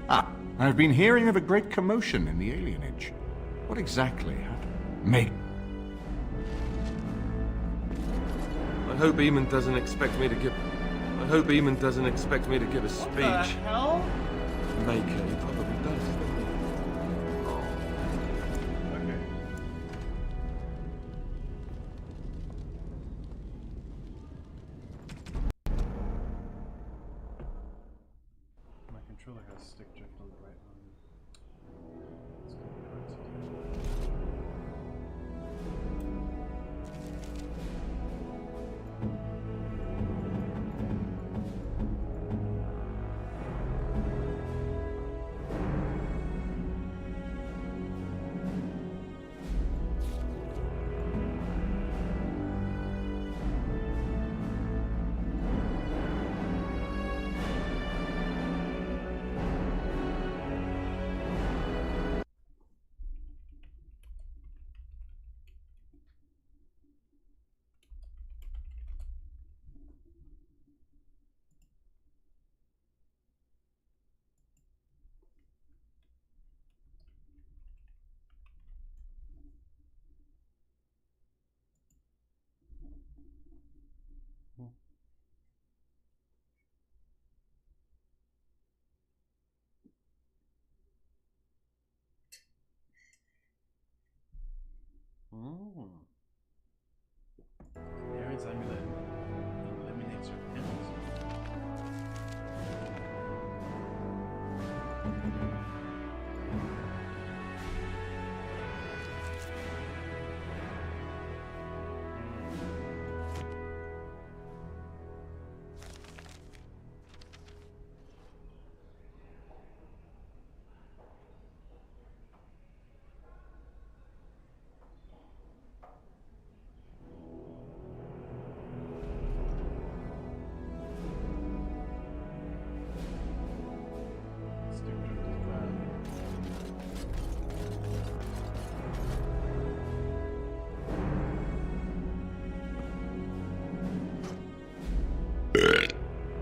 I've been hearing of a great commotion in the alienage. What exactly happened? Make... I hope Eamon doesn't expect me to give... I hope Eamon doesn't expect me to give a speech. What the hell? Maker, he probably does. Controller has stick drift on the right arm.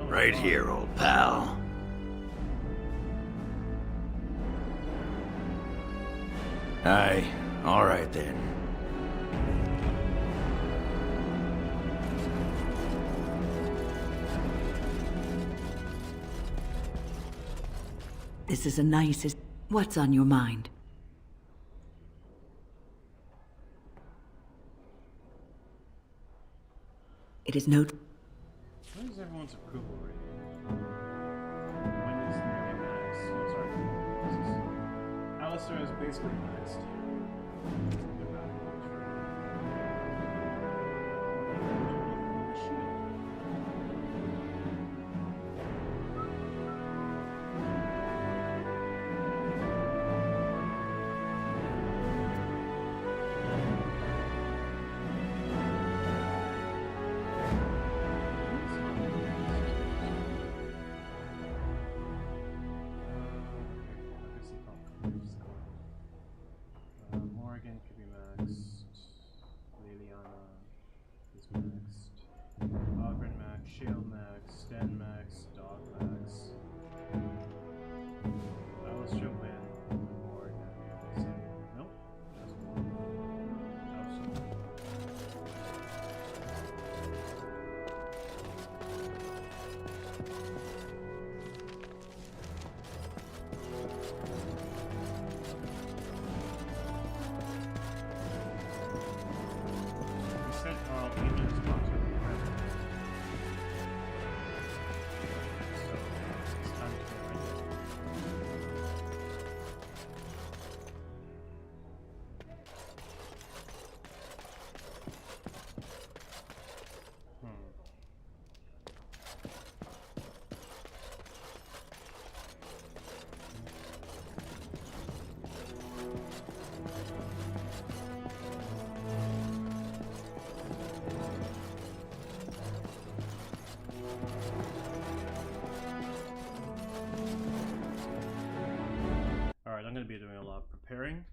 Right here, old pal. Aye, all right then. This is a nice... What's on your mind? It is no... What is everyone's approval rating? When is nearly max? Oh, sorry. This is... Alistair is basically maxed. Morgan could be maxed. Liliana is maxed. Ogren max. Shale max. Sten max. Dog max. Alistair win. Morgan. Nope. Just one. Absolutely. Alright, I'm going to be doing a lot of preparing,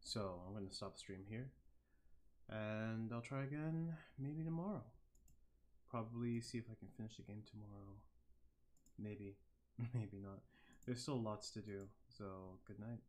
so I'm going to stop the stream here, and I'll try again maybe tomorrow. Probably see if I can finish the game tomorrow. Maybe, maybe not. There's still lots to do, so good night.